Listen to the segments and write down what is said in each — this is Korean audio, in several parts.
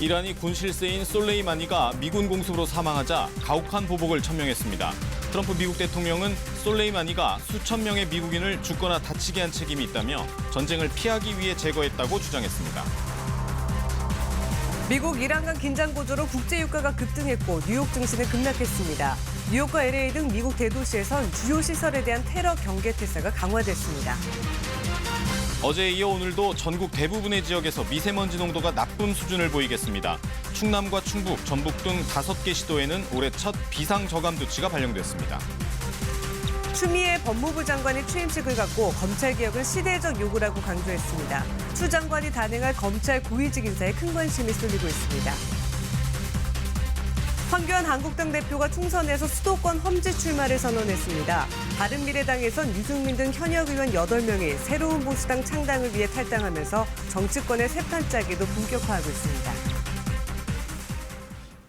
이란이 군 실세인 솔레이마니가 미군 공습으로 사망하자 가혹한 보복을 천명했습니다. 트럼프 미국 대통령은 솔레이마니가 수천 명의 미국인을 죽거나 다치게 한 책임이 있다며 전쟁을 피하기 위해 제거했다고 주장했습니다. 미국 이란 간 긴장 고조로 국제 유가가 급등했고 뉴욕 증시는 급락했습니다. 뉴욕과 LA 등 미국 대도시에선 주요 시설에 대한 테러 경계 태세가 강화됐습니다. 어제에 이어 오늘도 전국 대부분의 지역에서 미세먼지 농도가 나쁨 수준을 보이겠습니다. 충남과 충북, 전북 등 5개 시도에는 올해 첫 비상저감도치가 발령됐습니다. 추미애 법무부 장관이 취임식을 갖고 검찰개혁은 시대적 요구라고 강조했습니다. 추 장관이 단행할 검찰 고위직 인사에 큰 관심이 쏠리고 있습니다. 황교안 한국당 대표가 총선에서 수도권 험지 출마를 선언했습니다. 바른미래당에선 유승민 등 현역 의원 8명이 새로운 보수당 창당을 위해 탈당하면서 정치권의 세판짜기도 본격화하고 있습니다.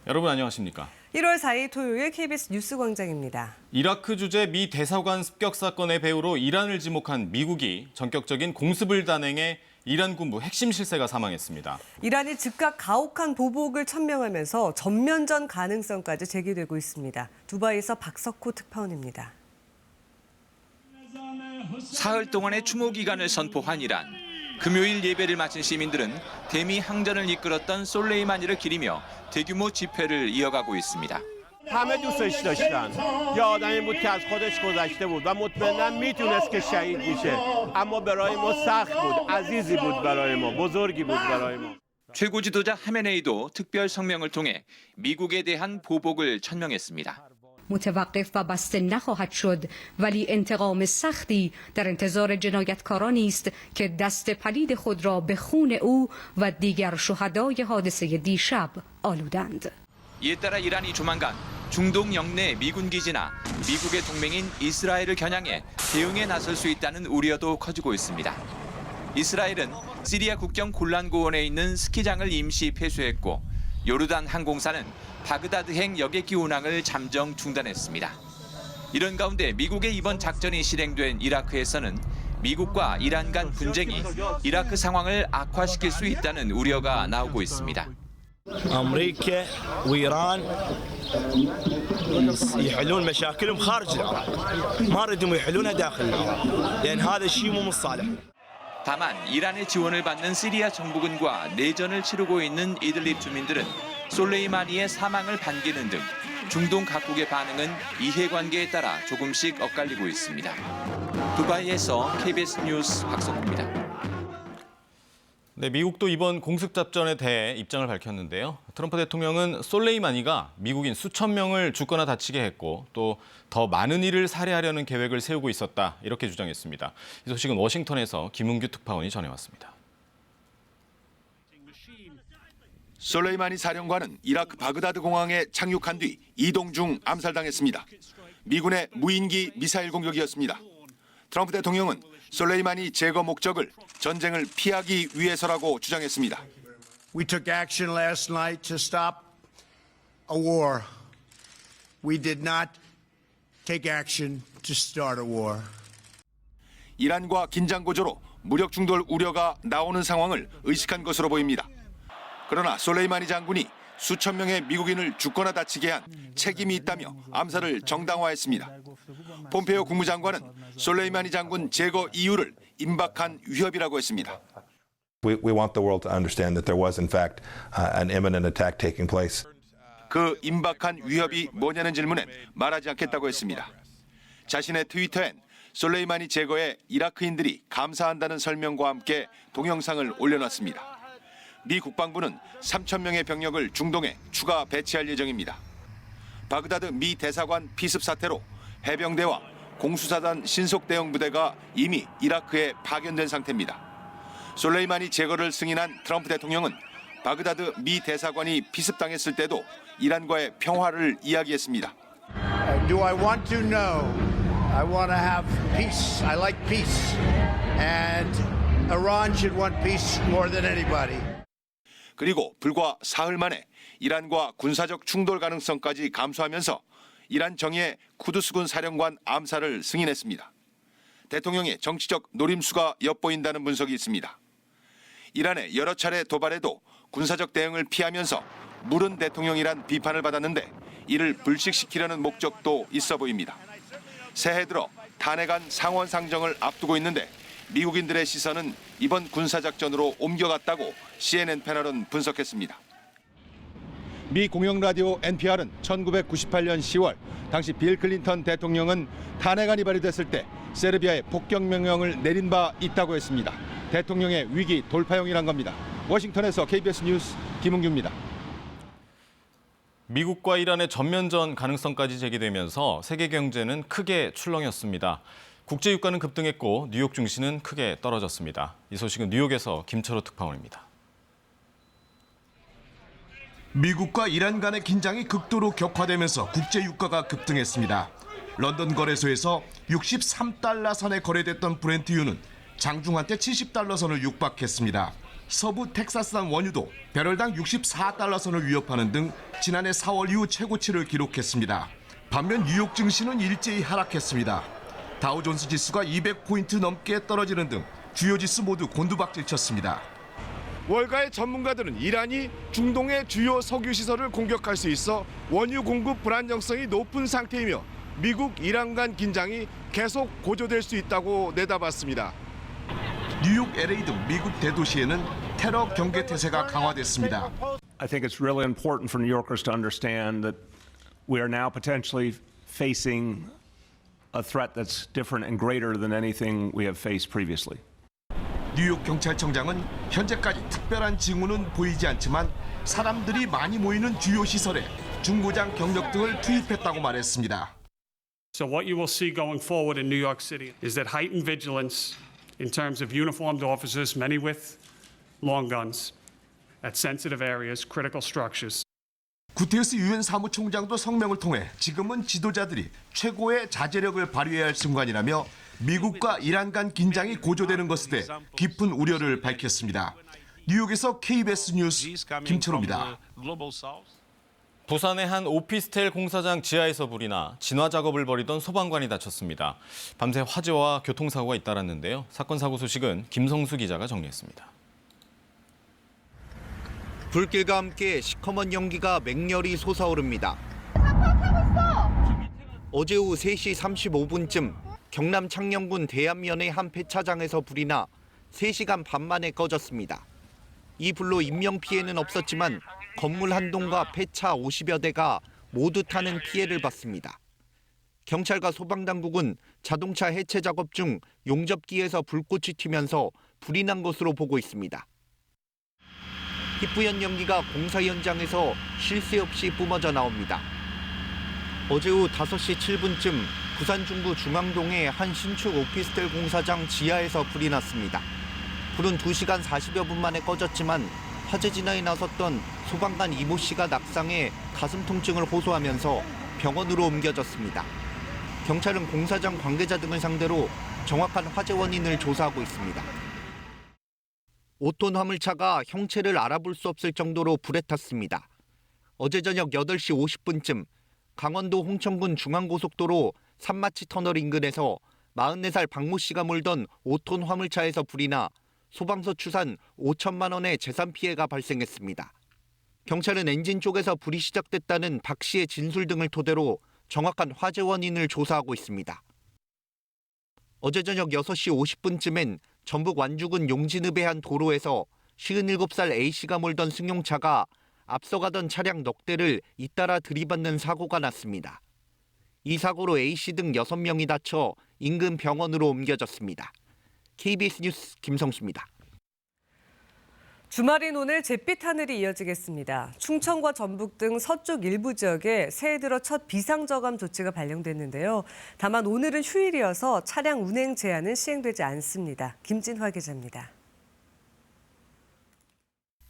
여러분 안녕하십니까? 1월 4일 토요일 KBS 뉴스광장입니다. 이라크 주재 미 대사관 습격 사건의 배후로 이란을 지목한 미국이 전격적인 공습을 단행해 이란 군부 핵심 실세가 사망했습니다. 이란이 즉각 가혹한 보복을 천명하면서 전면전 가능성까지 제기되고 있습니다. 두바이에서 박석호 특파원입니다. 사흘 동안의 추모 기간을 선포한 이란. 금요일 예배를 마친 시민들은 대미 항전을 이끌었던 솔레이마니를 기리며 대규모 집회를 이어가고 있습니다. همه دوستش داشتن. یه آدمی بود که از خودش گذشته بود و مطمئنا میتونست که شهید بشه. اما برای ما سخت بود. عزیزی بود برای ما. بزرگی بود برای ما. 최고 지도자 하메네이도 특별 성명을 통해 미국에 대한 보복을 천명했습니다. متوقف و بسته نخواهد شد ولی انتقام سختی در انتظار جنایتکارانی است که دست پلید خود را به خون او و دیگر شهدای حادثه دیشب آلودند. 이에 따라 이란이 조만간 중동 영내 미군 기지나 미국의 동맹인 이스라엘을 겨냥해 대응에 나설 수 있다는 우려도 커지고 있습니다. 이스라엘은 시리아 국경 골란고원에 있는 스키장을 임시 폐쇄했고 요르단 항공사는 바그다드행 여객기 운항을 잠정 중단했습니다. 이런 가운데 미국의 이번 작전이 실행된 이라크에서는 미국과 이란 간 분쟁이 이라크 상황을 악화시킬 수 있다는 우려가 나오고 있습니다. أمريكا وإيران يحلون مشاكلهم خارج العراق ما ردهم يحلونها داخل العراق لأن هذا الشيء مو مصالح. 다만 이란의 지원을 받는 시리아 정부군과 내전을 치르고 있는 이들립 주민들은 솔레이마니의 사망을 반기는 등 중동 각국의 반응은 이해관계에 따라 조금씩 엇갈리고 있습니다. 두바이에서 KBS 뉴스 박석호입니다. 네, 미국도 이번 공습 작전에 대해 입장을 밝혔는데요. 트럼프 대통령은 솔레이마니가 미국인 수천 명을 죽거나 다치게 했고 또 더 많은 이를 살해하려는 계획을 세우고 있었다 이렇게 주장했습니다. 이 소식은 워싱턴에서 김은규 특파원이 전해왔습니다. 솔레이마니 사령관은 이라크 바그다드 공항에 착륙한 뒤 이동 중 암살당했습니다. 미군의 무인기 미사일 공격이었습니다. 트럼프 대통령은 솔레이마니 제거 목적을 전쟁을 피하기 위해서라고 주장했습니다. We took action last night to stop a war. We did not take action to start a war. 이란과 긴장 고조로 무력 충돌 우려가 나오는 상황을 의식한 것으로 보입니다. 그러나 솔레이마니 장군이 수천 명의 미국인을 죽거나 다치게 한 책임이 있다며 암살을 정당화했습니다. 폼페이오 국무장관은 솔레이마니 장군 제거 이유를 임박한 위협이라고 했습니다. We want the world to understand that there was in fact an imminent attack taking place. 그 임박한 위협이 뭐냐는 질문엔 말하지 않겠다고 했습니다. 자신의 트위터엔 솔레이마니 제거에 이라크인들이 감사한다는 설명과 함께 동영상을 올려놨습니다. 미 국방부는 3천 명의 병력을 중동에 추가 배치할 예정입니다. 바그다드 미 대사관 피습 사태로 해병대와 공수사단 신속 대응 부대가 이미 이라크에 파견된 상태입니다. 솔레이마니 제거를 승인한 트럼프 대통령은 바그다드 미 대사관이 피습당했을 때도 이란과의 평화를 이야기했습니다. Do I want to? No. I want to have peace. I like peace. And Iran should want peace more than anybody. 그리고 불과 사흘 만에 이란과 군사적 충돌 가능성까지 감수하면서 이란 정예의 쿠두스군 사령관 암살을 승인했습니다. 대통령의 정치적 노림수가 엿보인다는 분석이 있습니다. 이란에 여러 차례 도발해도 군사적 대응을 피하면서 물은 대통령이란 비판을 받았는데 이를 불식시키려는 목적도 있어 보입니다. 새해 들어 탄핵안 상원 상정을 앞두고 있는데 미국인들의 시선은 이번 군사작전으로 옮겨갔다고 CNN 패널은 분석했습니다. 미 공영라디오 NPR은 1998년 10월 당시 빌 클린턴 대통령은 탄핵안이 발의됐을 때 세르비아에 폭격 명령을 내린 바 있다고 했습니다. 대통령의 위기 돌파용이란 겁니다. 워싱턴에서 KBS 뉴스 김은규입니다. 미국과 이란의 전면전 가능성까지 제기되면서 세계 경제는 크게 출렁였습니다. 국제 유가는 급등했고 뉴욕 증시는 크게 떨어졌습니다. 이 소식은 뉴욕에서 김철호 특파원입니다. 미국과 이란 간의 긴장이 극도로 격화되면서 국제 유가가 급등했습니다. 런던 거래소에서 63달러 선에 거래됐던 브렌트유는 장중 한때 70달러 선을 육박했습니다. 서부 텍사스산 원유도 배럴당 64달러 선을 위협하는 등 지난해 4월 이후 최고치를 기록했습니다. 반면 뉴욕 증시는 일제히 하락했습니다. 다우존스 지수가 200포인트 넘게 떨어지는 등 주요 지수 모두 곤두박질쳤습니다. 월가의 전문가들은 이란이 중동의 주요 석유 시설을 공격할 수 있어 원유 공급 불안정성이 높은 상태이며 미국, 이란 간 긴장이 계속 고조될 수 있다고 내다봤습니다. 뉴욕, LA 등 미국 대도시에는 테러 경계 태세가 강화됐습니다. I think it's really important for New Yorkers to understand that we are now potentially facing a threat that's different and greater than anything we have faced previously. 뉴욕 경찰청장은 현재까지 특별한 징후는 보이지 않지만 사람들이 많이 모이는 주요 시설에 중고장 경력 등을 투입했다고 말했습니다. So what you will see going forward in New York City is that heightened vigilance in terms of uniformed officers, many with long guns, at sensitive areas, critical structures. 구테르스 유엔 사무총장도 성명을 통해 지금은 지도자들이 최고의 자제력을 발휘해야 할 순간이라며 미국과 이란 간 긴장이 고조되는 것에 대해 깊은 우려를 밝혔습니다. 뉴욕에서 KBS 뉴스 김철호입니다. 부산의 한 오피스텔 공사장 지하에서 불이 나 진화 작업을 벌이던 소방관이 다쳤습니다. 밤새 화재와 교통사고가 잇따랐는데요. 사건 사고 소식은 김성수 기자가 정리했습니다. 불길과 함께 시커먼 연기가 맹렬히 솟아오릅니다. 어제 오후 3시 35분쯤 경남 창녕군 대안면의 한 폐차장에서 불이 나 3시간 반 만에 꺼졌습니다. 이 불로 인명피해는 없었지만 건물 한 동과 폐차 50여 대가 모두 타는 피해를 봤습니다. 경찰과 소방당국은 자동차 해체 작업 중 용접기에서 불꽃이 튀면서 불이 난 것으로 보고 있습니다. 희뿌연 연기가 공사 현장에서 쉴 새 없이 뿜어져 나옵니다. 어제 오후 5시 7분쯤 부산 중구 중앙동의 한 신축 오피스텔 공사장 지하에서 불이 났습니다. 불은 2시간 40여 분 만에 꺼졌지만 화재 진화에 나섰던 소방관 이모 씨가 낙상해 가슴 통증을 호소하면서 병원으로 옮겨졌습니다. 경찰은 공사장 관계자 등을 상대로 정확한 화재 원인을 조사하고 있습니다. 5톤 화물차가 형체를 알아볼 수 없을 정도로 불에 탔습니다. 어제 저녁 8시 50분쯤 강원도 홍천군 중앙고속도로 산마치 터널 인근에서 44살 박모 씨가 몰던 5톤 화물차에서 불이 나 소방서 추산 5천만 원의 재산 피해가 발생했습니다. 경찰은 엔진 쪽에서 불이 시작됐다는 박 씨의 진술 등을 토대로 정확한 화재 원인을 조사하고 있습니다. 어제 저녁 6시 50분쯤엔 전북 완주군 용진읍의 한 도로에서 57살 A씨가 몰던 승용차가 앞서가던 차량 넉 대를 잇따라 들이받는 사고가 났습니다. 이 사고로 A씨 등 6명이 다쳐 인근 병원으로 옮겨졌습니다. KBS 뉴스 김성수입니다. 주말인 오늘 잿빛 하늘이 이어지겠습니다. 충청과 전북 등 서쪽 일부 지역에 새해 들어 첫 비상저감 조치가 발령됐는데요. 다만 오늘은 휴일이어서 차량 운행 제한은 시행되지 않습니다. 김진화 기자입니다.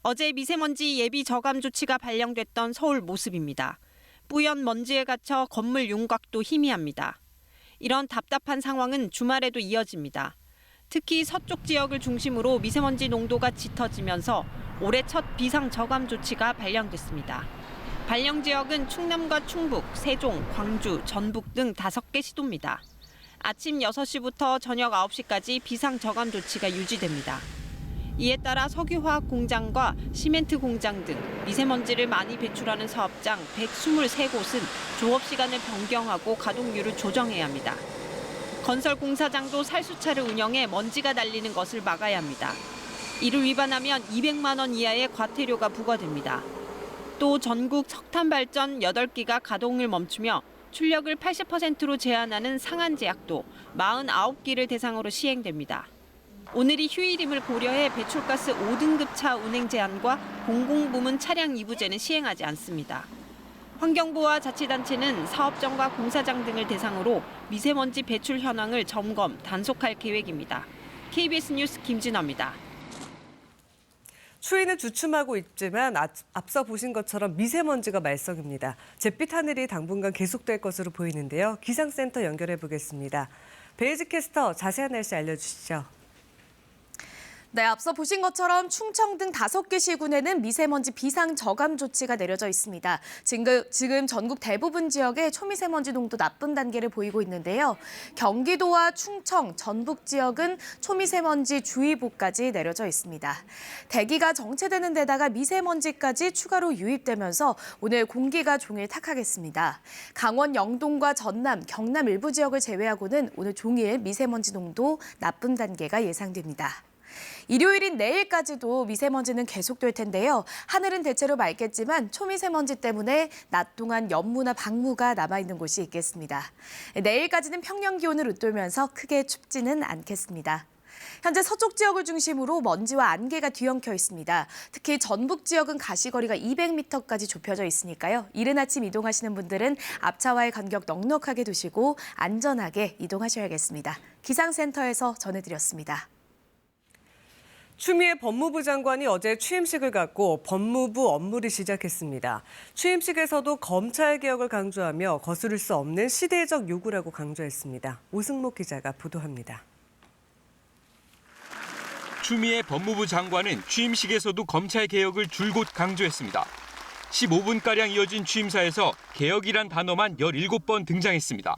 어제 미세먼지 예비 저감 조치가 발령됐던 서울 모습입니다. 뿌연 먼지에 갇혀 건물 윤곽도 희미합니다. 이런 답답한 상황은 주말에도 이어집니다. 특히 서쪽 지역을 중심으로 미세먼지 농도가 짙어지면서 올해 첫 비상 저감 조치가 발령됐습니다. 발령 지역은 충남과 충북, 세종, 광주, 전북 등 5개 시도입니다. 아침 6시부터 저녁 9시까지 비상 저감 조치가 유지됩니다. 이에 따라 석유화학 공장과 시멘트 공장 등 미세먼지를 많이 배출하는 사업장 123곳은 조업 시간을 변경하고 가동률을 조정해야 합니다. 건설 공사장도 살수차를 운영해 먼지가 날리는 것을 막아야 합니다. 이를 위반하면 200만 원 이하의 과태료가 부과됩니다. 또 전국 석탄 발전 8기가 가동을 멈추며 출력을 80%로 제한하는 상한 제약도 49기를 대상으로 시행됩니다. 오늘이 휴일임을 고려해 배출가스 5등급 차 운행 제한과 공공부문 차량 이부제는 시행하지 않습니다. 환경부와 자치단체는 사업장과 공사장 등을 대상으로 미세먼지 배출 현황을 점검, 단속할 계획입니다. KBS 뉴스 김진아입니다. 추위는 주춤하고 있지만 앞서 보신 것처럼 미세먼지가 말썽입니다. 잿빛 하늘이 당분간 계속될 것으로 보이는데요. 기상센터 연결해 보겠습니다. 베이지 캐스터 자세한 날씨 알려주시죠. 네, 앞서 보신 것처럼 충청 등 5개 시군에는 미세먼지 비상 저감 조치가 내려져 있습니다. 지금 전국 대부분 지역에 초미세먼지 농도 나쁨 단계를 보이고 있는데요. 경기도와 충청, 전북 지역은 초미세먼지 주의보까지 내려져 있습니다. 대기가 정체되는 데다가 미세먼지까지 추가로 유입되면서 오늘 공기가 종일 탁하겠습니다. 강원 영동과 전남, 경남 일부 지역을 제외하고는 오늘 종일 미세먼지 농도 나쁨 단계가 예상됩니다. 일요일인 내일까지도 미세먼지는 계속될 텐데요. 하늘은 대체로 맑겠지만 초미세먼지 때문에 낮 동안 연무나 방무가 남아있는 곳이 있겠습니다. 내일까지는 평년 기온을 웃돌면서 크게 춥지는 않겠습니다. 현재 서쪽 지역을 중심으로 먼지와 안개가 뒤엉켜 있습니다. 특히 전북 지역은 가시거리가 200m까지 좁혀져 있으니까요. 이른 아침 이동하시는 분들은 앞차와의 간격 넉넉하게 두시고 안전하게 이동하셔야겠습니다. 기상센터에서 전해드렸습니다. 추미애 법무부 장관이 어제 취임식을 갖고 법무부 업무를 시작했습니다. 취임식에서도 검찰 개혁을 강조하며 거스를 수 없는 시대적 요구라고 강조했습니다. 오승목 기자가 보도합니다. 추미애 법무부 장관은 취임식에서도 검찰 개혁을 줄곧 강조했습니다. 15분가량 이어진 취임사에서 개혁이란 단어만 17번 등장했습니다.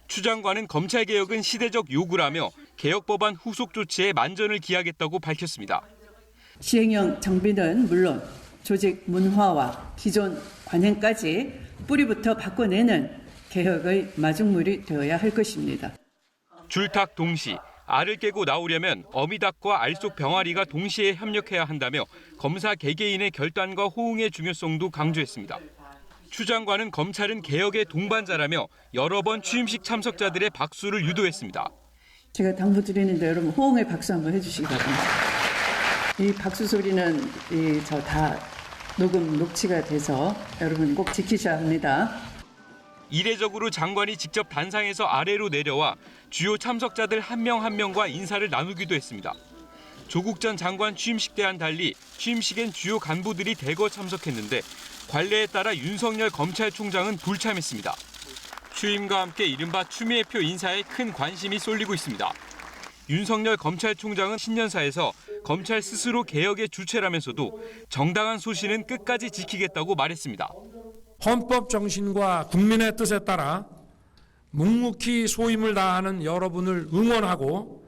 추 장관은 검찰 개혁은 시대적 요구라며 개혁 법안 후속 조치에 만전을 기하겠다고 밝혔습니다. 시행령 정비는 물론 조직 문화와 기존 관행까지 뿌리부터 바꿔내는 개혁의 마중물이 되어야 할 것입니다. 줄탁 동시, 알을 깨고 나오려면 어미닭과 알 속 병아리가 동시에 협력해야 한다며 검사 개개인의 결단과 호응의 중요성도 강조했습니다. 추 장관은 검찰은 개혁의 동반자라며 여러 번 취임식 참석자들의 박수를 유도했습니다. 제가 당부드리는데 여러분 호응의 박수 한번 해주시기 바랍니다. 이 박수 소리는 다 녹취가 돼서 여러분 꼭 지키셔야 합니다. 이례적으로 장관이 직접 단상에서 아래로 내려와 주요 참석자들 한 명 한 명과 인사를 나누기도 했습니다. 조국 전 장관 취임식 때와는 달리 취임식엔 주요 간부들이 대거 참석했는데 관례에 따라 윤석열 검찰총장은 불참했습니다. 취임과 함께 이른바 추미애표 인사에 큰 관심이 쏠리고 있습니다. 윤석열 검찰총장은 신년사에서 검찰 스스로 개혁의 주체라면서도 정당한 소신은 끝까지 지키겠다고 말했습니다. 헌법 정신과 국민의 뜻에 따라 묵묵히 소임을 다하는 여러분을 응원하고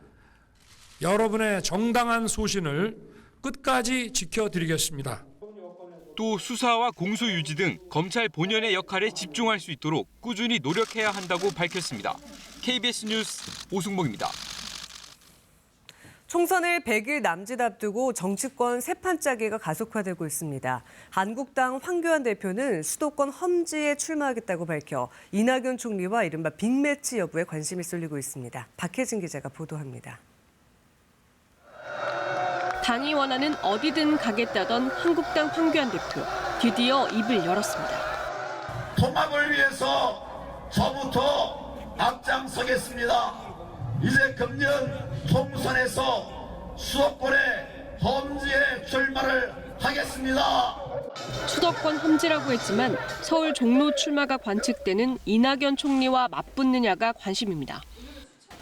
여러분의 정당한 소신을 끝까지 지켜드리겠습니다. 또 수사와 공소 유지 등 검찰 본연의 역할에 집중할 수 있도록 꾸준히 노력해야 한다고 밝혔습니다. KBS 뉴스 오승복입니다. 총선을 100일 남짓 앞두고 정치권 세판짜기가 가속화되고 있습니다. 한국당 황교안 대표는 수도권 험지에 출마하겠다고 밝혀 이낙연 총리와 이른바 빅매치 여부에 관심이 쏠리고 있습니다. 박혜진 기자가 보도합니다. 당이 원하는 어디든 가겠다던 한국당 황교안 대표, 드디어 입을 열었습니다. 통합을 위해서 저부터 앞장서겠습니다. 이제 금년 총선에서 수도권의 험지에 출마를 하겠습니다. 수도권 험지라고 했지만 서울 종로 출마가 관측되는 이낙연 총리와 맞붙느냐가 관심입니다.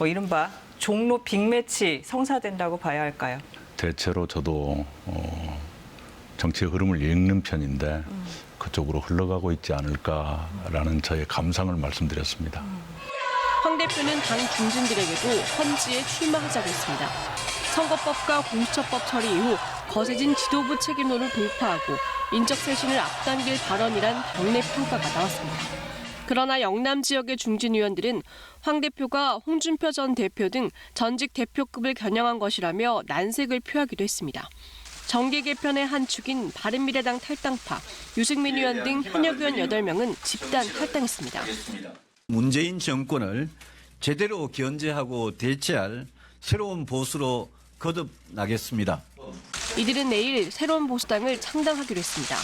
이른바 종로 빅매치 성사된다고 봐야 할까요? 대체로 저도 정치의 흐름을 읽는 편인데 그쪽으로 흘러가고 있지 않을까라는 저의 감상을 말씀드렸습니다. 황 대표는 당 중진들에게도 험지에 출마하자고 했습니다. 선거법과 공수처법 처리 이후 거세진 지도부 책임론을 돌파하고 인적 쇄신을 앞당길 발언이란 당내 평가가 나왔습니다. 그러나 영남 지역의 중진 의원들은 황 대표가 홍준표 전 대표 등 전직 대표급을 겨냥한 것이라며 난색을 표하기도 했습니다. 정계 개편의 한 축인 바른미래당 탈당파, 유승민 의원 등 현역 의원 8명은 집단 탈당했습니다. 문재인 정권을 제대로 견제하고 대체할 새로운 보수로 거듭나겠습니다. 이들은 내일 새로운 보수당을 창당하기로 했습니다.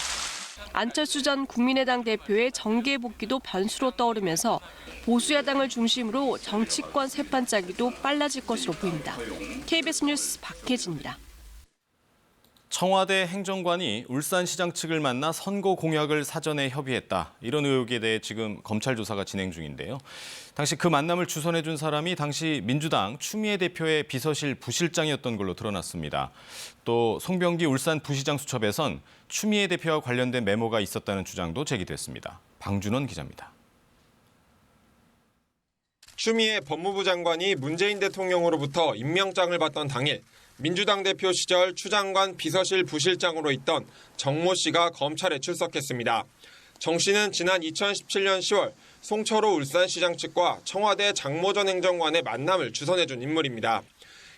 안철수 전 국민의당 대표의 정계 복귀도 변수로 떠오르면서 보수야당을 중심으로 정치권 세판짜기도 빨라질 것으로 보입니다. KBS 뉴스 박혜진입니다. 청와대 행정관이 울산시장 측을 만나 선거 공약을 사전에 협의했다. 이런 의혹에 대해 지금 검찰 조사가 진행 중인데요. 당시 그 만남을 주선해준 사람이 당시 민주당 추미애 대표의 비서실 부실장이었던 걸로 드러났습니다. 또 송병기 울산 부시장 수첩에선 추미애 대표와 관련된 메모가 있었다는 주장도 제기됐습니다. 방준원 기자입니다. 추미애 법무부 장관이 문재인 대통령으로부터 임명장을 받던 당일 민주당 대표 시절 추 장관 비서실 부실장으로 있던 정모 씨가 검찰에 출석했습니다. 정 씨는 지난 2017년 10월 송철호 울산시장 측과 청와대 장모 전 행정관의 만남을 주선해준 인물입니다.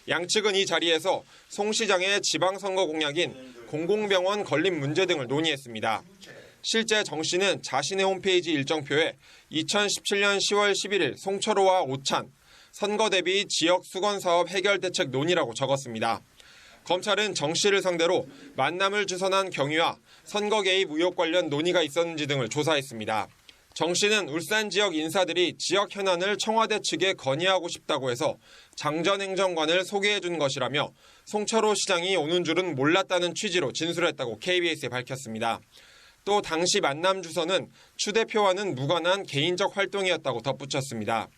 양측은 이 자리에서 송 시장의 지방선거 공약인 공공병원 건립 문제 등을 논의했습니다. 실제 정 씨는 자신의 홈페이지 일정표에 2017년 10월 11일 송철호와 오찬, 선거 대비 지역 수건 사업 해결 대책 논의라고 적었습니다. 검찰은 정 씨를 상대로 만남을 주선한 경위와 선거 개입 의혹 관련 논의가 있었는지 등을 조사했습니다. 정 씨는 울산 지역 인사들이 지역 현안을 청와대 측에 건의하고 싶다고 해서 장 전 행정관을 소개해 준 것이라며 송철호 시장이 오는 줄은 몰랐다는 취지로 진술했다고 KBS에 밝혔습니다. 또 당시 만남 주선은 추 대표와는 무관한 개인적 활동이었다고 덧붙였습니다.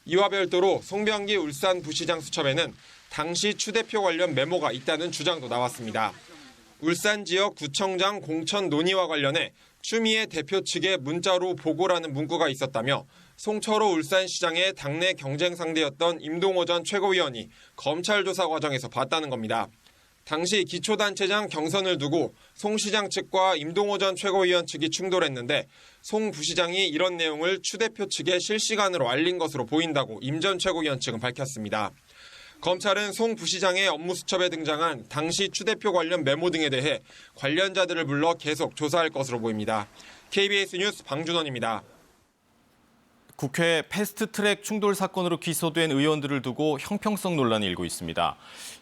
이와 별도로 송병기 울산 부시장 수첩에는 당시 추 대표 관련 메모가 있다는 주장도 나왔습니다. 울산 지역 구청장 공천 논의와 관련해 추미애 대표 측에 문자로 보고라는 문구가 있었다며 송철호 울산시장의 당내 경쟁 상대였던 임동호 전 최고위원이 검찰 조사 과정에서 봤다는 겁니다. 당시 기초단체장 경선을 두고 송 시장 측과 임동호 전 최고위원 측이 충돌했는데 송 부시장이 이런 내용을 추 대표 측에 실시간으로 알린 것으로 보인다고 임 전 최고위원 측은 밝혔습니다. 검찰은 송 부시장의 업무 수첩에 등장한 당시 추 대표 관련 메모 등에 대해 관련자들을 불러 계속 조사할 것으로 보입니다. KBS 뉴스 방준원입니다. 국회 패스트트랙 충돌 사건으로 기소된 의원들을 두고 형평성 논란이 일고 있습니다.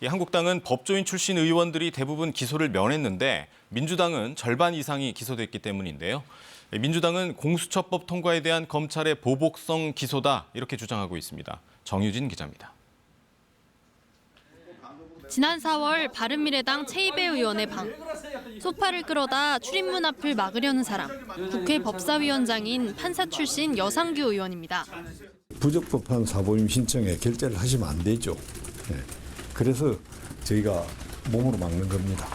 한국당은 법조인 출신 의원들이 대부분 기소를 면했는데 민주당은 절반 이상이 기소됐기 때문인데요. 민주당은 공수처법 통과에 대한 검찰의 보복성 기소다 이렇게 주장하고 있습니다. 정유진 기자입니다. 지난 4월 바른미래당 최이배 의원의 방. 소파를 끌어다 출입문 앞을 막으려는 사람. 국회 법사위원장인 판사 출신 여상규 의원입니다. 부적법한 사보임 신청에 결재를 하시면 안 되죠. 그래서 저희가 몸으로 막는 겁니다.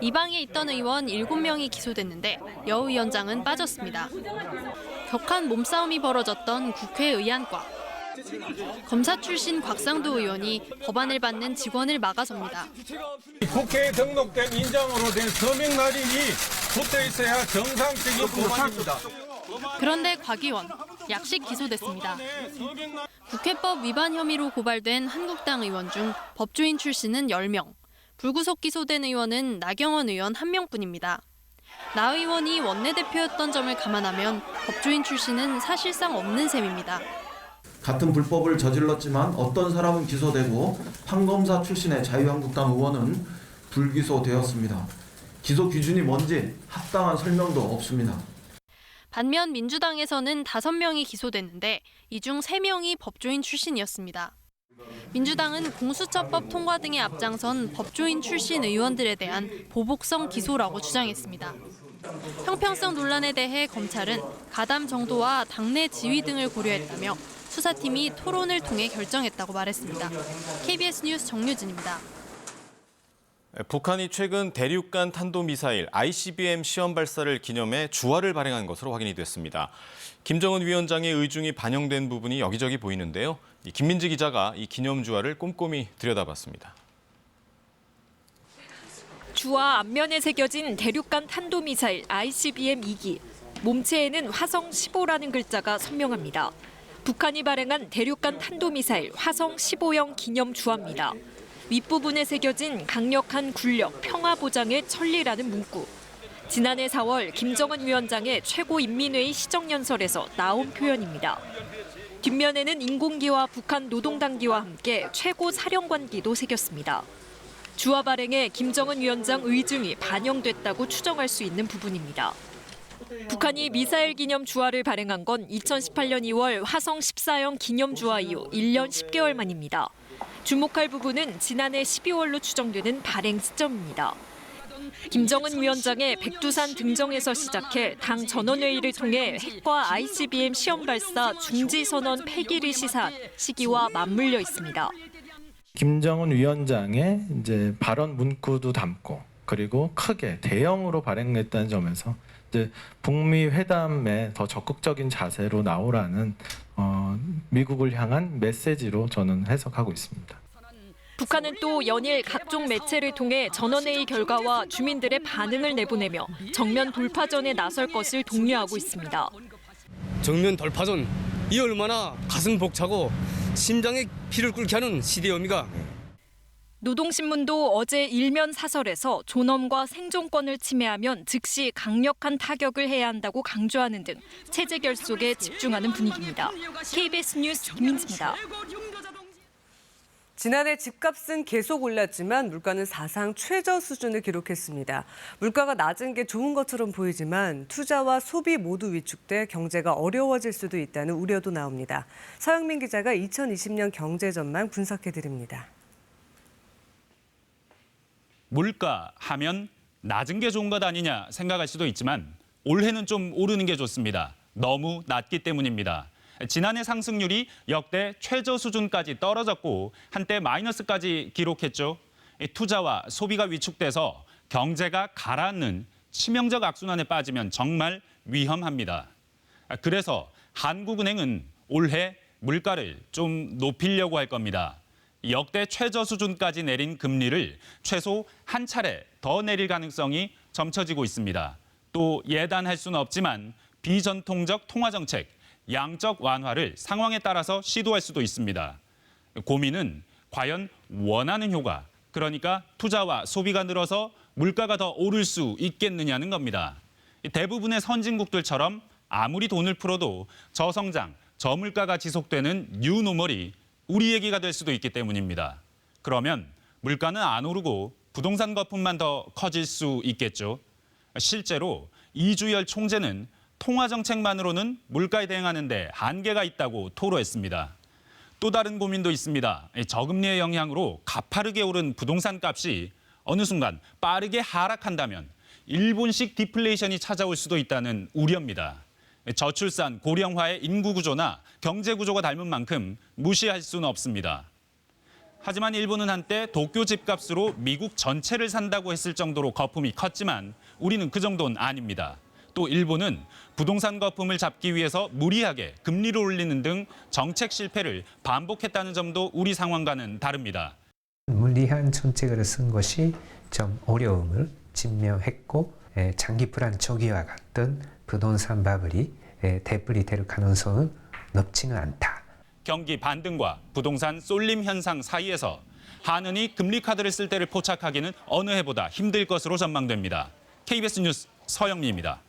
이 방에 있던 의원 7명이 기소됐는데 여 위원장은 빠졌습니다. 격한 몸싸움이 벌어졌던 국회 의안과. 검사 출신 곽상도 의원이 법안을 받는 직원을 막아섭니다. 국회에 등록된 인장으로 된 서명 날인이 붙어 있어야 정상적인 법안입니다. 그런데 곽 의원 약식 기소됐습니다. 국회법 위반 혐의로 고발된 한국당 의원 중 법조인 출신은 10명, 불구속 기소된 의원은 나경원 의원 1명뿐입니다. 나 의원이 원내대표였던 점을 감안하면 법조인 출신은 사실상 없는 셈입니다. 같은 불법을 저질렀지만 어떤 사람은 기소되고 판검사 출신의 자유한국당 의원은 불기소되었습니다. 기소 기준이 뭔지 합당한 설명도 없습니다. 반면 민주당에서는 5명이 기소됐는데 이 중 3명이 법조인 출신이었습니다. 민주당은 공수처법 통과 등에 앞장선 법조인 출신 의원들에 대한 보복성 기소라고 주장했습니다. 형평성 논란에 대해 검찰은 가담 정도와 당내 지위 등을 고려했다며 수사팀이 토론을 통해 결정했다고 말했습니다. KBS 뉴스 정유진입니다. 북한이 최근 대륙간 탄도미사일 ICBM 시험 발사를 기념해 주화를 발행한 것으로 확인이 됐습니다. 김정은 위원장의 의중이 반영된 부분이 여기저기 보이는데요. 김민지 기자가 이 기념 주화를 꼼꼼히 들여다봤습니다. 주화 앞면에 새겨진 대륙간 탄도미사일 ICBM 2기. 몸체에는 화성 15라는 글자가 선명합니다. 북한이 발행한 대륙간 탄도미사일 화성 15형 기념 주화입니다. 윗부분에 새겨진 강력한 군력, 평화 보장의 천리라는 문구. 지난해 4월 김정은 위원장의 최고인민회의 시정연설에서 나온 표현입니다. 뒷면에는 인공기와 북한 노동당기와 함께 최고사령관기도 새겼습니다. 주화 발행에 김정은 위원장 의중이 반영됐다고 추정할 수 있는 부분입니다. 북한이 미사일 기념 주화를 발행한 건 2018년 2월 화성 14형 기념 주화 이후 1년 10개월 만입니다. 주목할 부분은 지난해 12월로 추정되는 발행 시점입니다. 김정은 위원장의 백두산 등정에서 시작해 당 전원회의를 통해 핵과 ICBM 시험 발사 중지 선언 폐기를 시사한 시기와 맞물려 있습니다. 김정은 위원장의 이제 발언 문구도 담고 그리고 크게 대형으로 발행했다는 점에서 이제 북미 회담에 더 적극적인 자세로 나오라는 미국을 향한 메시지로 저는 해석하고 있습니다. 북한은 또 연일 각종 매체를 통해 전원회의 결과와 주민들의 반응을 내보내며 정면 돌파전에 나설 것을 독려하고 있습니다. 정면 돌파전, 이 얼마나 가슴 벅차고 심장에 피를 끓게 하는 시대입니까? 노동신문도 어제 일면 사설에서 존엄과 생존권을 침해하면 즉시 강력한 타격을 해야 한다고 강조하는 등 체제 결속에 집중하는 분위기입니다. KBS 뉴스 김민지입니다. 지난해 집값은 계속 올랐지만 물가는 사상 최저 수준을 기록했습니다. 물가가 낮은 게 좋은 것처럼 보이지만 투자와 소비 모두 위축돼 경제가 어려워질 수도 있다는 우려도 나옵니다. 서영민 기자가 2020년 경제 전망 분석해드립니다. 물가 하면 낮은 게 좋은 것 아니냐 생각할 수도 있지만 올해는 좀 오르는 게 좋습니다. 너무 낮기 때문입니다. 지난해 상승률이 역대 최저 수준까지 떨어졌고 한때 마이너스까지 기록했죠. 투자와 소비가 위축돼서 경제가 가라앉는 치명적 악순환에 빠지면 정말 위험합니다. 그래서 한국은행은 올해 물가를 좀 높이려고 할 겁니다. 역대 최저 수준까지 내린 금리를 최소 한 차례 더 내릴 가능성이 점쳐지고 있습니다. 또 예단할 수는 없지만 비전통적 통화정책, 양적 완화를 상황에 따라서 시도할 수도 있습니다. 고민은 과연 원하는 효과, 그러니까 투자와 소비가 늘어서 물가가 더 오를 수 있겠느냐는 겁니다. 대부분의 선진국들처럼 아무리 돈을 풀어도 저성장, 저물가가 지속되는 뉴노멀이 우리 얘기가 될 수도 있기 때문입니다. 그러면 물가는 안 오르고 부동산 거품만 더 커질 수 있겠죠. 실제로 이주열 총재는 통화정책만으로는 물가에 대응하는 데 한계가 있다고 토로했습니다. 또 다른 고민도 있습니다. 저금리의 영향으로 가파르게 오른 부동산 값이 어느 순간 빠르게 하락한다면 일본식 디플레이션이 찾아올 수도 있다는 우려입니다. 저출산, 고령화의 인구 구조나 경제 구조가 닮은 만큼 무시할 수는 없습니다. 하지만 일본은 한때 도쿄 집값으로 미국 전체를 산다고 했을 정도로 거품이 컸지만 우리는 그 정도는 아닙니다. 또 일본은 부동산 거품을 잡기 위해서 무리하게 금리를 올리는 등 정책 실패를 반복했다는 점도 우리 상황과는 다릅니다. 무리한 정책을 쓴 것이 좀 어려움을 직면했고 장기 불안 초기와 같은 부동산 바블이 되풀이 될 가능성은 높지는 않다. 경기 반등과 부동산 쏠림 현상 사이에서 한은이 금리 카드를 쓸 때를 포착하기는 어느 해보다 힘들 것으로 전망됩니다. KBS 뉴스 서영미입니다.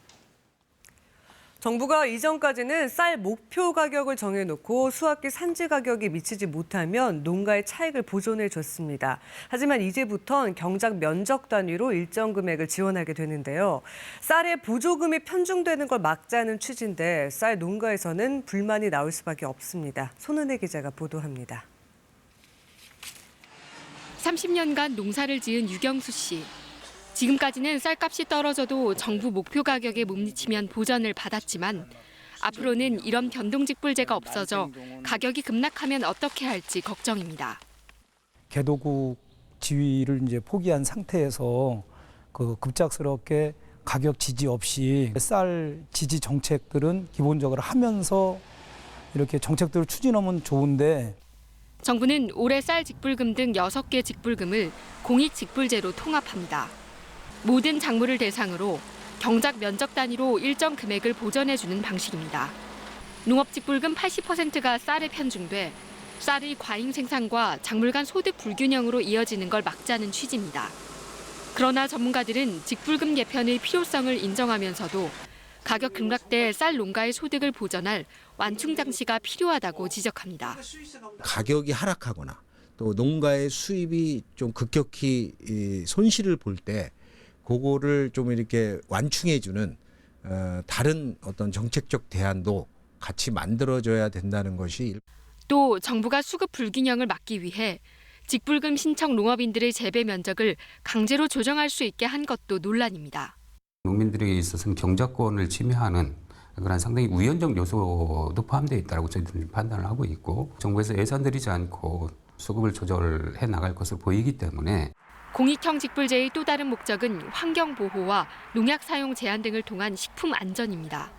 정부가 이전까지는 쌀 목표 가격을 정해놓고 수확기 산지 가격이 미치지 못하면 농가의 차익을 보존해줬습니다. 하지만 이제부턴 경작 면적 단위로 일정 금액을 지원하게 되는데요. 쌀의 보조금이 편중되는 걸 막자는 취지인데 쌀 농가에서는 불만이 나올 수밖에 없습니다. 손은혜 기자가 보도합니다. 30년간 농사를 지은 유경수 씨. 지금까지는 쌀값이 떨어져도 정부 목표 가격에 못 미치면 보전을 받았지만 앞으로는 이런 변동직불제가 없어져 가격이 급락하면 어떻게 할지 걱정입니다. 개도국 지위를 이제 포기한 상태에서 그 급작스럽게 가격 지지 없이 쌀 지지 정책들은 기본적으로 하면서 이렇게 정책들을 추진하면 좋은데 정부는 올해 쌀 직불금 등 6개 직불금을 공익 직불제로 통합합니다. 모든 작물을 대상으로 경작 면적 단위로 일정 금액을 보전해주는 방식입니다. 농업 직불금 80%가 쌀에 편중돼 쌀의 과잉 생산과 작물 간 소득 불균형으로 이어지는 걸 막자는 취지입니다. 그러나 전문가들은 직불금 개편의 필요성을 인정하면서도 가격 급락돼 쌀 농가의 소득을 보전할 완충 장치가 필요하다고 지적합니다. 가격이 하락하거나 또 농가의 수입이 좀 급격히 손실을 볼 때 그거를 좀 이렇게 완충해주는 다른 어떤 정책적 대안도 같이 만들어줘야 된다는 것이. 또 정부가 수급 불균형을 막기 위해 직불금 신청 농업인들의 재배 면적을 강제로 조정할 수 있게 한 것도 논란입니다. 농민들에게 있어서는 경작권을 침해하는 그런 상당히 우연적 요소도 포함되어 있다고 저희들은 판단을 하고 있고 정부에서 예산 들이지 않고 수급을 조절해 나갈 것으로 보이기 때문에 공익형 직불제의 또 다른 목적은 환경 보호와 농약 사용 제한 등을 통한 식품 안전입니다.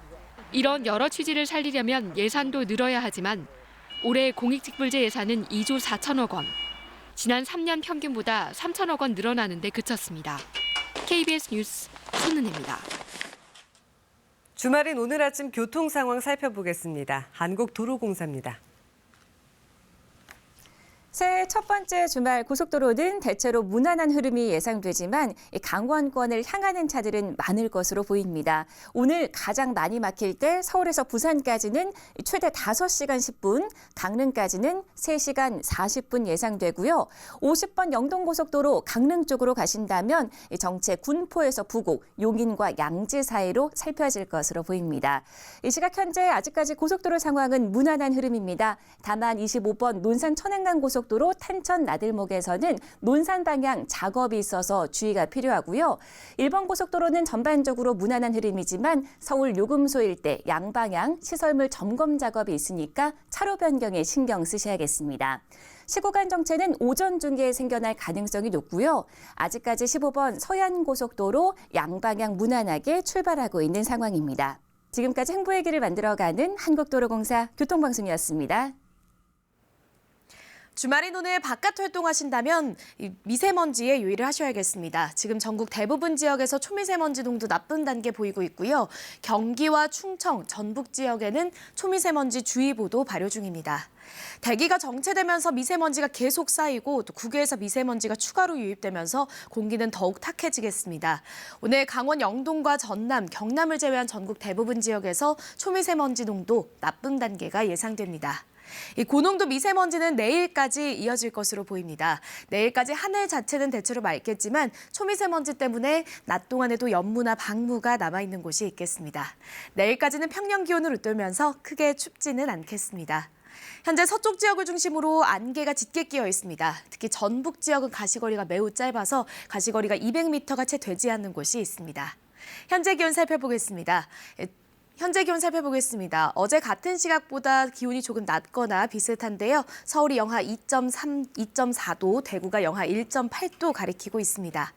이런 여러 취지를 살리려면 예산도 늘어야 하지만 올해 공익직불제 예산은 2조 4천억 원. 지난 3년 평균보다 3천억 원 늘어나는 데 그쳤습니다. KBS 뉴스 손은혜입니다. 주말인 오늘 아침 교통 상황 살펴보겠습니다. 한국도로공사입니다. 새해 첫 번째 주말 고속도로는 대체로 무난한 흐름이 예상되지만 강원권을 향하는 차들은 많을 것으로 보입니다. 오늘 가장 많이 막힐 때 서울에서 부산까지는 최대 5시간 10분, 강릉까지는 3시간 40분 예상되고요. 50번 영동고속도로 강릉 쪽으로 가신다면 정체 군포에서 부곡, 용인과 양지 사이로 살펴질 것으로 보입니다. 이 시각 현재 아직까지 고속도로 상황은 무난한 흐름입니다. 다만 25번 논산 천안간 고속도로 탄천 나들목에서는 논산 방향 작업이 있어서 주의가 필요하고요. 1번 고속도로는 전반적으로 무난한 흐름이지만 서울 요금소 일대 양방향 시설물 점검 작업이 있으니까 차로 변경에 신경 쓰셔야겠습니다. 시구간 정체는 오전 중에 생겨날 가능성이 높고요. 아직까지 15번 서해안고속도로 양방향 무난하게 출발하고 있는 상황입니다. 지금까지 행보의 길을 만들어가는 한국도로공사 교통방송이었습니다. 주말인 오늘 바깥 활동하신다면 미세먼지에 유의를 하셔야겠습니다. 지금 전국 대부분 지역에서 초미세먼지 농도 나쁜 단계 보이고 있고요. 경기와 충청, 전북 지역에는 초미세먼지 주의보도 발효 중입니다. 대기가 정체되면서 미세먼지가 계속 쌓이고 또 국외에서 미세먼지가 추가로 유입되면서 공기는 더욱 탁해지겠습니다. 오늘 강원 영동과 전남, 경남을 제외한 전국 대부분 지역에서 초미세먼지 농도 나쁜 단계가 예상됩니다. 이 고농도 미세먼지는 내일까지 이어질 것으로 보입니다. 내일까지 하늘 자체는 대체로 맑겠지만 초미세먼지 때문에 낮 동안에도 연무나 방무가 남아있는 곳이 있겠습니다. 내일까지는 평년 기온을 웃돌면서 크게 춥지는 않겠습니다. 현재 서쪽 지역을 중심으로 안개가 짙게 끼어 있습니다. 특히 전북 지역은 가시거리가 매우 짧아서 가시거리가 200m가 채 되지 않는 곳이 있습니다. 현재 기온 살펴보겠습니다. 어제 같은 시각보다 기온이 조금 낮거나 비슷한데요. 서울이 영하 2.4도, 대구가 영하 1.8도 가리키고 있습니다.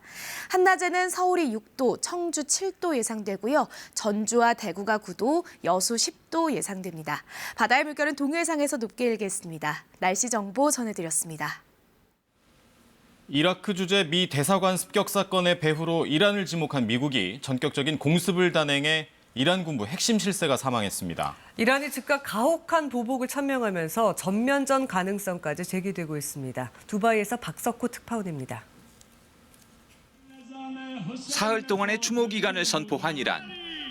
한낮에는 서울이 6도, 청주 7도 예상되고요. 전주와 대구가 9도, 여수 10도 예상됩니다. 바다의 물결은 동해상에서 높게 일겠습니다. 날씨 정보 전해드렸습니다. 이라크 주재 미 대사관 습격 사건의 배후로 이란을 지목한 미국이 전격적인 공습을 단행해 이란 군부 핵심 실세가 사망했습니다. 이란이 즉각 가혹한 보복을 천명하면서 전면전 가능성까지 제기되고 있습니다. 두바이에서 박석호 특파원입니다. 사흘 동안의 추모 기간을 선포한 이란.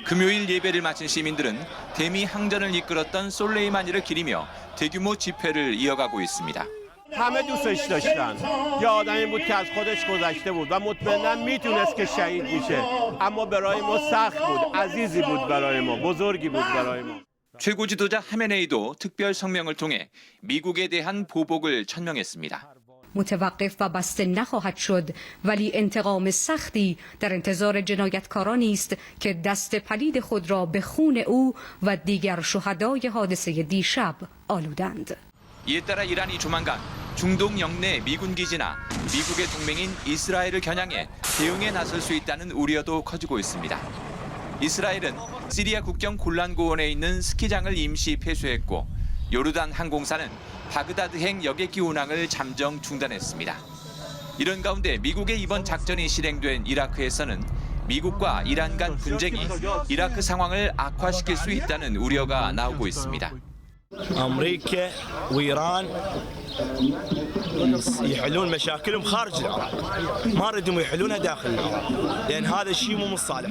금요일 예배를 마친 시민들은 대미 항전을 이끌었던 솔레이마니를 기리며 대규모 집회를 이어가고 있습니다. همه دوستش داشتن. یه آدمی بود که از خودش گذشته بود و مطمئنا میتونست که شهید میشه. اما برای ما سخت بود. عزیزی بود برای ما. بزرگی بود برای ما. 최고 지도자 하메네이도 특별 성명을 통해 미국에 대한 보복을 천명했습니다. متوقف و بسته نخواهد شد ولی انتقام سختی در انتظار جنایتکارانی است که دست پلید خود را به خون او و دیگر شهدای حادثه دیشب آلودند. 이에 따라 이란이 조만간 중동 영내 미군 기지나 미국의 동맹인 이스라엘을 겨냥해 대응에 나설 수 있다는 우려도 커지고 있습니다. 이스라엘은 시리아 국경 골란 고원에 있는 스키장을 임시 폐쇄했고 요르단 항공사는 바그다드행 여객기 운항을 잠정 중단했습니다. 이런 가운데 미국의 이번 작전이 실행된 이라크에서는 미국과 이란 간 분쟁이 이라크 상황을 악화시킬 수 있다는 우려가 나오고 있습니다. أمريكا وإيران يحلون مشاكلهم خارج العراق ما ردهم يحلونها داخل العراق لأن هذا الشيء مو من صالح.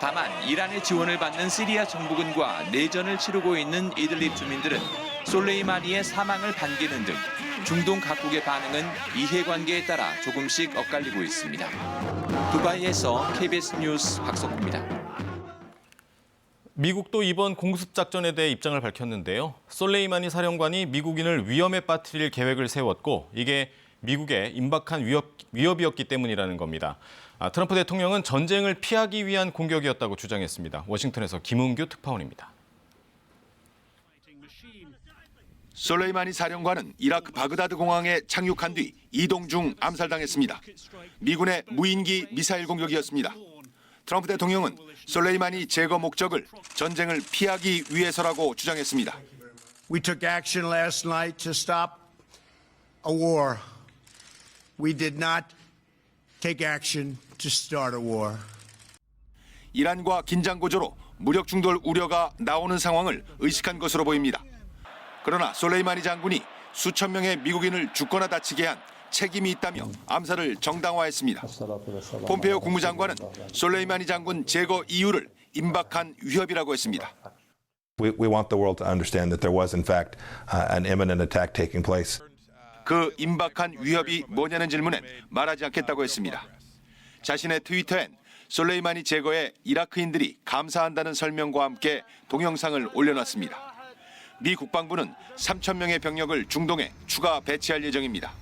다만 이란의 지원을 받는 시리아 정부군과 내전을 치르고 있는 이들립 주민들은 솔레이마니의 사망을 반기는 등 중동 각국의 반응은 이해관계에 따라 조금씩 엇갈리고 있습니다. 두바이에서 KBS 뉴스 박석구입니다. 미국도 이번 공습작전에 대해 입장을 밝혔는데요. 솔레이마니 사령관이 미국인을 위험에 빠뜨릴 계획을 세웠고 이게 미국의 임박한 위협이었기 때문이라는 겁니다. 트럼프 대통령은 전쟁을 피하기 위한 공격이었다고 주장했습니다. 워싱턴에서 김은규 특파원입니다. 솔레이마니 사령관은 이라크 바그다드 공항에 착륙한 뒤 이동 중 암살당했습니다. 미군의 무인기 미사일 공격이었습니다. 트럼프 대통령은 솔레이마니 제거 목적을 전쟁을 피하기 위해서라고 주장했습니다. We took action last night to stop a war. We did not take action to start a war. 이란과 긴장 고조로 무력 충돌 우려가 나오는 상황을 의식한 것으로 보입니다. 그러나 솔레이마니 장군이 수천 명의 미국인을 죽거나 다치게 한 책임이 있다며 암살을 정당화했습니다. 폼페이오 국무장관은 솔레이마니 장군 제거 이유를 임박한 위협이라고 했습니다. We want the world to understand that there was in fact an imminent attack taking place. 그 임박한 위협이 뭐냐는 질문엔 말하지 않겠다고 했습니다. 자신의 트위터엔 솔레이마니 제거에 이라크인들이 감사한다는 설명과 함께 동영상을 올려놨습니다. 미 국방부는 3천 명의 병력을 중동에 추가 배치할 예정입니다.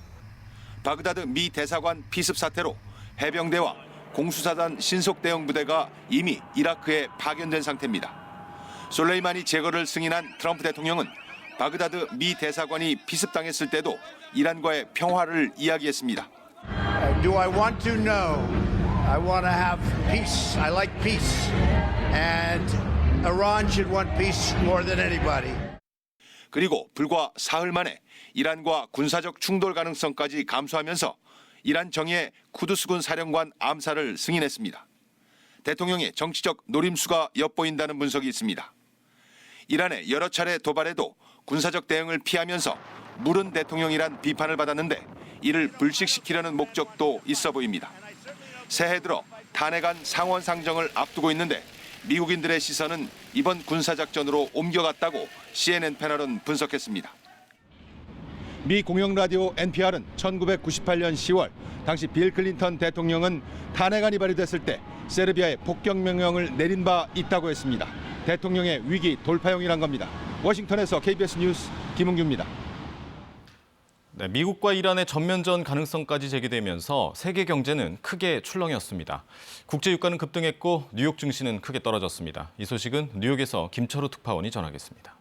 바그다드 미 대사관 피습 사태로 해병대와 공수사단 신속 대응 부대가 이미 이라크에 파견된 상태입니다. 솔레이마니 제거를 승인한 트럼프 대통령은 바그다드 미 대사관이 피습당했을 때도 이란과의 평화를 이야기했습니다. Do I want to? No. I want to have peace. I like peace. And Iran should want peace more than anybody. 그리고 불과 사흘 만에 이란과 군사적 충돌 가능성까지 감수하면서 이란 정예의 쿠두스군 사령관 암살을 승인했습니다. 대통령의 정치적 노림수가 엿보인다는 분석이 있습니다. 이란의 여러 차례 도발에도 군사적 대응을 피하면서 무른 대통령이란 비판을 받았는데 이를 불식시키려는 목적도 있어 보입니다. 새해 들어 탄핵안 상원 상정을 앞두고 있는데 미국인들의 시선은 이번 군사작전으로 옮겨갔다고 CNN 패널은 분석했습니다. 미 공영라디오 NPR은 1998년 10월 당시 빌 클린턴 대통령은 탄핵안이 발의됐을 때 세르비아에 폭격 명령을 내린 바 있다고 했습니다. 대통령의 위기 돌파용이란 겁니다. 워싱턴에서 KBS 뉴스 김은규입니다. 네, 미국과 이란의 전면전 가능성까지 제기되면서 세계 경제는 크게 출렁였습니다. 국제 유가는 급등했고 뉴욕 증시는 크게 떨어졌습니다. 이 소식은 뉴욕에서 김철우 특파원이 전하겠습니다.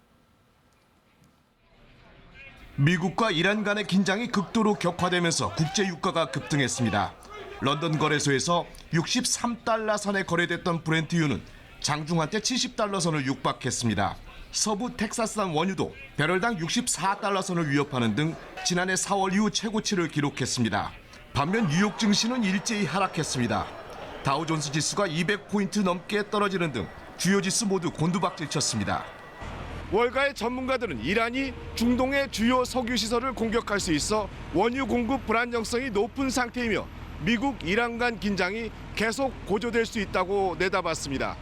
미국과 이란 간의 긴장이 극도로 격화되면서 국제 유가가 급등했습니다. 런던 거래소에서 63달러 선에 거래됐던 브렌트유는 장중 한때 70달러 선을 육박했습니다. 서부 텍사스산 원유도 배럴당 64달러 선을 위협하는 등 지난해 4월 이후 최고치를 기록했습니다. 반면 뉴욕 증시는 일제히 하락했습니다. 다우존스 지수가 200포인트 넘게 떨어지는 등 주요 지수 모두 곤두박질 쳤습니다. 월가의 전문가들은 이란이 중동의 주요 석유 시설을 공격할 수 있어 원유 공급 불안정성이 높은 상태이며 미국 이란 간 긴장이 계속 고조될 수 있다고 내다봤습니다.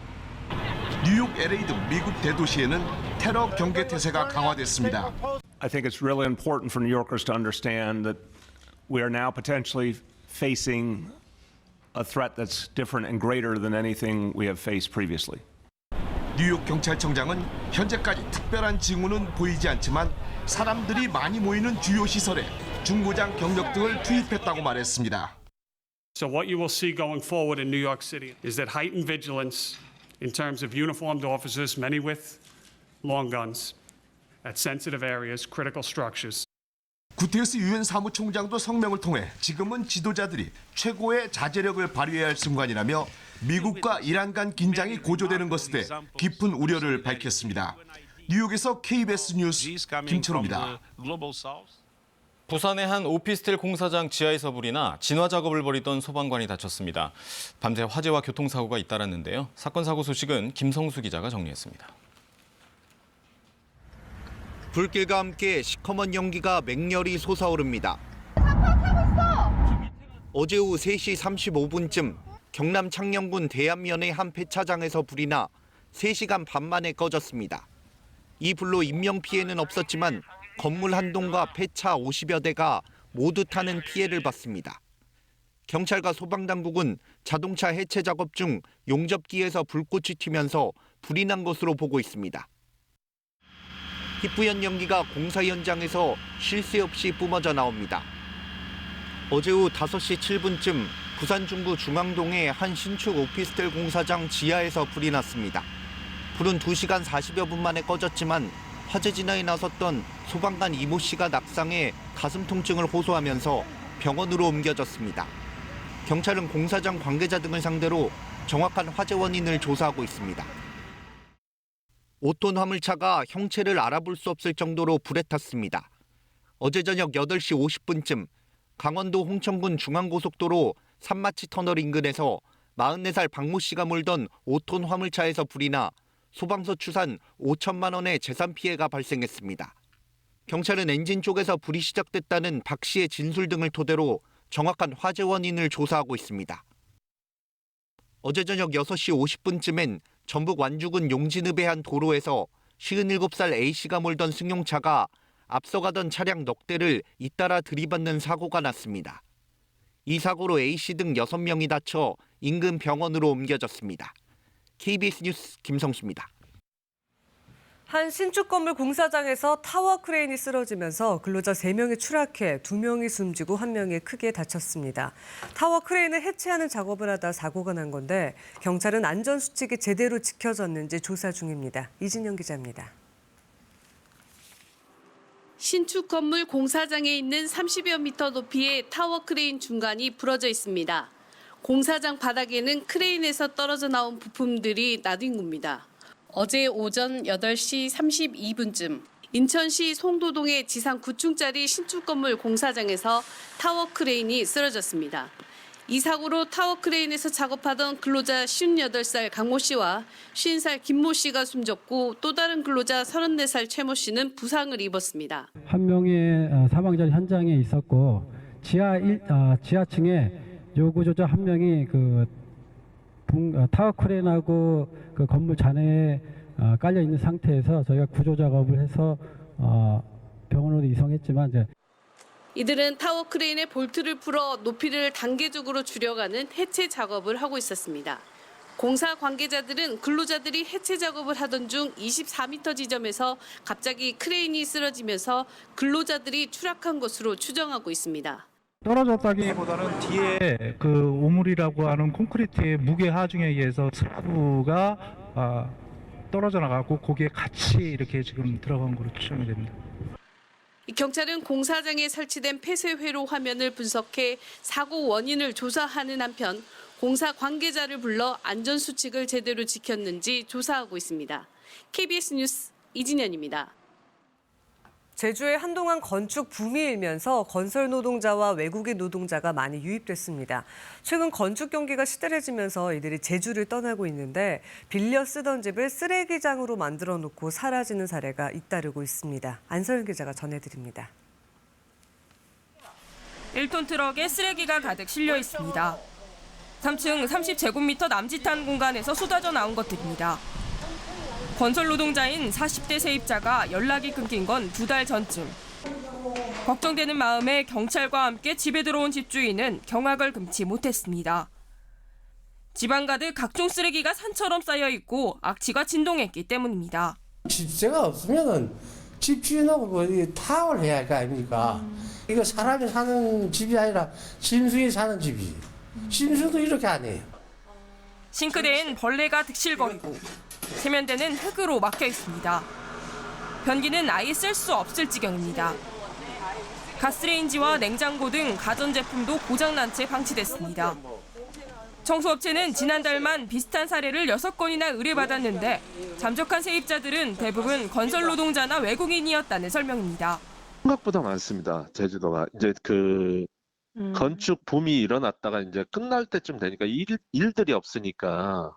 뉴욕, LA 등 미국 대도시에는 테러 경계 태세가 강화됐습니다. I think it's really important for New Yorkers to understand that we are now potentially facing a threat that's different and greater than anything we have faced previously. 뉴욕 경찰청장은 현재까지 특별한 징후는 보이지 않지만 사람들이 많이 모이는 주요 시설에 중고장 경력 등을 투입했다고 말했습니다. So what you will see going forward in New York City is that heightened vigilance in terms of uniformed officers, many with long guns, at sensitive areas, critical structures. 구테르스 유엔 사무총장도 성명을 통해 지금은 지도자들이 최고의 자제력을 발휘해야 할 순간이라며 미국과 이란 간 긴장이 고조되는 것에 대해 깊은 우려를 밝혔습니다. 뉴욕에서 KBS 뉴스 김철호입니다. 부산의 한 오피스텔 공사장 지하에서 불이 나 진화 작업을 벌이던 소방관이 다쳤습니다. 밤새 화재와 교통사고가 잇따랐는데요. 사건 사고 소식은 김성수 기자가 정리했습니다. 불길과 함께 시커먼 연기가 맹렬히 솟아오릅니다. 어제 오후 3시 35분쯤 경남 창녕군 대안면의 한 폐차장에서 불이 나 3시간 반 만에 꺼졌습니다. 이 불로 인명피해는 없었지만 건물 한 동과 폐차 50여 대가 모두 타는 피해를 봤습니다. 경찰과 소방당국은 자동차 해체 작업 중 용접기에서 불꽃이 튀면서 불이 난 것으로 보고 있습니다. 희뿌연 연기가 공사 현장에서 쉴 새 없이 뿜어져 나옵니다. 어제 오후 5시 7분쯤 부산 중구 중앙동의 한 신축 오피스텔 공사장 지하에서 불이 났습니다. 불은 2시간 40여 분 만에 꺼졌지만 화재 진화에 나섰던 소방관 이모 씨가 낙상해 가슴 통증을 호소하면서 병원으로 옮겨졌습니다. 경찰은 공사장 관계자 등을 상대로 정확한 화재 원인을 조사하고 있습니다. 5톤 화물차가 형체를 알아볼 수 없을 정도로 불에 탔습니다. 어제 저녁 8시 50분쯤 강원도 홍천군 중앙고속도로 산마치 터널 인근에서 44살 박모 씨가 몰던 5톤 화물차에서 불이 나 소방서 추산 5천만 원의 재산 피해가 발생했습니다. 경찰은 엔진 쪽에서 불이 시작됐다는 박 씨의 진술 등을 토대로 정확한 화재 원인을 조사하고 있습니다. 어제 저녁 6시 50분쯤엔 전북 완주군 용진읍의 한 도로에서 57살 A씨가 몰던 승용차가 앞서가던 차량 넉 대를 잇따라 들이받는 사고가 났습니다. 이 사고로 A씨 등 6명이 다쳐 인근 병원으로 옮겨졌습니다. KBS 뉴스 김성수입니다. 한 신축 건물 공사장에서 타워 크레인이 쓰러지면서 근로자 3명이 추락해 2명이 숨지고 1명이 크게 다쳤습니다. 타워 크레인을 해체하는 작업을 하다 사고가 난 건데 경찰은 안전수칙이 제대로 지켜졌는지 조사 중입니다. 이진영 기자입니다. 신축 건물 공사장에 있는 30여 미터 높이의 타워 크레인 중간이 부러져 있습니다. 공사장 바닥에는 크레인에서 떨어져 나온 부품들이 나뒹굽니다. 어제 오전 8시 32분쯤 인천시 송도동의 지상 9층짜리 신축 건물 공사장에서 타워 크레인이 쓰러졌습니다. 이 사고로 타워 크레인에서 작업하던 근로자 58살 강모 씨와 50살 김모 씨가 숨졌고 또 다른 근로자 34살 최모 씨는 부상을 입었습니다. 한 명의 사망자 현장에 있었고 지하층에 요구조자 한 명이 타워 크레인하고 그 건물 잔해에 깔려 있는 상태에서 저희가 구조 작업을 해서 병원으로 이송했지만 이들은 타워 크레인의 볼트를 풀어 높이를 단계적으로 줄여가는 해체 작업을 하고 있었습니다. 공사 관계자들은 근로자들이 해체 작업을 하던 중 24m 지점에서 갑자기 크레인이 쓰러지면서 근로자들이 추락한 것으로 추정하고 있습니다. 떨어졌다기보다는 뒤에 그 오물이라고 하는 콘크리트의 무게 하중에 의해서 슬라브가 떨어져 나가고 거기에 같이 이렇게 지금 들어간 것으로 추정이 됩니다. 경찰은 공사장에 설치된 폐쇄 회로 화면을 분석해 사고 원인을 조사하는 한편 공사 관계자를 불러 안전수칙을 제대로 지켰는지 조사하고 있습니다. KBS 뉴스 이진현입니다. 제주에 한동안 건축 붐이 일면서 건설 노동자와 외국인 노동자가 많이 유입됐습니다. 최근 건축 경기가 시들해지면서 이들이 제주를 떠나고 있는데 빌려 쓰던 집을 쓰레기장으로 만들어 놓고 사라지는 사례가 잇따르고 있습니다. 안서영 기자가 전해드립니다. 1톤 트럭에 쓰레기가 가득 실려 있습니다. 3층 30제곱미터 남짓한 공간에서 쏟아져 나온 것들입니다. 건설 노동자인 40대 세입자가 연락이 끊긴 건 2달 전쯤. 걱정되는 마음에 경찰과 함께 집에 들어온 집주인은 경악을 금치 못했습니다. 집안 가득 각종 쓰레기가 산처럼 쌓여 있고 악취가 진동했기 때문입니다. 집세가 없으면 집주인하고 타협을 해야 할 거 아닙니까? 이거 사람이 사는 집이 아니라 짐승이 사는 집이지. 짐승도 이렇게 안 해요. 싱크대엔 벌레가 득실거리고 세면대는 흙으로 막혀 있습니다. 변기는 아예 쓸 수 없을 지경입니다. 가스레인지와 냉장고 등 가전제품도 고장난 채 방치됐습니다. 청소업체는 지난달만 비슷한 사례를 6건이나 의뢰받았는데 잠적한 세입자들은 대부분 건설 노동자나 외국인이었다는 설명입니다. 생각보다 많습니다. 제주도가 이제 건축 붐이 일어났다가 이제 끝날 때쯤 되니까 일들이 없으니까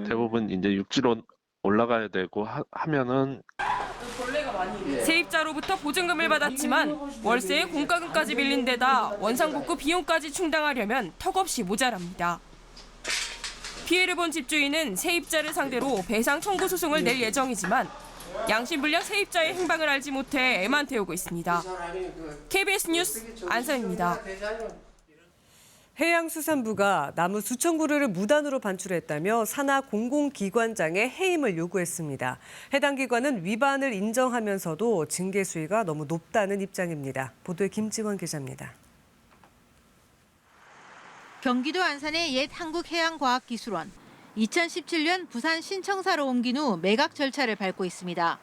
대부분 이제 육지로 올라가야 되고 하면은 세입자로부터 보증금을 받았지만 월세에 공과금까지 빌린 데다 원상복구 비용까지 충당하려면 턱없이 모자랍니다. 피해를 본 집주인은 세입자를 상대로 배상 청구 소송을 낼 예정이지만 양심불량 세입자의 행방을 알지 못해 애만 태우고 있습니다. KBS 뉴스 안선입니다. 해양수산부가 나무 수천 그루를 무단으로 반출했다며 산하 공공기관장에 해임을 요구했습니다. 해당 기관은 위반을 인정하면서도 징계 수위가 너무 높다는 입장입니다. 보도에 김지원 기자입니다. 경기도 안산의 옛 한국해양과학기술원. 2017년 부산 신청사로 옮긴 후 매각 절차를 밟고 있습니다.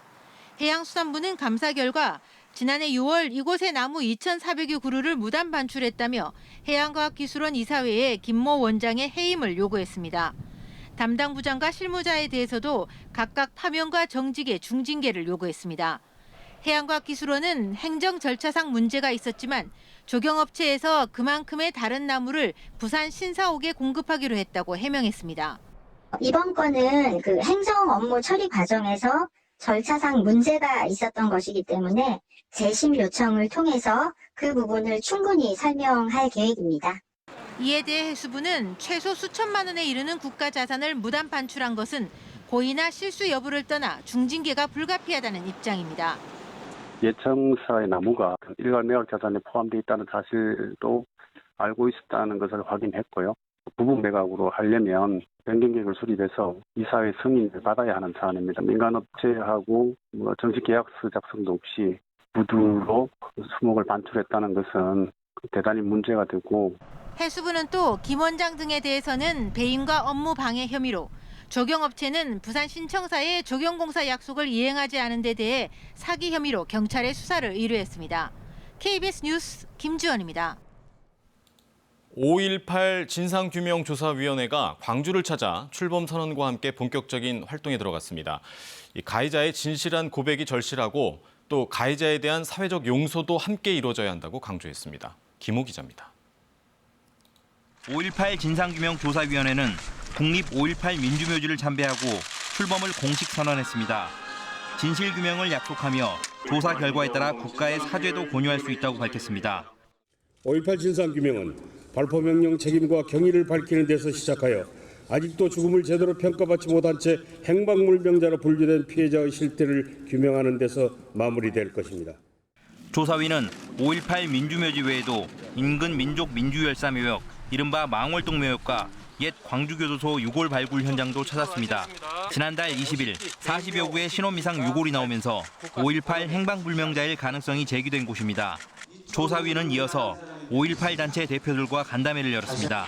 해양수산부는 감사 결과 지난해 6월 이곳의 나무 2,400여 그루를 무단 반출했다며 해양과학기술원 이사회에 김모 원장의 해임을 요구했습니다. 담당 부장과 실무자에 대해서도 각각 파면과 정직의 중징계를 요구했습니다. 해양과학기술원은 행정 절차상 문제가 있었지만 조경업체에서 그만큼의 다른 나무를 부산 신사옥에 공급하기로 했다고 해명했습니다. 이번 건은 그 행정 업무 처리 과정에서 절차상 문제가 있었던 것이기 때문에 재심 요청을 통해서 그 부분을 충분히 설명할 계획입니다. 이에 대해 해수부는 최소 수천만 원에 이르는 국가 자산을 무단 반출한 것은 고의나 실수 여부를 떠나 중징계가 불가피하다는 입장입니다. 예청사의 나무가 일괄 매각 자산에 포함되어 있다는 사실도 알고 있었다는 것을 확인했고요. 부분 매각으로 하려면 변경 계획을 수립해서 이사회 승인을 받아야 하는 사안입니다. 민간업체하고 정식 계약서 작성도 없이 무두로 수목을 반출했다는 것은 대단히 문제가 되고 해수부는 또 김 원장 등에 대해서는 배임과 업무 방해 혐의로 조경업체는 부산 신청사의 조경공사 약속을 이행하지 않은 데 대해 사기 혐의로 경찰에 수사를 의뢰했습니다. KBS 뉴스 김주원입니다. 5.18 진상규명조사위원회가 광주를 찾아 출범 선언과 함께 본격적인 활동에 들어갔습니다. 이 가해자의 진실한 고백이 절실하고 또 가해자에 대한 사회적 용서도 함께 이루어져야 한다고 강조했습니다. 김호 기자입니다. 5.18 진상규명조사위원회는 국립 5.18 민주묘지를 참배하고 출범을 공식 선언했습니다. 진실규명을 약속하며 조사 결과에 따라 국가의 사죄도 권유할 수 있다고 밝혔습니다. 5.18 진상규명은 발포명령 책임과 경위를 밝히는 데서 시작하여 아직도 죽음을 제대로 평가받지 못한 채 행방불명자로 분류된 피해자의 실태를 규명하는 데서 마무리될 것입니다. 조사위는 5.18 민주묘지 외에도 인근 민족 민주열사묘역, 이른바 망월동묘역과 옛 광주교도소 유골 발굴 현장도 찾았습니다. 지난달 20일 40여 구의 신원미상 유골이 나오면서 5.18 행방불명자일 가능성이 제기된 곳입니다. 조사위는 이어서 5.18 단체 대표들과 간담회를 열었습니다.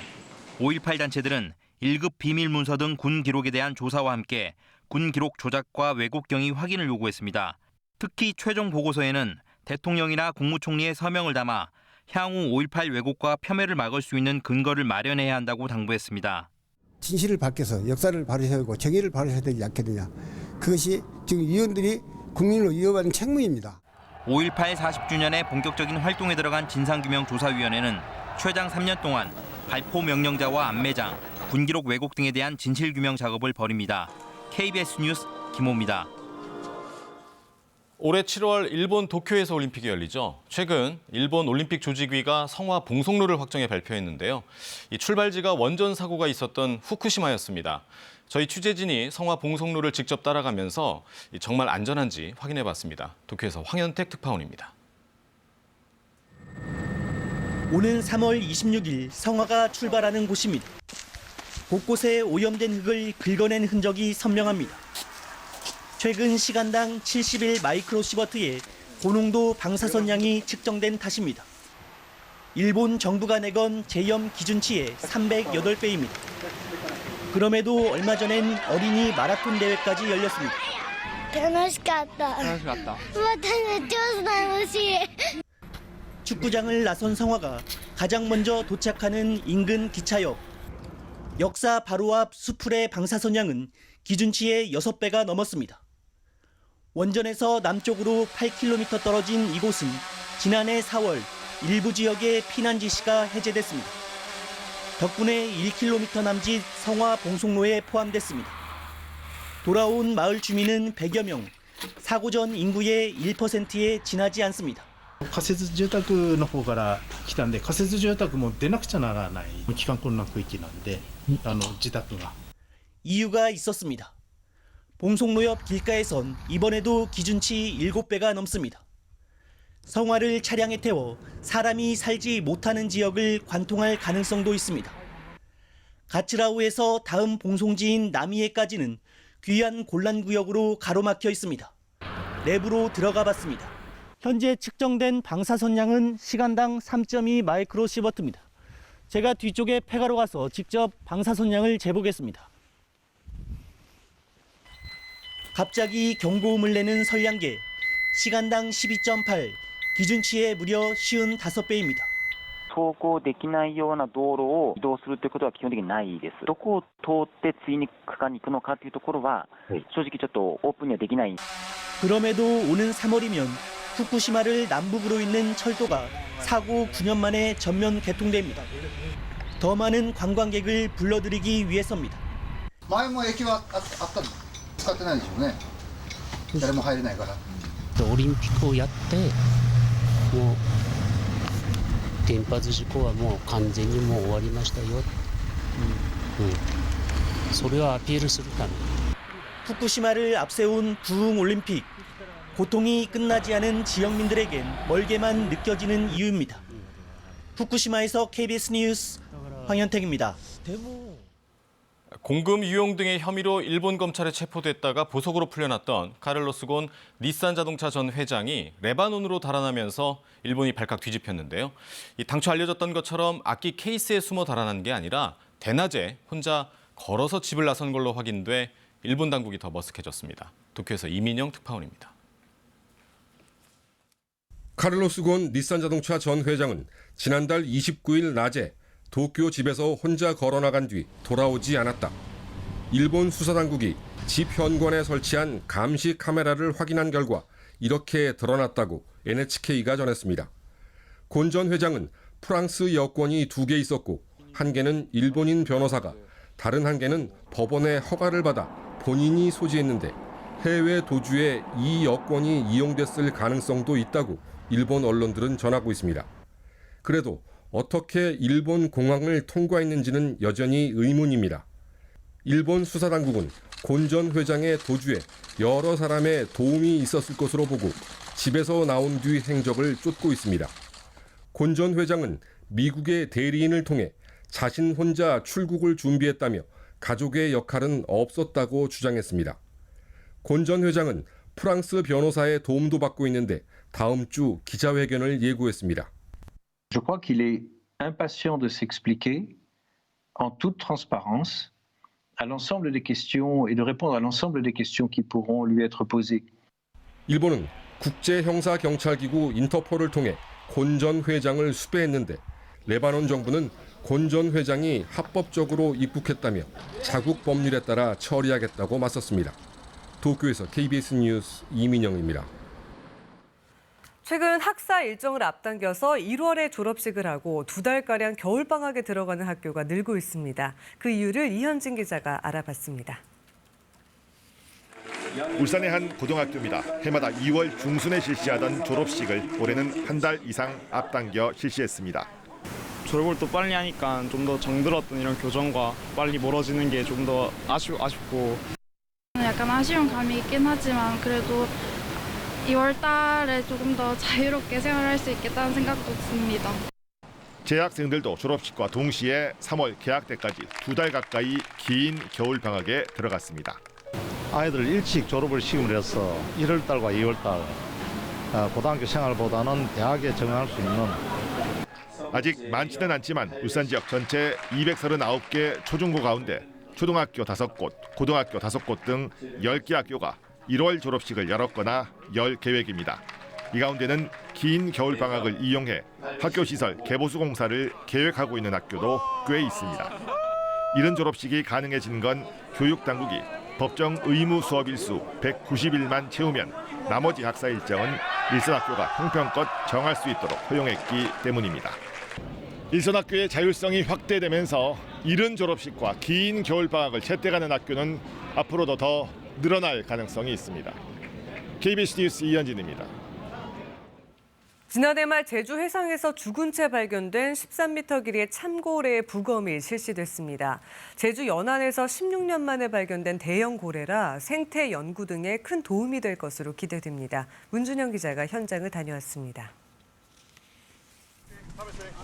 5.18 단체들은 1급 비밀 문서 등 군 기록에 대한 조사와 함께 군 기록 조작과 왜곡 경위 확인을 요구했습니다. 특히 최종 보고서에는 대통령이나 국무총리의 서명을 담아 향후 5.18 왜곡과 폄훼를 막을 수 있는 근거를 마련해야 한다고 당부했습니다. 진실을 밝혀서 역사를 바로 세우고 정의를 바로 세워야 되지 않겠느냐. 그것이 지금 위원들이 국민을 위협하는 책무입니다. 5.18 40주년에 본격적인 활동에 들어간 진상규명조사위원회는 최장 3년 동안 발포 명령자와 안매장, 군기록 왜곡 등에 대한 진실규명 작업을 벌입니다. KBS 뉴스 김호입니다. 올해 7월 일본 도쿄에서 올림픽이 열리죠. 최근 일본 올림픽 조직위가 성화 봉송로를 확정해 발표했는데요. 이 출발지가 원전 사고가 있었던 후쿠시마였습니다. 저희 취재진이 성화 봉송로를 직접 따라가면서 정말 안전한지 확인해봤습니다. 도쿄에서 황현택 특파원입니다. 오는 3월 26일 성화가 출발하는 곳입니다. 곳곳에 오염된 흙을 긁어낸 흔적이 선명합니다. 최근 시간당 71 마이크로시버트의 고농도 방사선량이 측정된 탓입니다. 일본 정부가 내건 제염 기준치의 308배입니다. 그럼에도 얼마 전엔 어린이 마라톤 대회까지 열렸습니다. 楽しかった。 축구장을 나선 성화가 가장 먼저 도착하는 인근 기차역. 역사 바로 앞 수풀의 방사선량은 기준치의 6배가 넘었습니다. 원전에서 남쪽으로 8km 떨어진 이곳은 지난해 4월 일부 지역의 피난 지시가 해제됐습니다. 덕분에 1km 남짓 성화 봉송로에 포함됐습니다. 돌아온 마을 주민은 100여 명, 사고 전 인구의 1%에 지나지 않습니다. 仮設住宅の方から来たんで、仮設住宅も出なくちゃならない帰還困難区域なんで、自宅が。 이유가 있었습니다. 봉송로 옆 길가에선 이번에도 기준치 7배가 넘습니다. 성화를 차량에 태워 사람이 살지 못하는 지역을 관통할 가능성도 있습니다. 가츠라우에서 다음 봉송지인 나미에까지는 귀한 곤란구역으로 가로막혀 있습니다. 내부로 들어가 봤습니다. 현재 측정된 방사선량은 시간당 3.2 마이크로시버트입니다. 제가 뒤쪽에 폐가로 가서 직접 방사선량을 재보겠습니다. 갑자기 경고음을 내는 선량계, 시간당 12.8, 기준치의 무려 55배입니다. 走行できないような道路を移動するということは基本的にないです。どこを通って次に区間に行くのかというところは正直ちょっとオープンにはできない。 그럼에도 오는 3월이면 후쿠시마를 남북으로 잇는 철도가 사고 9년 만에 전면 개통됩니다. 더 많은 관광객을 불러들이기 위해서입니다. 前も駅はあったの使ってないでしょうね。誰も入れないから。オリンピックをやってもう原発事故はもう完全にもう終わりましたよ。それをアピールするため。 후쿠시마를 앞세운 부흥 올림픽. 고통이 끝나지 않은 지역민들에겐 멀게만 느껴지는 이유입니다. 후쿠시마에서 KBS 뉴스 황현택입니다. 공금 유용 등의 혐의로 일본 검찰에 체포됐다가 보석으로 풀려났던 카를로스 곤 닛산 자동차 전 회장이 레바논으로 달아나면서 일본이 발칵 뒤집혔는데요. 당초 알려졌던 것처럼 악기 케이스에 숨어 달아난 게 아니라 대낮에 혼자 걸어서 집을 나선 걸로 확인돼 일본 당국이 더 머쓱해졌습니다. 도쿄에서 이민영 특파원입니다. 카를로스 곤 닛산 자동차 전 회장은 지난달 29일 낮에 도쿄 집에서 혼자 걸어나간 뒤 돌아오지 않았다. 일본 수사당국이 집 현관에 설치한 감시 카메라를 확인한 결과 이렇게 드러났다고 NHK가 전했습니다. 곤 전 회장은 프랑스 여권이 2개 있었고 한 개는 일본인 변호사가, 다른 한 개는 법원의 허가를 받아 본인이 소지했는데 해외 도주에 이 여권이 이용됐을 가능성도 있다고 일본 언론들은 전하고 있습니다. 그래도 어떻게 일본 공항을 통과했는지는 여전히 의문입니다. 일본 수사당국은 곤 전 회장의 도주에 여러 사람의 도움이 있었을 것으로 보고 집에서 나온 뒤 행적을 쫓고 있습니다. 곤 전 회장은 미국의 대리인을 통해 자신 혼자 출국을 준비했다며 가족의 역할은 없었다고 주장했습니다. 곤 전 회장은 프랑스 변호사의 도움도 받고 있는데 다음 주 기자회견을 예고했습니다. Je crois qu'il est impatient de s'expliquer en toute transparence à l'ensemble des questions et de répondre à l'ensemble des questions qui pourront lui être posées. 일본은 국제형사경찰기구 인터폴을 통해 곤 전 회장을 수배했는데 레바논 정부는 곤 전 회장이 합법적으로 입국했다며 자국 법률에 따라 처리하겠다고 맞섰습니다. 도쿄에서 KBS 뉴스 이민영입니다. 최근 학사 일정을 앞당겨서 1월에 졸업식을 하고 2달가량 겨울방학에 들어가는 학교가 늘고 있습니다. 그 이유를 이현진 기자가 알아봤습니다. 울산의 한 고등학교입니다. 해마다 2월 중순에 실시하던 졸업식을 올해는 한 달 이상 앞당겨 실시했습니다. 졸업을 또 빨리 하니까 좀 더 정들었던 이런 교정과 빨리 멀어지는 게 좀 더 아쉽고. 약간 아쉬운 감이 있긴 하지만 그래도 2월 달에 조금 더 자유롭게 생활할 수 있겠다는 생각도 듭니다. 재학생들도 졸업식과 동시에 3월 개학 때까지 2달 가까이 긴 겨울 방학에 들어갔습니다. 아이들 일찍 졸업을 시험을 해서 1월 달과 2월 달 고등학교 생활보다는 대학에 적응할 수 있는 아직 많지는 않지만 울산 지역 전체 239개 초중고 가운데 초등학교 5곳, 고등학교 5곳 등 10개 학교가 1월 졸업식을 열었거나 열 계획입니다. 이 가운데는 긴 겨울방학을 이용해 학교 시설 개보수 공사를 계획하고 있는 학교도 꽤 있습니다. 이른 졸업식이 가능해진 건 교육당국이 법정 의무 수업 일수 190일만 채우면 나머지 학사 일정은 일선 학교가 형편껏 정할 수 있도록 허용했기 때문입니다. 일선 학교의 자율성이 확대되면서 이른 졸업식과 긴 겨울방학을 채택하는 학교는 앞으로도 더 늘어날 가능성이 있습니다. KBS 뉴스 이현진입니다. 지난해 말 제주 해상에서 죽은 채 발견된 13m 길이의 참고래의 부검이 실시됐습니다. 제주 연안에서 16년 만에 발견된 대형 고래라 생태 연구 등에 큰 도움이 될 것으로 기대됩니다. 문준영 기자가 현장을 다녀왔습니다.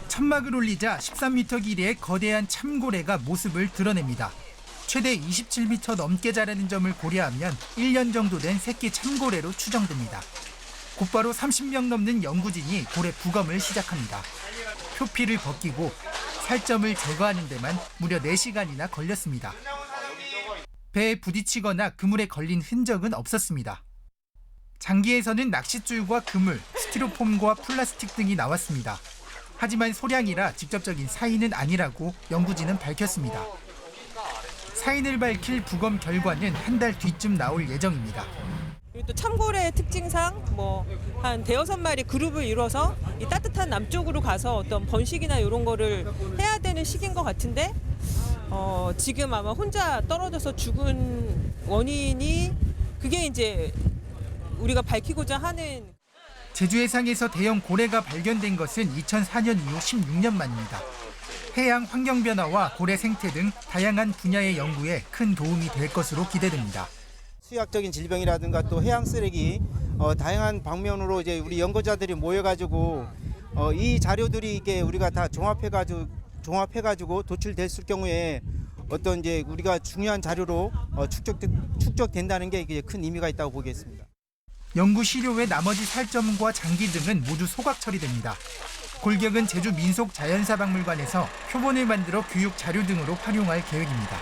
천막을 올리자 13m 길이의 거대한 참고래가 모습을 드러냅니다. 최대 27m 넘게 자라는 점을 고려하면 1년 정도 된 새끼 참고래로 추정됩니다. 곧바로 30명 넘는 연구진이 고래 부검을 시작합니다. 표피를 벗기고 살점을 제거하는 데만 무려 4시간이나 걸렸습니다. 배에 부딪히거나 그물에 걸린 흔적은 없었습니다. 장기에서는 낚싯줄과 그물, 스티로폼과 플라스틱 등이 나왔습니다. 하지만 소량이라 직접적인 사인은 아니라고 연구진은 밝혔습니다. 사인을 밝힐 부검 결과는 한 달 뒤쯤 나올 예정입니다. 또 참고래의 특징상 한 5-6마리 그룹을 이뤄서 이 따뜻한 남쪽으로 가서 어떤 번식이나 이런 거를 해야 되는 시기인 것 같은데 지금 아마 혼자 떨어져서 죽은 원인이 그게 이제 우리가 밝히고자 하는. 제주 해상에서 대형 고래가 발견된 것은 2004년 이후 16년 만입니다. 해양 환경 변화와 고래 생태 등 다양한 분야의 연구에 큰 도움이 될 것으로 기대됩니다. 수학적인 질병이라든가 또 해양 쓰레기 다양한 방면으로 이제 우리 연구자들이 모여가지고 이 자료들이 이게 우리가 다 종합해가지고 도출됐을 경우에 어떤 이제 우리가 중요한 자료로 축적된다는 게 이게 큰 의미가 있다고 보겠습니다. 연구 시료 외 나머지 살점과 장기 등은 모두 소각 처리됩니다. 골격은 제주 민속자연사박물관에서 표본을 만들어 교육 자료 등으로 활용할 계획입니다.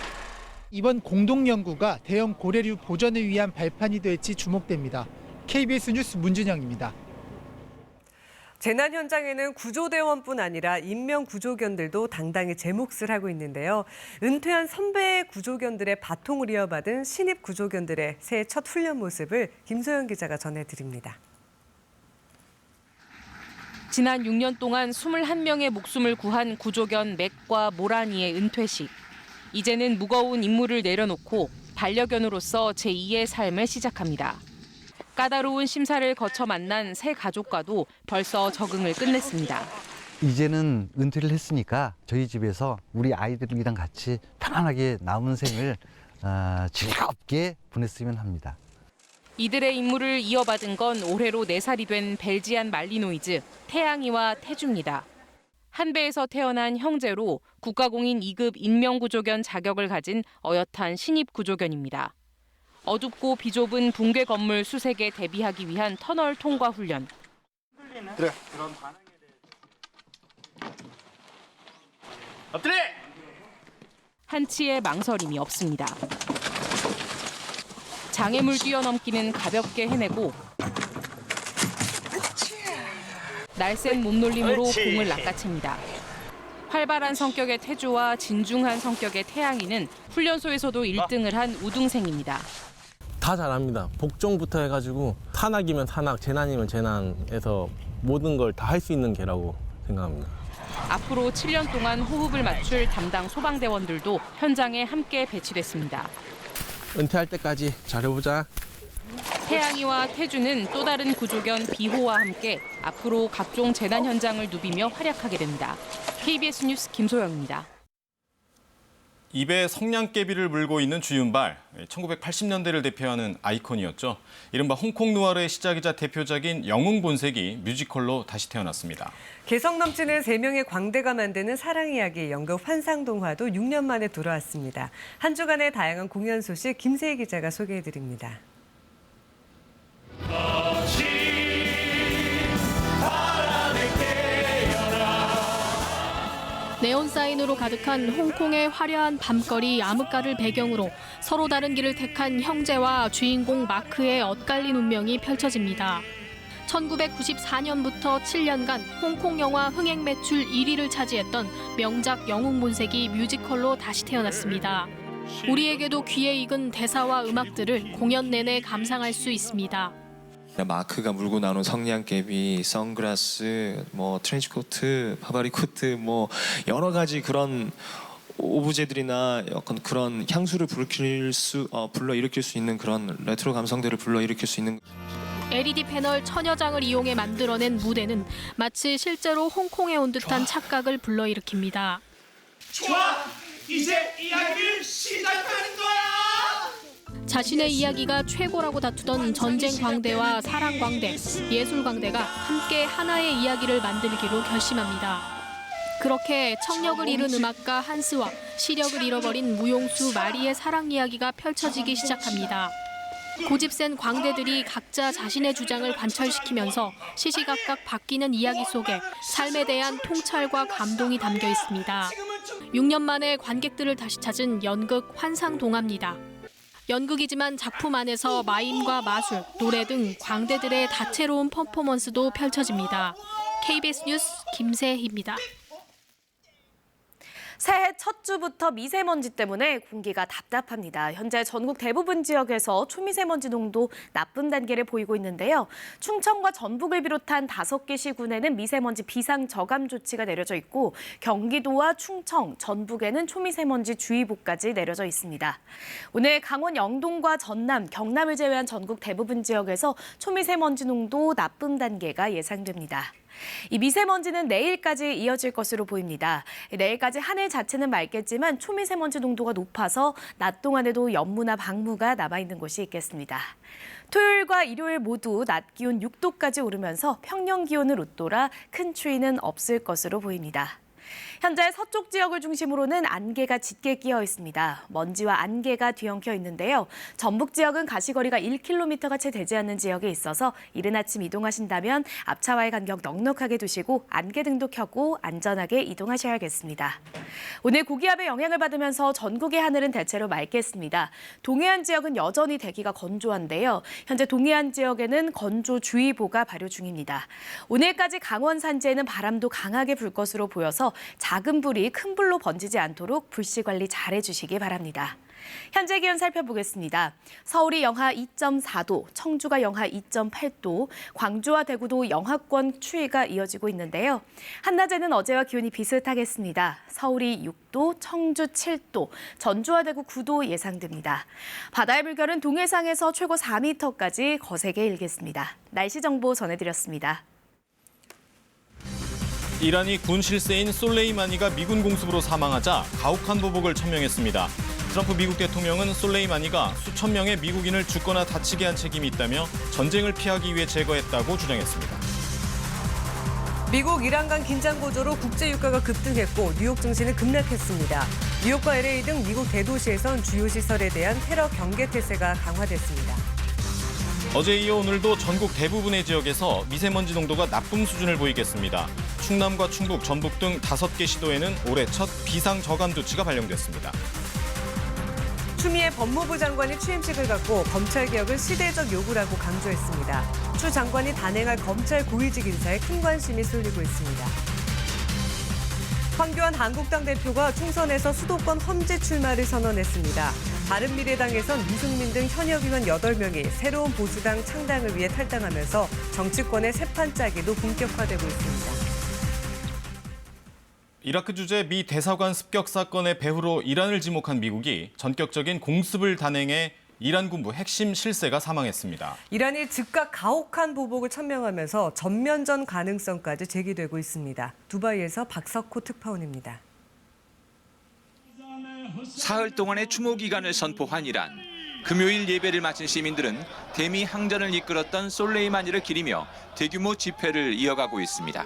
이번 공동 연구가 대형 고래류 보전을 위한 발판이 될지 주목됩니다. KBS 뉴스 문준영입니다. 재난 현장에는 구조대원뿐 아니라 인명구조견들도 당당히 제 몫을 하고 있는데요. 은퇴한 선배 구조견들의 바통을 이어받은 신입 구조견들의 새해 첫 훈련 모습을 김소영 기자가 전해드립니다. 지난 6년 동안 21명의 목숨을 구한 구조견 맥과 모란이의 은퇴식. 이제는 무거운 임무를 내려놓고 반려견으로서 제2의 삶을 시작합니다. 까다로운 심사를 거쳐 만난 새 가족과도 벌써 적응을 끝냈습니다. 이제는 은퇴를 했으니까 저희 집에서 우리 아이들이랑 같이 편안하게 남은 생을 즐겁게 보냈으면 합니다. 이들의 임무를 이어받은 건 올해로 4살이 된 벨지안 말리노이즈 태양이와 태주입니다. 한 배에서 태어난 형제로 국가공인 2급 인명구조견 자격을 가진 어엿한 신입 구조견입니다. 어둡고 비좁은 붕괴 건물 수색에 대비하기 위한 터널 통과 훈련. 그래. 엎드려! 한치의 망설임이 없습니다. 장애물 뛰어넘기는 가볍게 해내고 날쌘 몸놀림으로 공을 낚아챕니다. 활발한 성격의 태주와 진중한 성격의 태양이는 훈련소에서도 1등을 한 우등생입니다. 다 잘합니다. 복종부터 해가지고 탄학이면 탄학, 재난이면 재난에서 모든 걸 다 할 수 있는 개라고 생각합니다. 앞으로 7년 동안 호흡을 맞출 담당 소방대원들도 현장에 함께 배치됐습니다. 은퇴할 때까지 잘해보자. 태양이와 태주는 또 다른 구조견 비호와 함께 앞으로 각종 재난 현장을 누비며 활약하게 됩니다. KBS 뉴스 김소영입니다. 입에 성냥개비를 물고 있는 주윤발, 1980년대를 대표하는 아이콘이었죠. 이른바 홍콩 누아르의 시작이자 대표작인 영웅 본색이 뮤지컬로 다시 태어났습니다. 개성 넘치는 3명의 광대가 만드는 사랑 이야기 연극 환상동화도 6년 만에 돌아왔습니다. 한 주간의 다양한 공연 소식 김세희 기자가 소개해드립니다. 네온 사인으로 가득한 홍콩의 화려한 밤거리 암흑가를 배경으로 서로 다른 길을 택한 형제와 주인공 마크의 엇갈린 운명이 펼쳐집니다. 1994년부터 7년간 홍콩 영화 흥행 매출 1위를 차지했던 명작 영웅본색이 뮤지컬로 다시 태어났습니다. 우리에게도 귀에 익은 대사와 음악들을 공연 내내 감상할 수 있습니다. 마크가 물고 나오는 성냥개비, 선글라스, 트렌치코트, 바바리 코트, 여러 가지 그런 오브제들이나 약간 그런 향수를 불러일으킬 수 있는 그런 레트로 감성들을 불러일으킬 수 있는. LED 패널 1000여 장을 이용해 만들어낸 무대는 마치 실제로 홍콩에 온 듯한 착각을 불러일으킵니다. 좋아, 이제 이야기를 시작하는 거야. 자신의 이야기가 최고라고 다투던 전쟁 광대와 사랑 광대, 예술 광대가 함께 하나의 이야기를 만들기로 결심합니다. 그렇게 청력을 잃은 음악가 한스와 시력을 잃어버린 무용수 마리의 사랑 이야기가 펼쳐지기 시작합니다. 고집센 광대들이 각자 자신의 주장을 관철시키면서 시시각각 바뀌는 이야기 속에 삶에 대한 통찰과 감동이 담겨 있습니다. 6년 만에 관객들을 다시 찾은 연극 환상동화입니다. 연극이지만 작품 안에서 마임과 마술, 노래 등 광대들의 다채로운 퍼포먼스도 펼쳐집니다. KBS 뉴스 김세희입니다. 새해 첫 주부터 미세먼지 때문에 공기가 답답합니다. 현재 전국 대부분 지역에서 초미세먼지 농도 나쁨 단계를 보이고 있는데요. 충청과 전북을 비롯한 5개 시군에는 미세먼지 비상 저감 조치가 내려져 있고 경기도와 충청, 전북에는 초미세먼지 주의보까지 내려져 있습니다. 오늘 강원 영동과 전남, 경남을 제외한 전국 대부분 지역에서 초미세먼지 농도 나쁨 단계가 예상됩니다. 이 미세먼지는 내일까지 이어질 것으로 보입니다. 내일까지 하늘 자체는 맑겠지만 초미세먼지 농도가 높아서 낮 동안에도 연무나 방무가 남아있는 곳이 있겠습니다. 토요일과 일요일 모두 낮 기온 6도까지 오르면서 평년 기온을 웃돌아 큰 추위는 없을 것으로 보입니다. 현재 서쪽 지역을 중심으로는 안개가 짙게 끼어 있습니다. 먼지와 안개가 뒤엉켜 있는데요. 전북 지역은 가시거리가 1km가 채 되지 않는 지역에 있어서 이른 아침 이동하신다면 앞차와의 간격 넉넉하게 두시고 안개등도 켜고 안전하게 이동하셔야겠습니다. 오늘 고기압의 영향을 받으면서 전국의 하늘은 대체로 맑겠습니다. 동해안 지역은 여전히 대기가 건조한데요. 현재 동해안 지역에는 건조주의보가 발효 중입니다. 오늘까지 강원 산지에는 바람도 강하게 불 것으로 보여서 작은 불이 큰 불로 번지지 않도록 불씨 관리 잘 해주시기 바랍니다. 현재 기온 살펴보겠습니다. 서울이 영하 2.4도, 청주가 영하 2.8도, 광주와 대구도 영하권 추위가 이어지고 있는데요. 한낮에는 어제와 기온이 비슷하겠습니다. 서울이 6도, 청주 7도, 전주와 대구 9도 예상됩니다. 바다의 물결은 동해상에서 최고 4m까지 거세게 일겠습니다. 날씨 정보 전해드렸습니다. 이란이 군 실세인 솔레이마니가 미군 공습으로 사망하자 가혹한 보복을 천명했습니다. 트럼프 미국 대통령은 솔레이마니가 수천 명의 미국인을 죽거나 다치게 한 책임이 있다며 전쟁을 피하기 위해 제거했다고 주장했습니다. 미국 이란 간 긴장 고조로 국제 유가가 급등했고 뉴욕 증시는 급락했습니다. 뉴욕과 LA 등 미국 대도시에선 주요 시설에 대한 테러 경계 태세가 강화됐습니다. 어제 이어 오늘도 전국 대부분의 지역에서 미세먼지 농도가 나쁨 수준을 보이겠습니다. 충남과 충북, 전북 등 5개 시도에는 올해 첫 비상 저감 조치가 발령됐습니다. 추미애 법무부 장관이 취임식을 갖고 검찰 개혁을 시대적 요구라고 강조했습니다. 추 장관이 단행할 검찰 고위직 인사에 큰 관심이 쏠리고 있습니다. 황교안 한국당 대표가 총선에서 수도권 험지 출마를 선언했습니다. 바른미래당에선 유승민 등 현역 의원 8명이 새로운 보수당 창당을 위해 탈당하면서 정치권의 새판 짜기도 본격화되고 있습니다. 이라크 주재 미 대사관 습격 사건의 배후로 이란을 지목한 미국이 전격적인 공습을 단행해 이란 군부 핵심 실세가 사망했습니다. 이란이 즉각 가혹한 보복을 천명하면서 전면전 가능성까지 제기되고 있습니다. 두바이에서 박석호 특파원입니다. 사흘 동안의 추모 기간을 선포한 이란. 금요일 예배를 마친 시민들은 대미 항전을 이끌었던 솔레이마니를 기리며 대규모 집회를 이어가고 있습니다.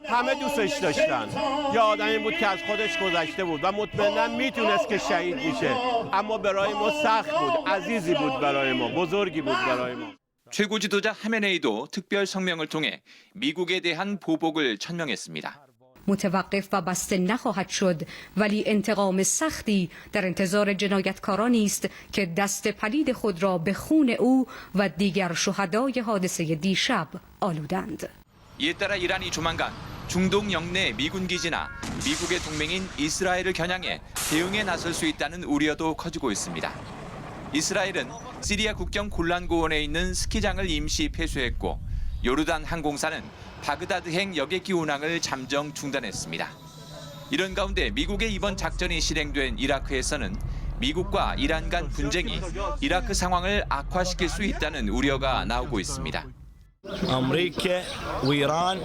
همه دوستش داشتن. یه آدمی بود که از خودش گذشته بود و مطمئنا میتونست که شهید میشه. اما برای ما سخت بود. عزیزی بود برای ما. بزرگی بود برای ما. 최고 지도자 하메네이도 특별 성명을 통해 미국에 대한 보복을 천명했습니다. متوقف و بسته نخواهد شد ولی انتقام سختی در انتظار جنایتکارانی است که دست پلید خود را به خون او و دیگر شهدای حادثه دیشب آلودند. 이에 따라 이란이 조만간 중동 영내 미군 기지나 미국의 동맹인 이스라엘을 겨냥해 대응에 나설 수 있다는 우려도 커지고 있습니다. 이스라엘은 시리아 국경 골란 고원에 있는 스키장을 임시 폐쇄했고 요르단 항공사는 바그다드행 여객기 운항을 잠정 중단했습니다. 이런 가운데 미국의 이번 작전이 실행된 이라크에서는 미국과 이란 간 분쟁이 이라크 상황을 악화시킬 수 있다는 우려가 나오고 있습니다. أمريكا وإيران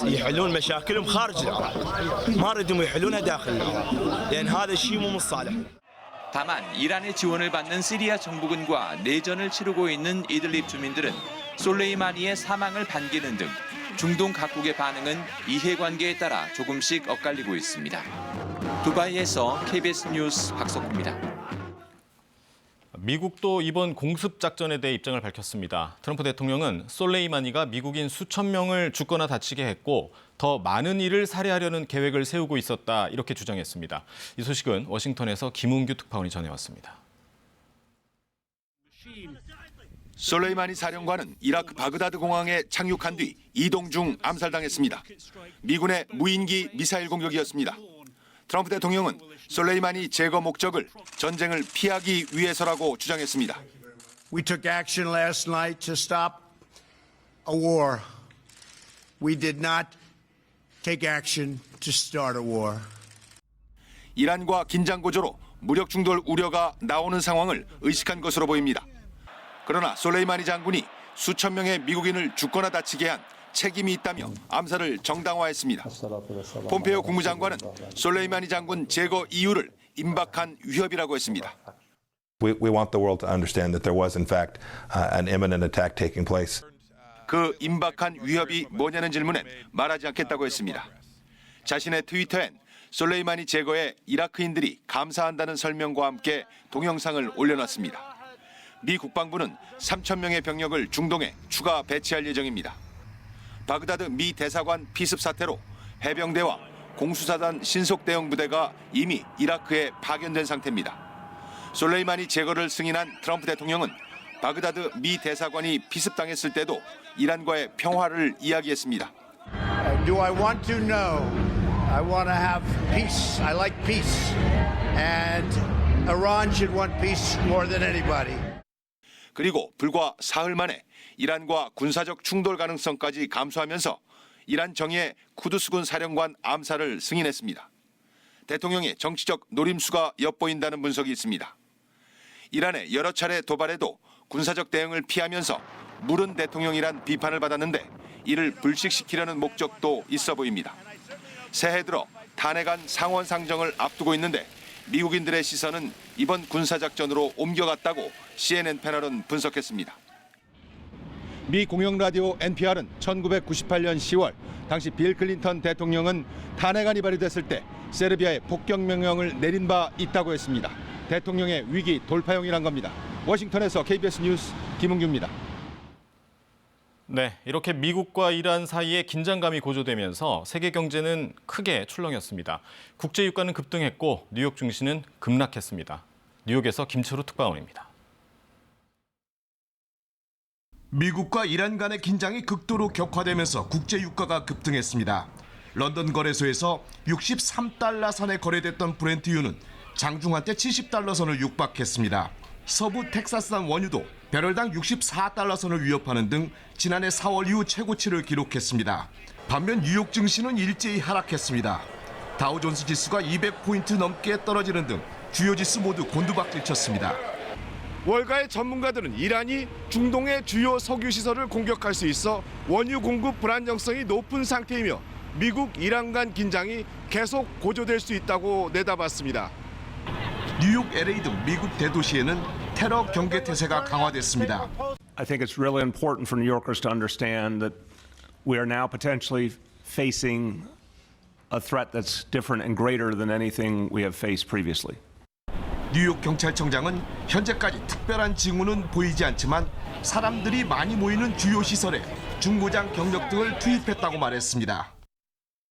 يحلون مشاكلهم خارج العراق ما ردهم يحلونها داخل العراق لأن هذا الشيء مو مصالح. 다만 이란의 지원을 받는 시리아 정부군과 내전을 치르고 있는 이들립 주민들은 솔레이마니의 사망을 반기는 등 중동 각국의 반응은 이해관계에 따라 조금씩 엇갈리고 있습니다. 두바이에서 KBS 뉴스 박석구입니다. 미국도 이번 공습 작전에 대해 입장을 밝혔습니다. 트럼프 대통령은 솔레이마니가 미국인 수천 명을 죽거나 다치게 했고 더 많은 이를 살해하려는 계획을 세우고 있었다 이렇게 주장했습니다. 이 소식은 워싱턴에서 김은규 특파원이 전해왔습니다. 솔레이마니 사령관은 이라크 바그다드 공항에 착륙한 뒤 이동 중 암살당했습니다. 미군의 무인기 미사일 공격이었습니다. 트럼프 대통령은 솔레이마니 제거 목적을 전쟁을 피하기 위해서라고 주장했습니다. We took action last night to stop a war. We did not take action to start a war. 이란과 긴장 고조로 무력 충돌 우려가 나오는 상황을 의식한 것으로 보입니다. 그러나 솔레이마니 장군이 수천 명의 미국인을 죽거나 다치게 한 책임이 있다며 암살을 정당화했습니다. 폼페이오 국무장관은 솔레이마니 장군 제거 이유를 임박한 위협이라고 했습니다. We want the world to understand that there was in fact an imminent attack taking place. 그 임박한 위협이 뭐냐는 질문엔 말하지 않겠다고 했습니다. 자신의 트위터엔 솔레이마니 제거에 이라크인들이 감사한다는 설명과 함께 동영상을 올려놨습니다. 미 국방부는 3천 명의 병력을 중동에 추가 배치할 예정입니다. 바그다드 미 대사관 피습 사태로 해병대와 공수사단 신속대응부대가 이미 이라크에 파견된 상태입니다. 솔레이마니 제거를 승인한 트럼프 대통령은 바그다드 미 대사관이 피습당했을 때도 이란과의 평화를 이야기했습니다. Do I want to? No. I want to have peace. I like peace. And Iran should want peace more than anybody. 그리고 불과 사흘 만에 이란과 군사적 충돌 가능성까지 감수하면서 이란 정예의 쿠두스군 사령관 암살을 승인했습니다. 대통령의 정치적 노림수가 엿보인다는 분석이 있습니다. 이란의 여러 차례 도발에도 군사적 대응을 피하면서 무른 대통령이란 비판을 받았는데 이를 불식시키려는 목적도 있어 보입니다. 새해 들어 탄핵안 상원 상정을 앞두고 있는데 미국인들의 시선은 이번 군사작전으로 옮겨갔다고 CNN 패널은 분석했습니다. 미 공영라디오 NPR은 1998년 10월 당시 빌 클린턴 대통령은 탄핵안이 발의됐을 때 세르비아에 폭격 명령을 내린 바 있다고 했습니다. 대통령의 위기 돌파용이란 겁니다. 워싱턴에서 KBS 뉴스 김은규입니다. 네, 이렇게 미국과 이란 사이에 긴장감이 고조되면서 세계 경제는 크게 출렁였습니다. 국제 유가는 급등했고 뉴욕 증시는 급락했습니다. 뉴욕에서 김철우 특파원입니다. 미국과 이란 간의 긴장이 극도로 격화되면서 국제 유가가 급등했습니다. 런던 거래소에서 63달러 선에 거래됐던 브렌트유는 장중 한때 70달러 선을 육박했습니다. 서부 텍사스산 원유도 배럴당 64달러 선을 위협하는 등 지난해 4월 이후 최고치를 기록했습니다. 반면 뉴욕 증시는 일제히 하락했습니다. 다우존스 지수가 200포인트 넘게 떨어지는 등 주요 지수 모두 곤두박질 쳤습니다. 월가의 전문가들은 이란이 중동의 주요 석유 시설을 공격할 수 있어 원유 공급 불안정성이 높은 상태이며 미국, 이란 간 긴장이 계속 고조될 수 있다고 내다봤습니다. 뉴욕, LA 등 미국 대도시에는 테러 경계 태세가 강화됐습니다. I think it's really important for New Yorkers to understand that we are now potentially facing a threat that's different and greater than anything we have faced previously. 뉴욕 경찰청장은 현재까지 특별한 징후는 보이지 않지만 사람들이 많이 모이는 주요 시설에 중고장 경력 등을 투입했다고 말했습니다.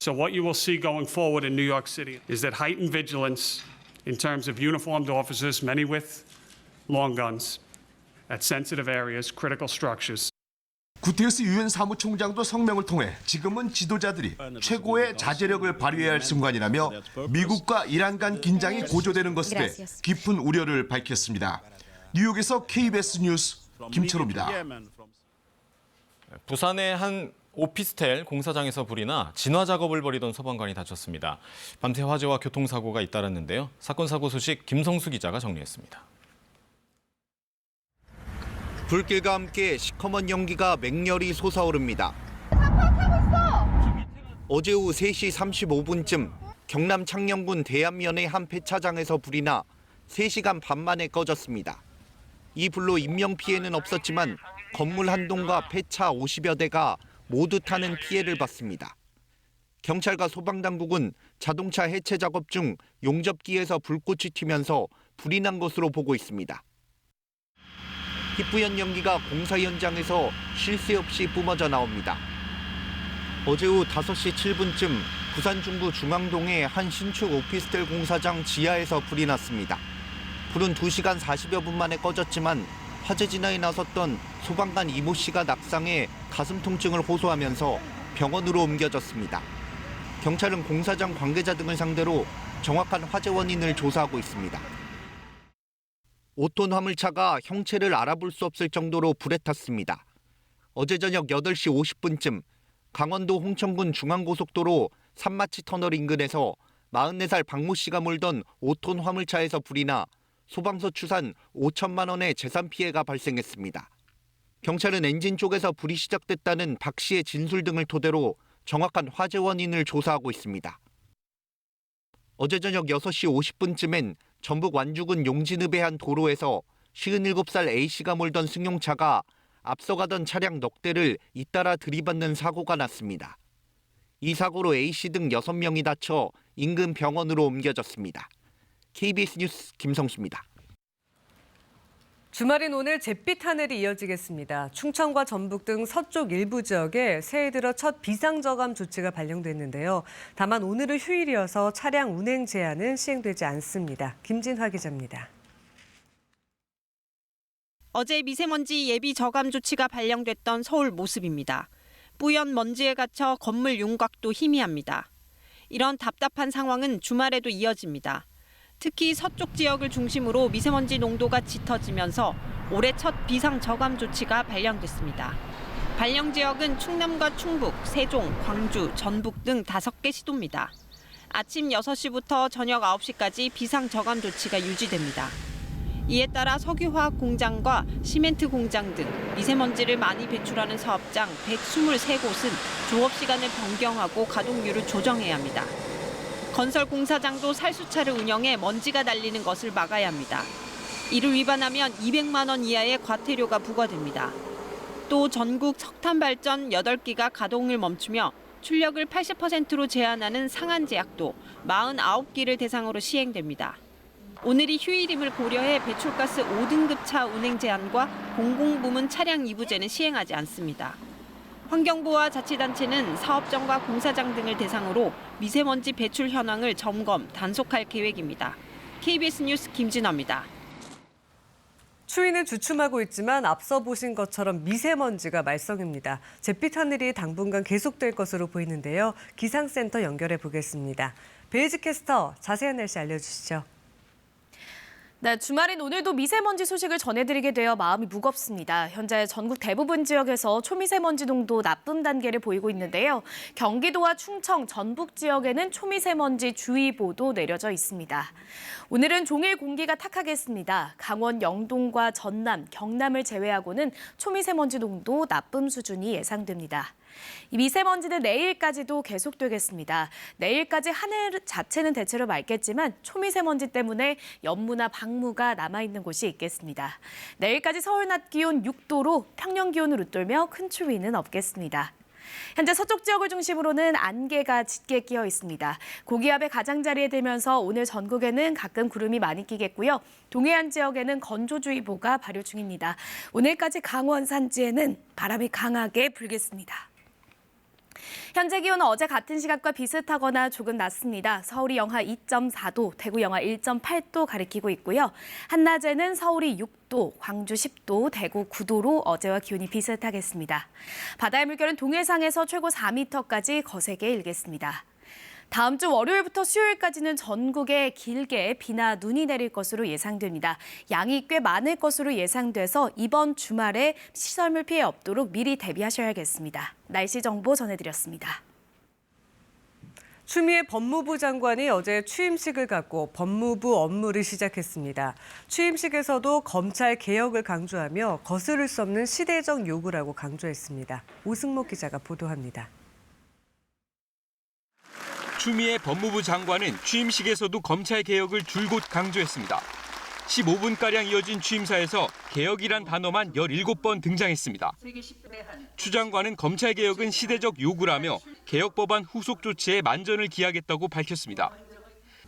So what you will see going forward in New York City is that heightened vigilance in terms of uniformed officers, many with long guns, at sensitive areas, critical structures. 구테르스 유엔 사무총장도 성명을 통해 지금은 지도자들이 최고의 자제력을 발휘해야 할 순간이라며 미국과 이란 간 긴장이 고조되는 것에 대해 깊은 우려를 밝혔습니다. 뉴욕에서 KBS 뉴스 김철호입니다. 부산의 한 오피스텔 공사장에서 불이 나 진화 작업을 벌이던 소방관이 다쳤습니다. 밤새 화재와 교통사고가 잇따랐는데요. 사건 사고 소식 김성수 기자가 정리했습니다. 불길과 함께 시커먼 연기가 맹렬히 솟아오릅니다. 어제 오후 3시 35분쯤 경남 창녕군 대안면의 한 폐차장에서 불이 나 3시간 반 만에 꺼졌습니다. 이 불로 인명피해는 없었지만 건물 한 동과 폐차 50여 대가 모두 타는 피해를 봤습니다. 경찰과 소방당국은 자동차 해체 작업 중 용접기에서 불꽃이 튀면서 불이 난 것으로 보고 있습니다. 희뿌연 연기가 공사 현장에서 쉴 새 없이 뿜어져 나옵니다. 어제 오후 5시 7분쯤 부산 중구 중앙동의 한 신축 오피스텔 공사장 지하에서 불이 났습니다. 불은 2시간 40여 분 만에 꺼졌지만 화재 진화에 나섰던 소방관 이모 씨가 낙상해 가슴 통증을 호소하면서 병원으로 옮겨졌습니다. 경찰은 공사장 관계자 등을 상대로 정확한 화재 원인을 조사하고 있습니다. 5톤 화물차가 형체를 알아볼 수 없을 정도로 불에 탔습니다. 어제 저녁 8시 50분쯤 강원도 홍천군 중앙고속도로 산마치 터널 인근에서 44살 박모 씨가 몰던 5톤 화물차에서 불이 나 소방서 추산 5천만 원의 재산 피해가 발생했습니다. 경찰은 엔진 쪽에서 불이 시작됐다는 박 씨의 진술 등을 토대로 정확한 화재 원인을 조사하고 있습니다. 어제 저녁 6시 50분쯤엔 전북 완주군 용진읍의 한 도로에서 57살 A씨가 몰던 승용차가 앞서가던 차량 넉 대를 잇따라 들이받는 사고가 났습니다. 이 사고로 A씨 등 6명이 다쳐 인근 병원으로 옮겨졌습니다. KBS 뉴스 김성수입니다. 주말인 오늘 잿빛 하늘이 이어지겠습니다. 충청과 전북 등 서쪽 일부 지역에 새해 들어 첫 비상저감 조치가 발령됐는데요. 다만 오늘은 휴일이어서 차량 운행 제한은 시행되지 않습니다. 김진화 기자입니다. 어제 미세먼지 예비 저감 조치가 발령됐던 서울 모습입니다. 뿌연 먼지에 갇혀 건물 윤곽도 희미합니다. 이런 답답한 상황은 주말에도 이어집니다. 특히 서쪽 지역을 중심으로 미세먼지 농도가 짙어지면서 올해 첫 비상 저감 조치가 발령됐습니다. 발령 지역은 충남과 충북, 세종, 광주, 전북 등 5개 시도입니다. 아침 6시부터 저녁 9시까지 비상 저감 조치가 유지됩니다. 이에 따라 석유화학 공장과 시멘트 공장 등 미세먼지를 많이 배출하는 사업장 123곳은 조업 시간을 변경하고 가동률을 조정해야 합니다. 건설 공사장도 살수차를 운영해 먼지가 날리는 것을 막아야 합니다. 이를 위반하면 200만 원 이하의 과태료가 부과됩니다. 또 전국 석탄 발전 8기가 가동을 멈추며 출력을 80%로 제한하는 상한 제약도 49기를 대상으로 시행됩니다. 오늘이 휴일임을 고려해 배출가스 5등급 차 운행 제한과 공공부문 차량 이부제는 시행하지 않습니다. 환경부와 자치단체는 사업장과 공사장 등을 대상으로 미세먼지 배출 현황을 점검, 단속할 계획입니다. KBS 뉴스 김진아입니다. 추위는 주춤하고 있지만 앞서 보신 것처럼 미세먼지가 말썽입니다. 잿빛 하늘이 당분간 계속될 것으로 보이는데요. 기상센터 연결해 보겠습니다. 베이지 캐스터, 자세한 날씨 알려주시죠. 네, 주말인 오늘도 미세먼지 소식을 전해드리게 되어 마음이 무겁습니다. 현재 전국 대부분 지역에서 초미세먼지 농도 나쁨 단계를 보이고 있는데요. 경기도와 충청, 전북 지역에는 초미세먼지 주의보도 내려져 있습니다. 오늘은 종일 공기가 탁하겠습니다. 강원 영동과 전남, 경남을 제외하고는 초미세먼지 농도 나쁨 수준이 예상됩니다. 이 미세먼지는 내일까지도 계속되겠습니다. 내일까지 하늘 자체는 대체로 맑겠지만 초미세먼지 때문에 연무나 방무가 남아있는 곳이 있겠습니다. 내일까지 서울 낮 기온 6도로 평년 기온을 웃돌며 큰 추위는 없겠습니다. 현재 서쪽 지역을 중심으로는 안개가 짙게 끼어 있습니다. 고기압의 가장자리에 들면서 오늘 전국에는 가끔 구름이 많이 끼겠고요. 동해안 지역에는 건조주의보가 발효 중입니다. 오늘까지 강원 산지에는 바람이 강하게 불겠습니다. 현재 기온은 어제 같은 시각과 비슷하거나 조금 낮습니다. 서울이 영하 2.4도, 대구 영하 1.8도 가리키고 있고요. 한낮에는 서울이 6도, 광주 10도, 대구 9도로 어제와 기온이 비슷하겠습니다. 바다의 물결은 동해상에서 최고 4m까지 거세게 일겠습니다. 다음 주 월요일부터 수요일까지는 전국에 길게 비나 눈이 내릴 것으로 예상됩니다. 양이 꽤 많을 것으로 예상돼서 이번 주말에 시설물 피해 없도록 미리 대비하셔야겠습니다. 날씨 정보 전해드렸습니다. 추미애 법무부 장관이 어제 취임식을 갖고 법무부 업무를 시작했습니다. 취임식에서도 검찰 개혁을 강조하며 거스를 수 없는 시대적 요구라고 강조했습니다. 오승목 기자가 보도합니다. 추미애 법무부 장관은 취임식에서도 검찰 개혁을 줄곧 강조했습니다. 15분가량 이어진 취임사에서 개혁이란 단어만 17번 등장했습니다. 추 장관은 검찰 개혁은 시대적 요구라며 개혁 법안 후속 조치에 만전을 기하겠다고 밝혔습니다.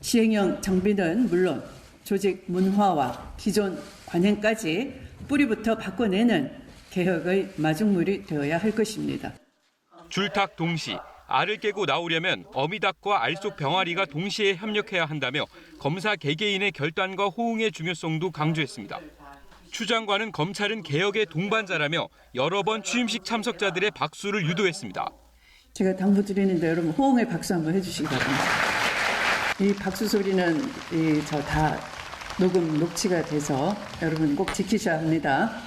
시행령 정비는 물론 조직 문화와 기존 관행까지 뿌리부터 바꿔내는 개혁의 마중물이 되어야 할 것입니다. 줄탁 동시, 알을 깨고 나오려면 어미닭과 알 속 병아리가 동시에 협력해야 한다며 검사 개개인의 결단과 호응의 중요성도 강조했습니다. 추 장관은 검찰은 개혁의 동반자라며 여러 번 취임식 참석자들의 박수를 유도했습니다. 제가 당부드리는데 여러분 호응의 박수 한번 해주시기 바랍니다. 이 박수 소리는 다 녹취가 돼서 여러분 꼭 지키셔야 합니다.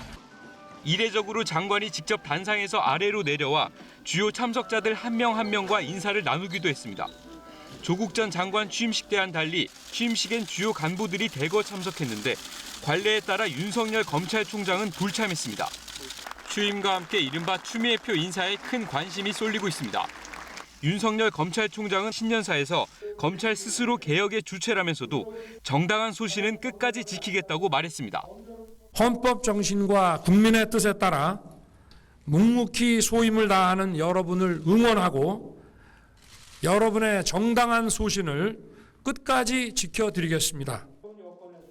이례적으로 장관이 직접 단상에서 아래로 내려와 주요 참석자들 한 명 한 명과 인사를 나누기도 했습니다. 조국 전 장관 취임식 때와는 달리 취임식엔 주요 간부들이 대거 참석했는데 관례에 따라 윤석열 검찰총장은 불참했습니다. 취임과 함께 이른바 추미애표 인사에 큰 관심이 쏠리고 있습니다. 윤석열 검찰총장은 신년사에서 검찰 스스로 개혁의 주체라면서도 정당한 소신은 끝까지 지키겠다고 말했습니다. 헌법 정신과 국민의 뜻에 따라 묵묵히 소임을 다하는 여러분을 응원하고 여러분의 정당한 소신을 끝까지 지켜드리겠습니다.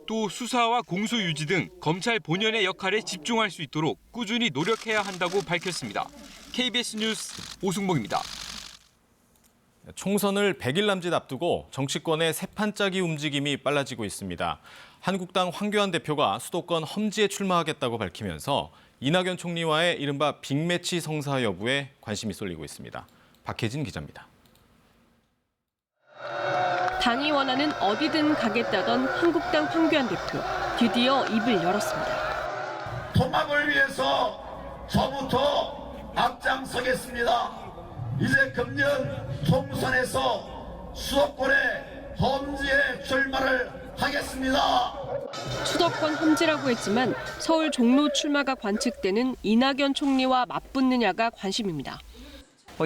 또 수사와 공소 유지 등 검찰 본연의 역할에 집중할 수 있도록 꾸준히 노력해야 한다고 밝혔습니다. KBS 뉴스 오승복입니다. 총선을 100일 남짓 앞두고 정치권의 새판짜기 움직임이 빨라지고 있습니다. 한국당 황교안 대표가 수도권 험지에 출마하겠다고 밝히면서 이낙연 총리와의 이른바 빅매치 성사 여부에 관심이 쏠리고 있습니다. 박혜진 기자입니다. 당이 원하는 어디든 가겠다던 한국당 황교안 대표. 드디어 입을 열었습니다. 통합을 위해서 저부터 앞장서겠습니다. 이제 금년 총선에서 수도권의 험지에 출마를 하겠습니다. 수도권 험지라고 했지만 서울 종로 출마가 관측되는 이낙연 총리와 맞붙느냐가 관심입니다.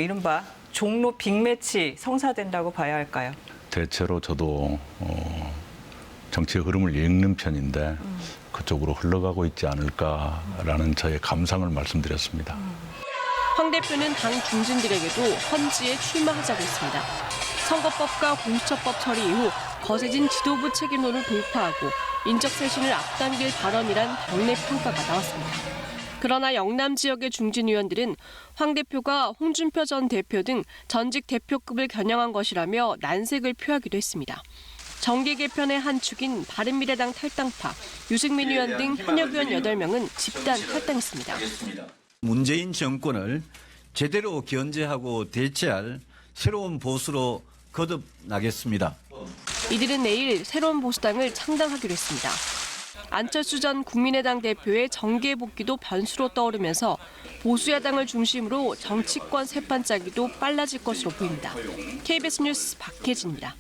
이른바 종로 빅매치 성사된다고 봐야 할까요? 대체로 저도 정치의 흐름을 읽는 편인데 그쪽으로 흘러가고 있지 않을까라는 저의 감상을 말씀드렸습니다. 황 대표는 당 중진들에게도 험지에 출마하자고 했습니다. 선거법과 공수처법 처리 이후 거세진 지도부 책임론을 돌파하고 인적쇄신을 앞당길 발언이란 당내 평가가 나왔습니다. 그러나 영남 지역의 중진 의원들은 황 대표가 홍준표 전 대표 등 전직 대표급을 겨냥한 것이라며 난색을 표하기도 했습니다. 정계 개편의 한 축인 바른미래당 탈당파, 유승민 의원 등 현역 의원 8명은 집단 탈당했습니다. 문재인 정권을 제대로 견제하고 대체할 새로운 보수로 거듭나겠습니다. 이들은 내일 새로운 보수당을 창당하기로 했습니다. 안철수 전 국민의당 대표의 정계 복귀도 변수로 떠오르면서 보수야당을 중심으로 정치권 새판짜기도 빨라질 것으로 보입니다. KBS 뉴스 박혜진입니다.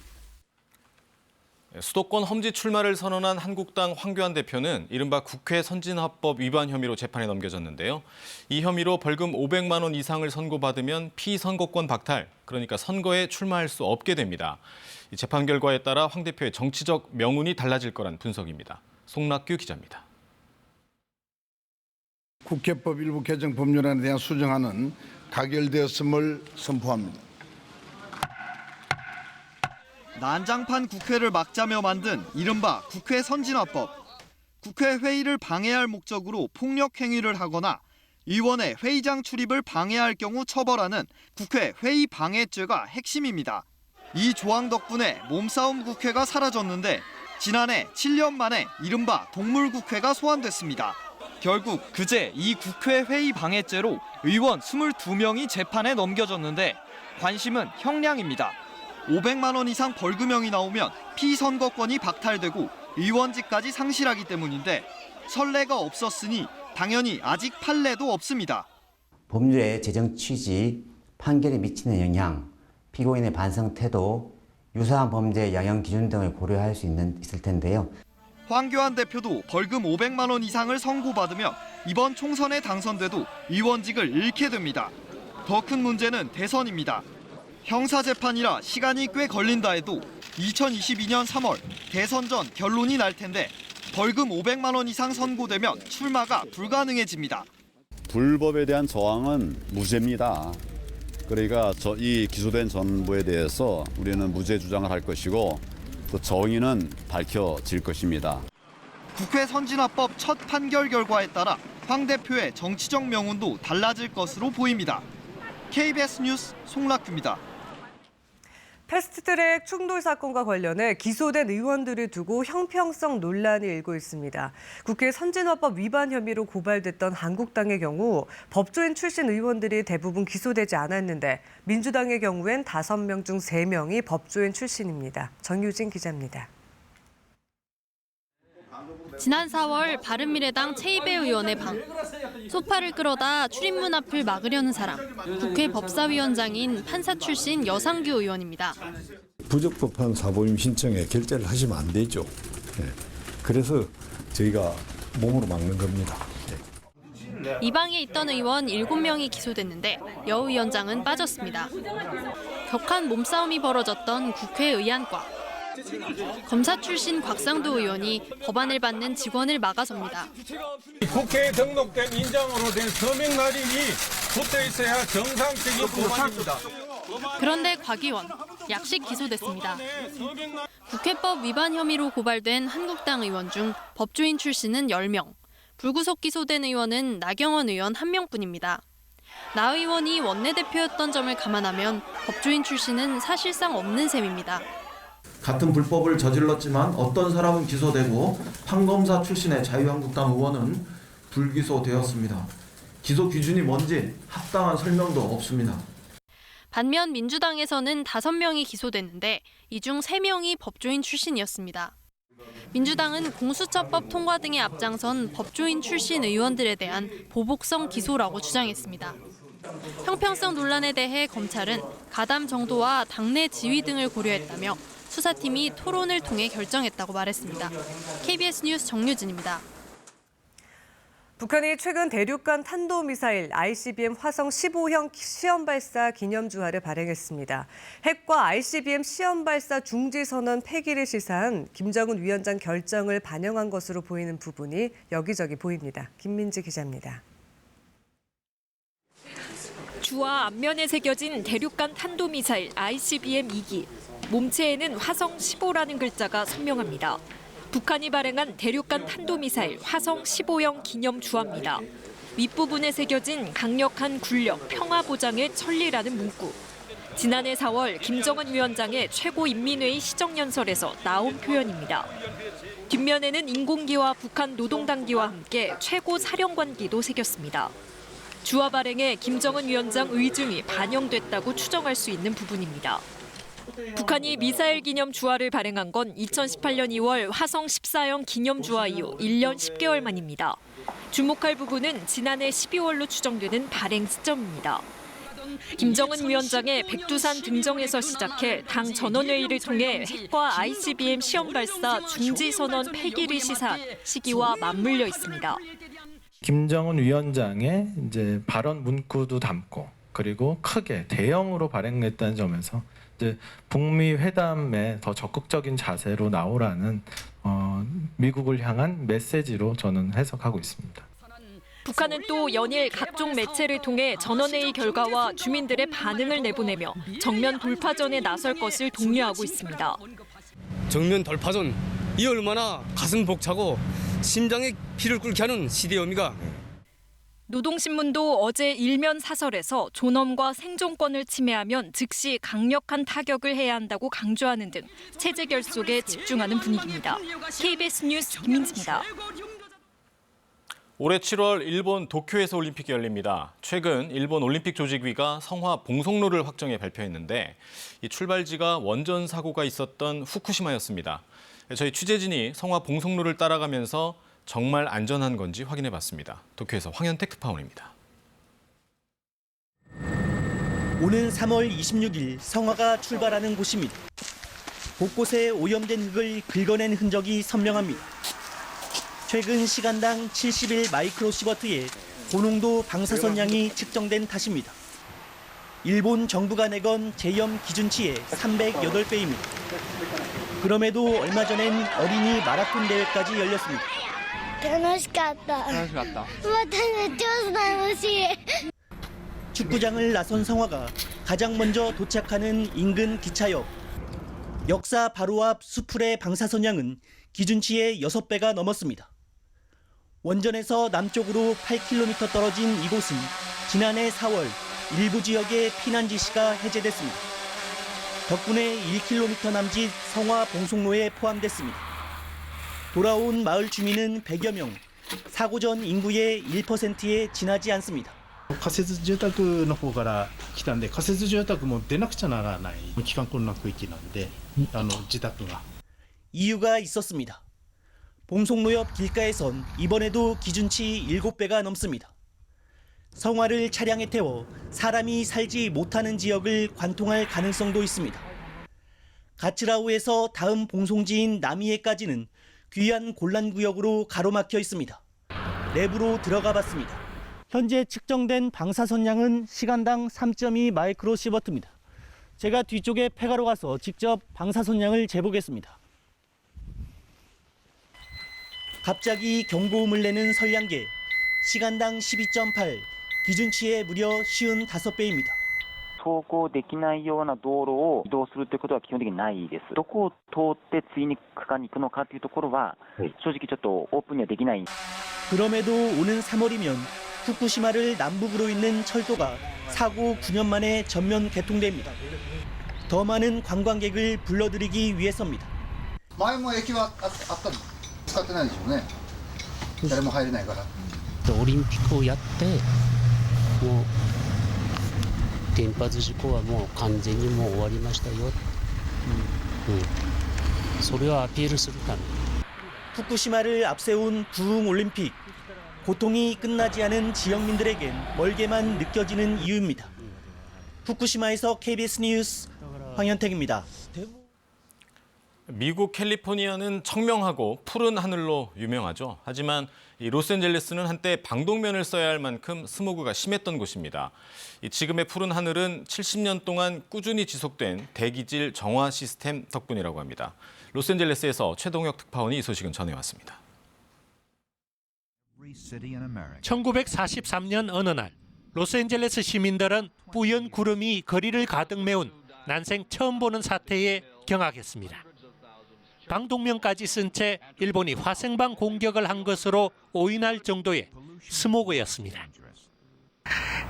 수도권 험지 출마를 선언한 한국당 황교안 대표는 이른바 국회 선진화법 위반 혐의로 재판에 넘겨졌는데요. 이 혐의로 벌금 500만 원 이상을 선고받으면 피선거권 박탈, 그러니까 선거에 출마할 수 없게 됩니다. 이 재판 결과에 따라 황 대표의 정치적 명운이 달라질 거란 분석입니다. 송락규 기자입니다. 국회법 일부 개정 법률안에 대한 수정안은 가결되었음을 선포합니다. 난장판 국회를 막자며 만든 이른바 국회 선진화법. 국회 회의를 방해할 목적으로 폭력 행위를 하거나 의원의 회의장 출입을 방해할 경우 처벌하는 국회 회의 방해죄가 핵심입니다. 이 조항 덕분에 몸싸움 국회가 사라졌는데 지난해 7년 만에 이른바 동물국회가 소환됐습니다. 결국 그제 이 국회 회의 방해죄로 의원 22명이 재판에 넘겨졌는데 관심은 형량입니다. 500만 원 이상 벌금형이 나오면 피선거권이 박탈되고 의원직까지 상실하기 때문인데 선례가 없었으니 당연히 아직 판례도 없습니다. 법률의 재정 취지, 판결에 미치는 영향, 피고인의 반성 태도, 유사한 범죄의 양형 기준 등을 고려할 수 있을 텐데요. 황교안 대표도 벌금 500만 원 이상을 선고받으며 이번 총선에 당선돼도 의원직을 잃게 됩니다. 더 큰 문제는 대선입니다. 형사재판이라 시간이 꽤 걸린다 해도 2022년 3월 대선 전 결론이 날 텐데 벌금 500만 원 이상 선고되면 출마가 불가능해집니다. 불법에 대한 저항은 무죄입니다. 그러니까 이 기소된 전부에 대해서 우리는 무죄 주장을 할 것이고 그 정의는 밝혀질 것입니다. 국회 선진화법 첫 판결 결과에 따라 황 대표의 정치적 명운도 달라질 것으로 보입니다. KBS 뉴스 송락규입니다. 패스트트랙 충돌 사건과 관련해 기소된 의원들을 두고 형평성 논란이 일고 있습니다. 국회 선진화법 위반 혐의로 고발됐던 한국당의 경우 법조인 출신 의원들이 대부분 기소되지 않았는데 민주당의 경우엔 5명 중 3명이 법조인 출신입니다. 정유진 기자입니다. 지난 4월 바른미래당 최이배 의원의 방. 소파를 끌어다 출입문 앞을 막으려는 사람. 국회 법사위원장인 판사 출신 여상규 의원입니다. 부적법한 사보임 신청에 결재를 하시면 안 되죠. 그래서 저희가 몸으로 막는 겁니다. 이 방에 있던 의원 7명이 기소됐는데 여 위원장은 빠졌습니다. 격한 몸싸움이 벌어졌던 국회 의안과. 검사 출신 곽상도 의원이 법안을 받는 직원을 막아섭니다. 국회에 등록된 인장으로 된 서명 날인이 붙어 있어야 정상적인 법안입니다. 그런데 곽 의원 약식 기소됐습니다. 국회법 위반 혐의로 고발된 한국당 의원 중 법조인 출신은 10명, 불구속 기소된 의원은 나경원 의원 1명뿐입니다. 나 의원이 원내대표였던 점을 감안하면 법조인 출신은 사실상 없는 셈입니다. 같은 불법을 저질렀지만 어떤 사람은 기소되고 판검사 출신의 자유한국당 의원은 불기소되었습니다. 기소 기준이 뭔지 합당한 설명도 없습니다. 반면 민주당에서는 5명이 기소됐는데 이 중 3명이 법조인 출신이었습니다. 민주당은 공수처법 통과 등에 앞장선 법조인 출신 의원들에 대한 보복성 기소라고 주장했습니다. 형평성 논란에 대해 검찰은 가담 정도와 당내 지위 등을 고려했다며 수사팀이 토론을 통해 결정했다고 말했습니다. KBS 뉴스 정유진입니다. 북한이 최근 대륙간 탄도미사일 ICBM 화성 15형 시험 발사 기념 주화를 발행했습니다. 핵과 ICBM 시험 발사 중지 선언 폐기를 시사한 김정은 위원장 결정을 반영한 것으로 보이는 부분이 여기저기 보입니다. 김민지 기자입니다. 주화 앞면에 새겨진 대륙간 탄도미사일 ICBM 2기. 몸체에는 화성 15라는 글자가 선명합니다. 북한이 발행한 대륙간 탄도미사일 화성 15형 기념 주화입니다. 윗부분에 새겨진 강력한 군력, 평화 보장의 천리라는 문구. 지난해 4월 김정은 위원장의 최고인민회의 시정연설에서 나온 표현입니다. 뒷면에는 인공기와 북한 노동당기와 함께 최고사령관기도 새겼습니다. 주화 발행에 김정은 위원장 의중이 반영됐다고 추정할 수 있는 부분입니다. 북한이 미사일 기념 주화를 발행한 건 2018년 2월 화성 14형 기념 주화 이후 1년 10개월 만입니다. 주목할 부분은 지난해 12월로 추정되는 발행 시점입니다. 김정은 위원장의 백두산 등정에서 시작해 당 전원회의를 통해 핵과 ICBM 시험 발사 중지 선언 폐기를 시사한 시기와 맞물려 있습니다. 김정은 위원장의 이제 발언 문구도 담고 그리고 크게 대형으로 발행했다는 점에서 이제 북미 회담에 더 적극적인 자세로 나오라는 미국을 향한 메시지로 저는 해석하고 있습니다. 북한은 또 연일 각종 매체를 통해 전원회의 결과와 주민들의 반응을 내보내며 정면 돌파전에 나설 것을 독려하고 있습니다. 정면 돌파전, 이 얼마나 가슴 벅차고 심장에 피를 끓게 하는 시대입니까? 노동신문도 어제 일면 사설에서 존엄과 생존권을 침해하면 즉시 강력한 타격을 해야 한다고 강조하는 등 체제 결속에 집중하는 분위기입니다. KBS 뉴스 김민지입니다. 올해 7월 일본 도쿄에서 올림픽이 열립니다. 최근 일본 올림픽 조직위가 성화 봉송로를 확정해 발표했는데 이 출발지가 원전 사고가 있었던 후쿠시마였습니다. 저희 취재진이 성화 봉송로를 따라가면서 정말 안전한 건지 확인해 봤습니다. 도쿄에서 황현택 특파원입니다. 오는 3월 26일 성화가 출발하는 곳입니다. 곳곳에 오염된 흙을 긁어낸 흔적이 선명합니다. 최근 시간당 71 마이크로시버트의 고농도 방사선량이 측정된 탓입니다. 일본 정부가 내건 제염 기준치의 308배입니다. 그럼에도 얼마 전엔 어린이 마라톤 대회까지 열렸습니다. 楽しかった。まためっちゃ楽しい。 축구장을 나선 성화가 가장 먼저 도착하는 인근 기차역. 역사 바로 앞 수풀의 방사선량은 기준치의 6배가 넘었습니다. 원전에서 남쪽으로 8km 떨어진 이곳은 지난해 4월 일부 지역의 피난 지시가 해제됐습니다. 덕분에 1km 남짓 성화 봉송로에 포함됐습니다. 돌아온 마을 주민은 100여 명, 사고 전 인구의 1%에 지나지 않습니다. 仮設住宅の方から来たんで、仮設住宅も出なくちゃならない帰還困難区域なんで、自宅が。 이유가 있었습니다. 봉송로 옆 길가에선 이번에도 기준치 7배가 넘습니다. 성화를 차량에 태워 사람이 살지 못하는 지역을 관통할 가능성도 있습니다. 가츠라우에서 다음 봉송지인 나미에까지는 귀한 곤란구역으로 가로막혀 있습니다. 내부로 들어가 봤습니다. 현재 측정된 방사선량은 시간당 3.2 마이크로시버트입니다. 제가 뒤쪽에 폐가로 가서 직접 방사선량을 재보겠습니다. 갑자기 경고음을 내는 선량계, 시간당 12.8, 기준치의 무려 55배입니다. 走行できないような道路を移動するということは基本的にないです。どこを通って次に区間に行くのかというところは正直ちょっとオープンにはできない。 그럼에도 오는 3월이면 후쿠시마를 남북으로 잇는 철도가 사고 9년 만에 전면 개통됩니다. 더 많은 관광객을 불러들이기 위해서입니다. 前も駅はあったの使ってないでしょうね。誰も入れないから。オリンピックをやってもう原発事故はもう完全にもう終わりましたよ。それをアピールするため。 후쿠시마를 앞세운 부흥 올림픽. 고통이 끝나지 않은 지역민들에겐 멀게만 느껴지는 이유입니다. 후쿠시마에서 KBS 뉴스 황현택입니다. 미국 캘리포니아는 청명하고 푸른 하늘로 유명하죠. 하지만 이 로스앤젤레스는 한때 방독면을 써야 할 만큼 스모그가 심했던 곳입니다. 지금의 푸른 하늘은 70년 동안 꾸준히 지속된 대기질 정화 시스템 덕분이라고 합니다. 로스앤젤레스에서 최동혁 특파원이 이 소식은 전해왔습니다. 1943년 어느 날 로스앤젤레스 시민들은 뿌연 구름이 거리를 가득 메운 난생 처음 보는 사태에 경악했습니다. 방독면까지 쓴 채 일본이 화생방 공격을 한 것으로 오인할 정도의 스모그였습니다.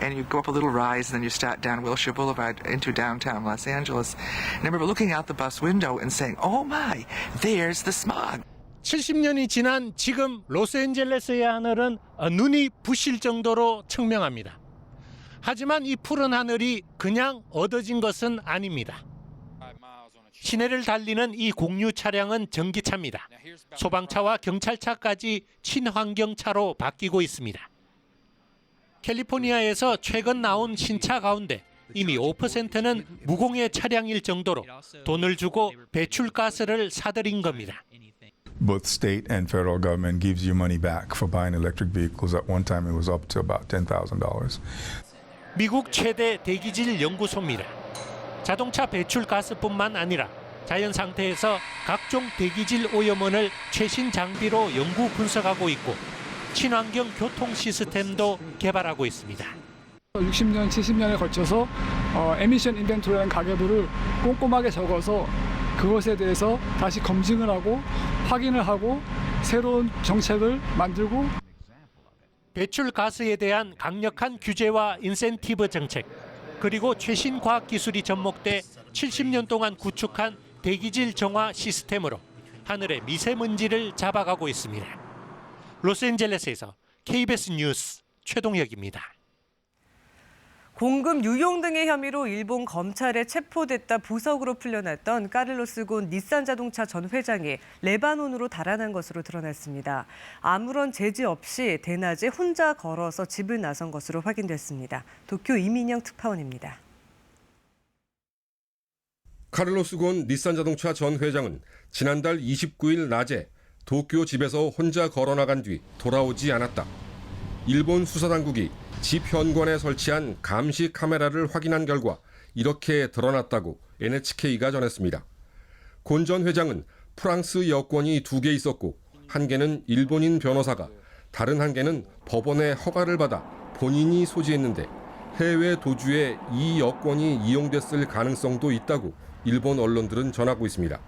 And you go up a little rise, and then you start down Wilshire Boulevard into downtown Los Angeles. And I remember looking out the bus window and saying, "Oh my, there's the smog." 70년이 지난 지금 로스앤젤레스의 하늘은 눈이 부실 정도로 청명합니다. 하지만 이 푸른 하늘이 그냥 얻어진 것은 아닙니다. 시내를 달리는 이 공유 차량은 전기차입니다. 소방차와 경찰차까지 친환경차로 바뀌고 있습니다. 캘리포니아에서 최근 나온 신차 가운데 이미 5%는 무공해 차량일 정도로 돈을 주고 배출가스를 사들인 겁니다. Both state and federal government gives you money back for buying electric vehicles. At one time it was up to about $10,000. 미국 최대 대기질 연구소입니다. 자동차 배출가스뿐만 아니라 자연 상태에서 각종 대기질 오염원을 최신 장비로 연구 분석하고 있고 친환경 교통 시스템도 개발하고 있습니다. 60년, 70년에 걸쳐서 에미션 인벤토리라는 가계도를 꼼꼼하게 적어서 그것에 대해서 다시 검증을 하고 확인을 하고 새로운 정책을 만들고 배출 가스에 대한 강력한 규제와 인센티브 정책, 그리고 최신 과학 기술이 접목돼 70년 동안 구축한 대기질 정화 시스템으로 하늘의 미세먼지를 잡아가고 있습니다. 로스앤젤레스에서 KBS 뉴스 최동혁입니다. 공금 유용 등의 혐의로 일본 검찰에 체포됐다 보석으로 풀려났던 카를로스 곤 닛산 자동차 전 회장이 레바논으로 달아난 것으로 드러났습니다. 아무런 제지 없이 대낮에 혼자 걸어서 집을 나선 것으로 확인됐습니다. 도쿄 이민영 특파원입니다. 카를로스 곤 닛산 자동차 전 회장은 지난달 29일 낮에 도쿄 집에서 혼자 걸어 나간 뒤 돌아오지 않았다. 일본 수사당국이 집 현관에 설치한 감시 카메라를 확인한 결과 이렇게 드러났다고 NHK가 전했습니다. 곤 전 회장은 프랑스 여권이 2개 있었고 한 개는 일본인 변호사가, 다른 한 개는 법원의 허가를 받아 본인이 소지했는데 해외 도주에 이 여권이 이용됐을 가능성도 있다고 일본 언론들은 전하고 있습니다.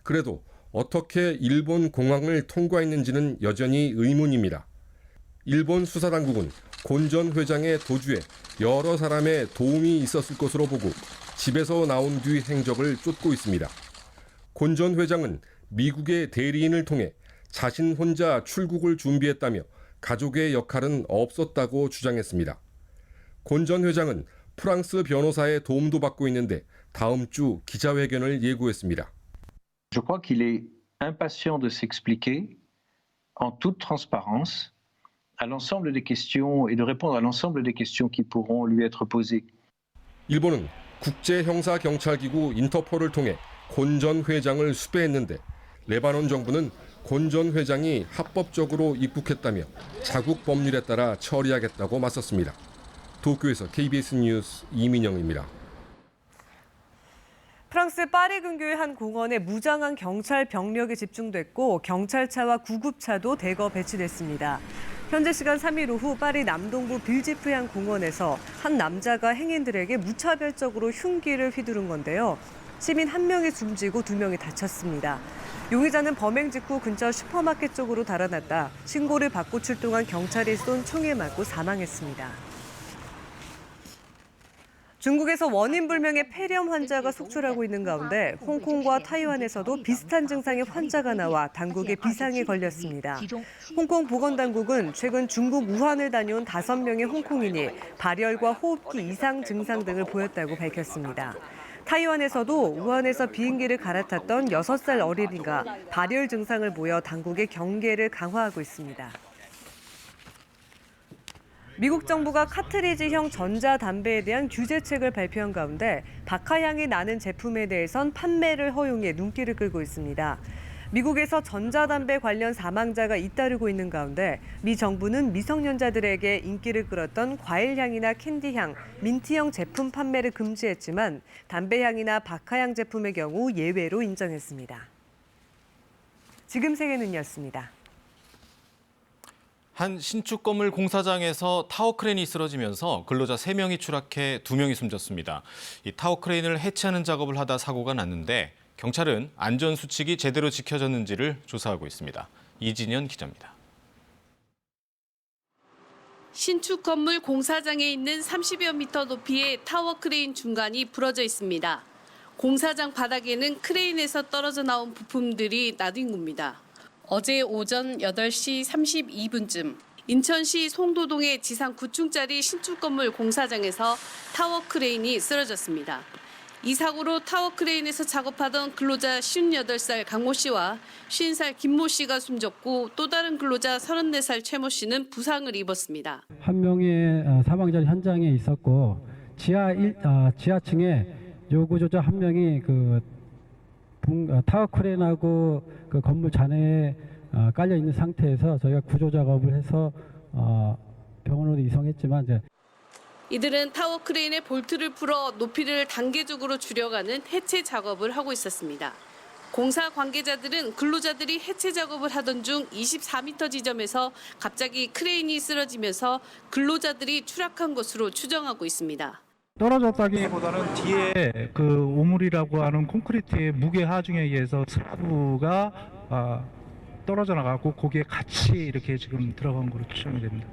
그래도 어떻게 일본 공항을 통과했는지는 여전히 의문입니다. 일본 수사당국은 곤 전 회장의 도주에 여러 사람의 도움이 있었을 것으로 보고 집에서 나온 뒤 행적을 쫓고 있습니다. 곤 전 회장은 미국의 대리인을 통해 자신 혼자 출국을 준비했다며 가족의 역할은 없었다고 주장했습니다. 곤 전 회장은 프랑스 변호사의 도움도 받고 있는데 다음 주 기자회견을 예고했습니다. Je crois qu'il est impatient de s'expliquer en toute transparence à l'ensemble des questions et de répondre à l'ensemble des questions qui pourront lui être posées. 일본은 국제형사경찰기구 인터폴을 통해 곤 전 회장을 수배했는데 레바논 정부는 곤 전 회장이 합법적으로 입국했다며 자국 법률에 따라 처리하겠다고 맞섰습니다. 도쿄에서 KBS 뉴스 이민영입니다. 프랑스 파리 근교의 한 공원에 무장한 경찰 병력이 집중됐고 경찰차와 구급차도 대거 배치됐습니다. 현재 시간 3일 오후 파리 남동부 빌지프향 공원에서 한 남자가 행인들에게 무차별적으로 흉기를 휘두른 건데요. 시민 1명이 숨지고 2명이 다쳤습니다. 용의자는 범행 직후 근처 슈퍼마켓 쪽으로 달아났다 신고를 받고 출동한 경찰이 쏜 총에 맞고 사망했습니다. 중국에서 원인 불명의 폐렴 환자가 속출하고 있는 가운데 홍콩과 타이완에서도 비슷한 증상의 환자가 나와 당국의 비상에 걸렸습니다. 홍콩 보건당국은 최근 중국 우한을 다녀온 5명의 홍콩인이 발열과 호흡기 이상 증상 등을 보였다고 밝혔습니다. 타이완에서도 우한에서 비행기를 갈아탔던 6살 어린이가 발열 증상을 보여 당국의 경계를 강화하고 있습니다. 미국 정부가 카트리지형 전자담배에 대한 규제책을 발표한 가운데 박하향이 나는 제품에 대해선 판매를 허용해 눈길을 끌고 있습니다. 미국에서 전자담배 관련 사망자가 잇따르고 있는 가운데 미 정부는 미성년자들에게 인기를 끌었던 과일향이나 캔디향, 민트향 제품 판매를 금지했지만 담배향이나 박하향 제품의 경우 예외로 인정했습니다. 지금 세계는였습니다. 한 신축 건물 공사장에서 타워 크레인이 쓰러지면서 근로자 3명이 추락해 2명이 숨졌습니다. 이 타워 크레인을 해체하는 작업을 하다 사고가 났는데 경찰은 안전 수칙이 제대로 지켜졌는지를 조사하고 있습니다. 이진현 기자입니다. 신축 건물 공사장에 있는 30여 미터 높이의 타워 크레인 중간이 부러져 있습니다. 공사장 바닥에는 크레인에서 떨어져 나온 부품들이 나뒹굽니다. 어제 오전 8시 32분쯤 인천시 송도동의 지상 9층짜리 신축 건물 공사장에서 타워 크레인이 쓰러졌습니다. 이 사고로 타워 크레인에서 작업하던 근로자 58살 강모 씨와 50살 김모 씨가 숨졌고 또 다른 근로자 34살 최모 씨는 부상을 입었습니다. 한 명의 사망자 현장에 있었고 지하층에 요구조자 한 명이 타워 크레인하고 그 건물 잔해에 깔려 있는 상태에서 저희가 구조 작업을 해서 병원으로 이송했지만 이들은 타워 크레인의 볼트를 풀어 높이를 단계적으로 줄여가는 해체 작업을 하고 있었습니다. 공사 관계자들은 근로자들이 해체 작업을 하던 중 24m 지점에서 갑자기 크레인이 쓰러지면서 근로자들이 추락한 것으로 추정하고 있습니다. 떨어졌다기보다는 뒤에 그 오물이라고 하는 콘크리트의 무게 하중에 의해서 슬라브가 떨어져 나가고 거기에 같이 이렇게 지금 들어간 것으로 추정이 됩니다.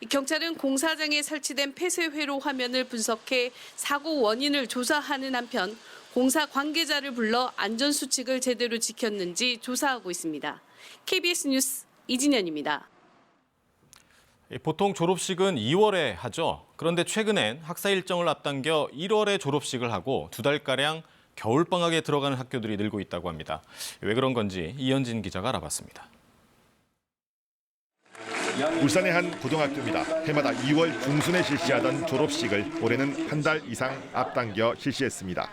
경찰은 공사장에 설치된 폐쇄 회로 화면을 분석해 사고 원인을 조사하는 한편 공사 관계자를 불러 안전수칙을 제대로 지켰는지 조사하고 있습니다. KBS 뉴스 이진현입니다. 보통 졸업식은 2월에 하죠. 그런데 최근엔 학사 일정을 앞당겨 1월에 졸업식을 하고 2달가량 겨울방학에 들어가는 학교들이 늘고 있다고 합니다. 왜 그런 건지 이현진 기자가 알아봤습니다. 울산의 한 고등학교입니다. 해마다 2월 중순에 실시하던 졸업식을 올해는 한 달 이상 앞당겨 실시했습니다.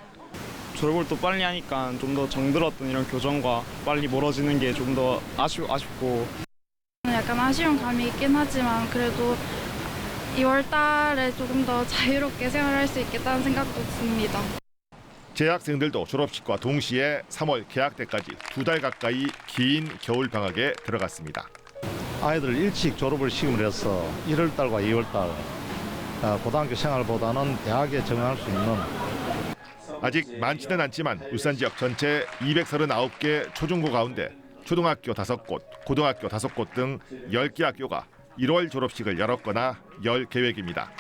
졸업을 또 빨리 하니까 좀 더 정들었던 이런 교정과 빨리 멀어지는 게 좀 더 아쉽고 약간 아쉬운 감이 있긴 하지만 그래도 2월 달에 조금 더 자유롭게 생활할 수 있겠다는 생각도 듭니다. 재학생들도 졸업식과 동시에 3월 개학 때까지 2달 가까이 긴 겨울 방학에 들어갔습니다. 아이들 일찍 졸업을 시험을 해서 1월 달과 2월 달 고등학교 생활보다는 대학에 적응할 수 있는 아직 많지는 않지만 울산 지역 전체 239개 초중고 가운데 초등학교 5곳, 고등학교 5곳 등 10개 학교가 1월 졸업식을 열었거나 열 계획입니다.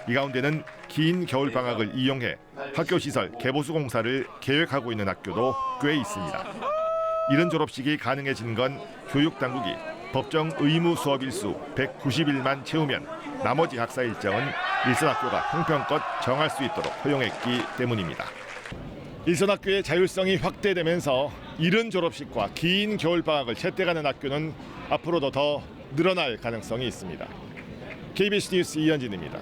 이 가운데는 긴 겨울 방학을 이용해 학교 시설 개보수 공사를 계획하고 있는 학교도 꽤 있습니다. 이런 졸업식이 가능해진 건 교육 당국이 법정 의무 수업 일수 190일만 채우면 나머지 학사 일정은 일선 학교가 형편껏 정할 수 있도록 허용했기 때문입니다. 일선 학교의 자율성이 확대되면서 이른 졸업식과 긴 겨울방학을 채택하는 학교는 앞으로도 더 늘어날 가능성이 있습니다. KBS 뉴스 이현진입니다.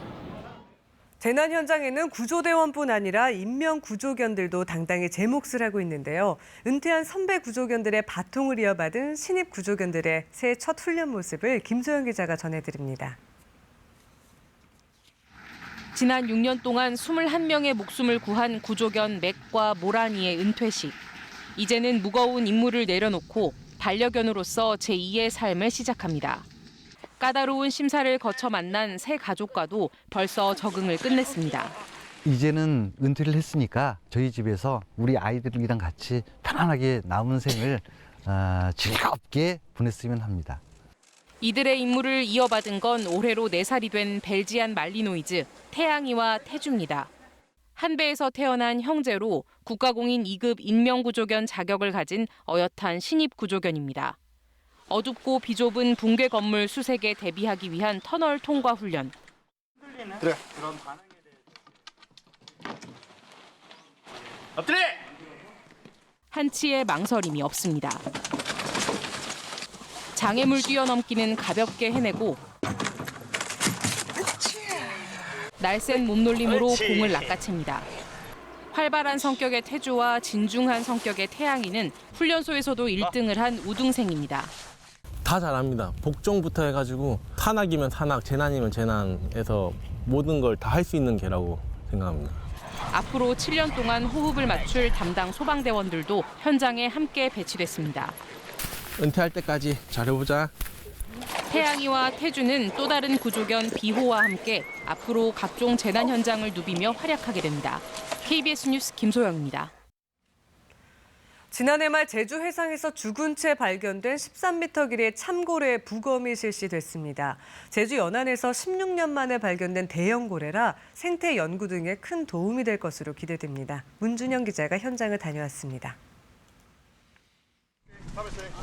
재난 현장에는 구조대원뿐 아니라 인명구조견들도 당당히 제 몫을 하고 있는데요. 은퇴한 선배 구조견들의 바통을 이어받은 신입 구조견들의 새해 첫 훈련 모습을 김소영 기자가 전해드립니다. 지난 6년 동안 21명의 목숨을 구한 구조견 맥과 모란이의 은퇴식. 이제는 무거운 임무를 내려놓고 반려견으로서 제2의 삶을 시작합니다. 까다로운 심사를 거쳐 만난 새 가족과도 벌써 적응을 끝냈습니다. 이제는 은퇴를 했으니까 저희 집에서 우리 아이들이랑 같이 편안하게 남은 생을 즐겁게 보냈으면 합니다. 이들의 임무를 이어받은 건 올해로 4살이 된 벨지안 말리노이즈, 태양이와 태주입니다. 한 배에서 태어난 형제로 국가공인 2급 인명구조견 자격을 가진 어엿한 신입 구조견입니다. 어둡고 비좁은 붕괴 건물 수색에 대비하기 위한 터널 통과 훈련. 그래. 엎드려! 한치의 망설임이 없습니다. 장애물 뛰어넘기는 가볍게 해내고 날쌘 몸놀림으로 공을 낚아챕니다. 활발한 성격의 태주와 진중한 성격의 태양이는 훈련소에서도 1등을 한 우등생입니다. 다 잘합니다. 복종부터 해가지고 탄학이면 탄학, 재난이면 재난에서 모든 걸 다 할 수 있는 개라고 생각합니다. 앞으로 7년 동안 호흡을 맞출 담당 소방대원들도 현장에 함께 배치됐습니다. 은퇴할 때까지 잘해보자. 태양이와 태주는 또 다른 구조견 비호와 함께 앞으로 각종 재난 현장을 누비며 활약하게 됩니다. KBS 뉴스 김소영입니다. 지난해 말 제주 해상에서 죽은 채 발견된 13m 길이의 참고래 부검이 실시됐습니다. 제주 연안에서 16년 만에 발견된 대형 고래라 생태 연구 등에 큰 도움이 될 것으로 기대됩니다. 문준영 기자가 현장을 다녀왔습니다.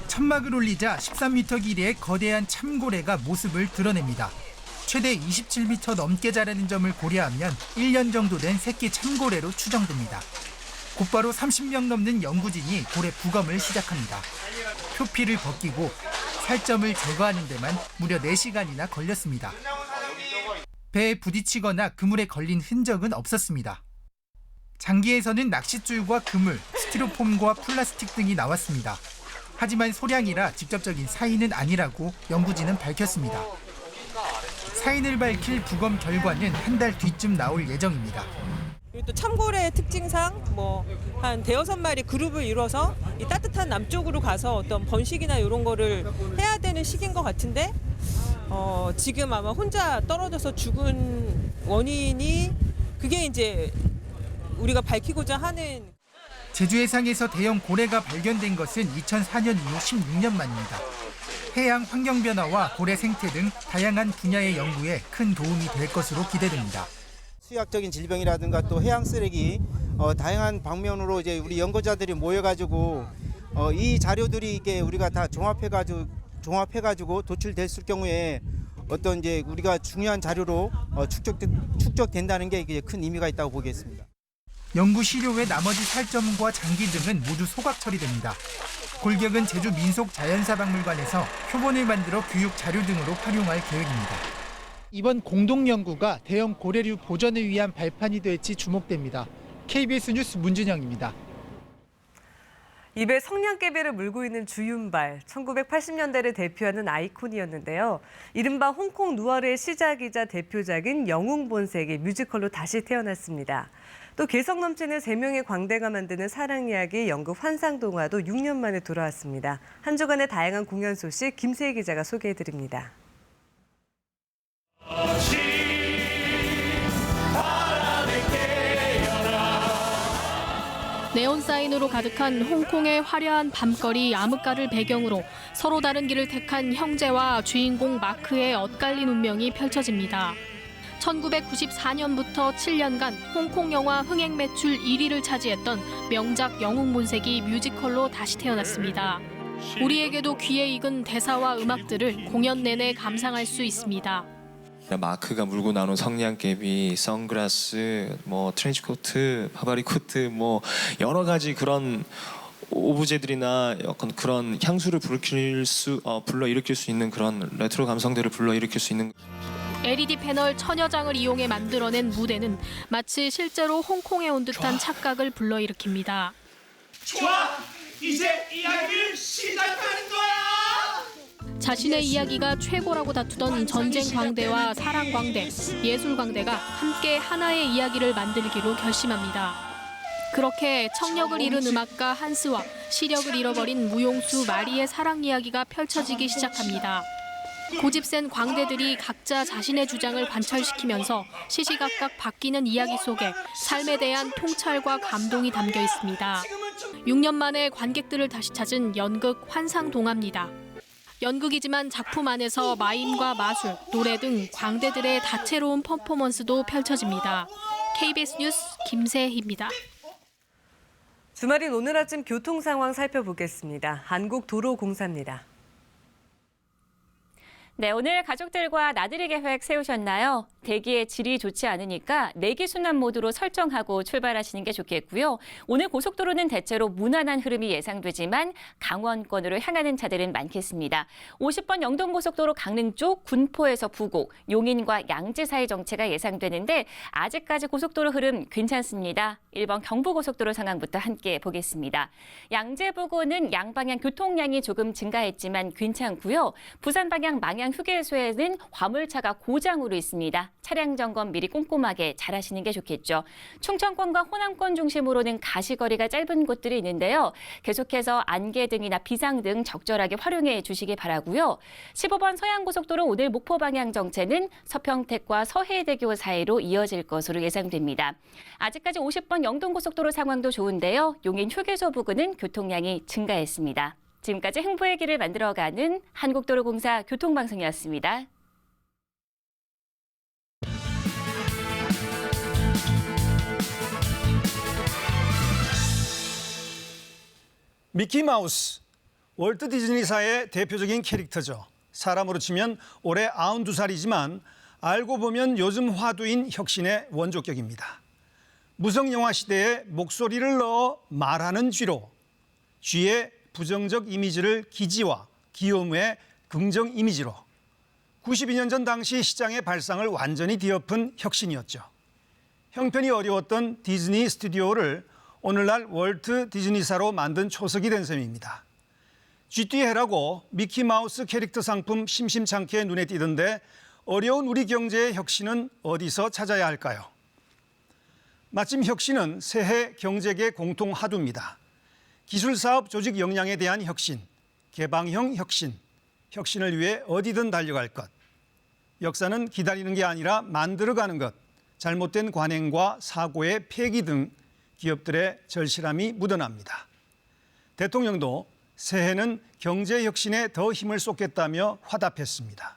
천막을 올리자 13m 길이의 거대한 참고래가 모습을 드러냅니다. 최대 27m 넘게 자라는 점을 고려하면 1년 정도 된 새끼 참고래로 추정됩니다. 곧바로 30명 넘는 연구진이 고래 부검을 시작합니다. 표피를 벗기고 살점을 제거하는 데만 무려 4시간이나 걸렸습니다. 배에 부딪히거나 그물에 걸린 흔적은 없었습니다. 장기에서는 낚싯줄과 그물, 스티로폼과 플라스틱 등이 나왔습니다. 하지만 소량이라 직접적인 사인은 아니라고 연구진은 밝혔습니다. 사인을 밝힐 부검 결과는 한 달 뒤쯤 나올 예정입니다. 또 참고래의 특징상 한 5-6마리 그룹을 이뤄서 이 따뜻한 남쪽으로 가서 어떤 번식이나 이런 거를 해야 되는 시기인 것 같은데 지금 아마 혼자 떨어져서 죽은 원인이 그게 이제 우리가 밝히고자 하는. 제주 해상에서 대형 고래가 발견된 것은 2004년 이후 16년 만입니다. 해양 환경 변화와 고래 생태 등 다양한 분야의 연구에 큰 도움이 될 것으로 기대됩니다. 수학적인 질병이라든가 또 해양 쓰레기 다양한 방면으로 이제 우리 연구자들이 모여가지고 이 자료들이 이게 우리가 다 종합해가지고 도출될 경우에 어떤 이제 우리가 중요한 자료로 축적된다는 게 이게 큰 의미가 있다고 보겠습니다. 연구 시료 외 나머지 살점과 장기 등은 모두 소각 처리됩니다. 골격은 제주 민속자연사박물관에서 표본을 만들어 교육 자료 등으로 활용할 계획입니다. 이번 공동 연구가 대형 고래류 보전을 위한 발판이 될지 주목됩니다. KBS 뉴스 문준영입니다. 입에 성냥개비를 물고 있는 주윤발, 1980년대를 대표하는 아이콘이었는데요. 이른바 홍콩 누아르의 시작이자 대표작인 영웅본색이 뮤지컬로 다시 태어났습니다. 또 개성 넘치는 3명의 광대가 만드는 사랑 이야기 연극 환상동화도 6년 만에 돌아왔습니다. 한 주간의 다양한 공연 소식 김세희 기자가 소개해드립니다. 네온 사인으로 가득한 홍콩의 화려한 밤거리 암흑가를 배경으로 서로 다른 길을 택한 형제와 주인공 마크의 엇갈린 운명이 펼쳐집니다. 1994년부터 7년간 홍콩 영화 흥행 매출 1위를 차지했던 명작 영웅본색이 뮤지컬로 다시 태어났습니다. 우리에게도 귀에 익은 대사와 음악들을 공연 내내 감상할 수 있습니다. 마크가 물고 나오는 성냥개비, 선글라스, 트렌치코트, 바바리 코트, 여러 가지 그런 오브제들이나 약간 그런 향수를 불러일으킬 수 있는 그런 레트로 감성들을 불러일으킬 수 있는. LED 패널 천여장을 이용해 만들어낸 무대는 마치 실제로 홍콩에 온 듯한 착각을 불러일으킵니다. 좋아, 이제 이야기를 시작하는 거야! 자신의 이야기가 최고라고 다투던 전쟁 광대와 사랑 광대, 예술 광대가 함께 하나의 이야기를 만들기로 결심합니다. 그렇게 청력을 잃은 음악가 한스와 시력을 잃어버린 무용수 마리의 사랑 이야기가 펼쳐지기 시작합니다. 고집센 광대들이 각자 자신의 주장을 관철시키면서 시시각각 바뀌는 이야기 속에 삶에 대한 통찰과 감동이 담겨 있습니다. 6년 만에 관객들을 다시 찾은 연극 환상동화입니다. 연극이지만 작품 안에서 마임과 마술, 노래 등 광대들의 다채로운 퍼포먼스도 펼쳐집니다. KBS 뉴스 김세희입니다. 주말인 오늘 아침 교통 상황 살펴보겠습니다. 한국도로공사입니다. 네, 오늘 가족들과 나들이 계획 세우셨나요? 대기의 질이 좋지 않으니까 내기순환 모드로 설정하고 출발하시는 게 좋겠고요. 오늘 고속도로는 대체로 무난한 흐름이 예상되지만 강원권으로 향하는 차들은 많겠습니다. 50번 영동고속도로 강릉 쪽 군포에서 부곡, 용인과 양지 사이 정체가 예상되는데 아직까지 고속도로 흐름 괜찮습니다. 1번 경부고속도로 상황부터 함께 보겠습니다. 양재 부근은 양방향 교통량이 조금 증가했지만 괜찮고요. 부산 방향 망양 휴게소에는 화물차가 고장으로 있습니다. 차량 점검 미리 꼼꼼하게 잘 하시는 게 좋겠죠. 충청권과 호남권 중심으로는 가시거리가 짧은 곳들이 있는데요. 계속해서 안개등이나 비상등 적절하게 활용해 주시기 바라고요. 15번 서해안고속도로 오늘 목포 방향 정체는 서평택과 서해대교 사이로 이어질 것으로 예상됩니다. 아직까지 50번 영동고속도로 상황도 좋은데요. 용인 휴게소 부근은 교통량이 증가했습니다. 지금까지 행보의 길을 만들어가는 한국도로공사 교통방송이었습니다. 미키마우스, 월트 디즈니사의 대표적인 캐릭터죠. 사람으로 치면 올해 92살이지만 알고 보면 요즘 화두인 혁신의 원조격입니다. 무성영화 시대에 목소리를 넣어 말하는 쥐로 쥐의 부정적 이미지를 기지와 귀여움의 긍정 이미지로 92년 전 당시 시장의 발상을 완전히 뒤엎은 혁신이었죠. 형편이 어려웠던 디즈니 스튜디오를 오늘날 월트 디즈니사로 만든 초석이 된 셈입니다. 쥐띠 해라고 미키마우스 캐릭터 상품 심심찮게 눈에 띄던데 어려운 우리 경제의 혁신은 어디서 찾아야 할까요? 마침 혁신은 새해 경제계 공통 화두입니다. 기술사업 조직 역량에 대한 혁신, 개방형 혁신, 혁신을 위해 어디든 달려갈 것. 역사는 기다리는 게 아니라 만들어가는 것, 잘못된 관행과 사고의 폐기 등 기업들의 절실함이 묻어납니다. 대통령도 새해는 경제 혁신에 더 힘을 쏟겠다며 화답했습니다.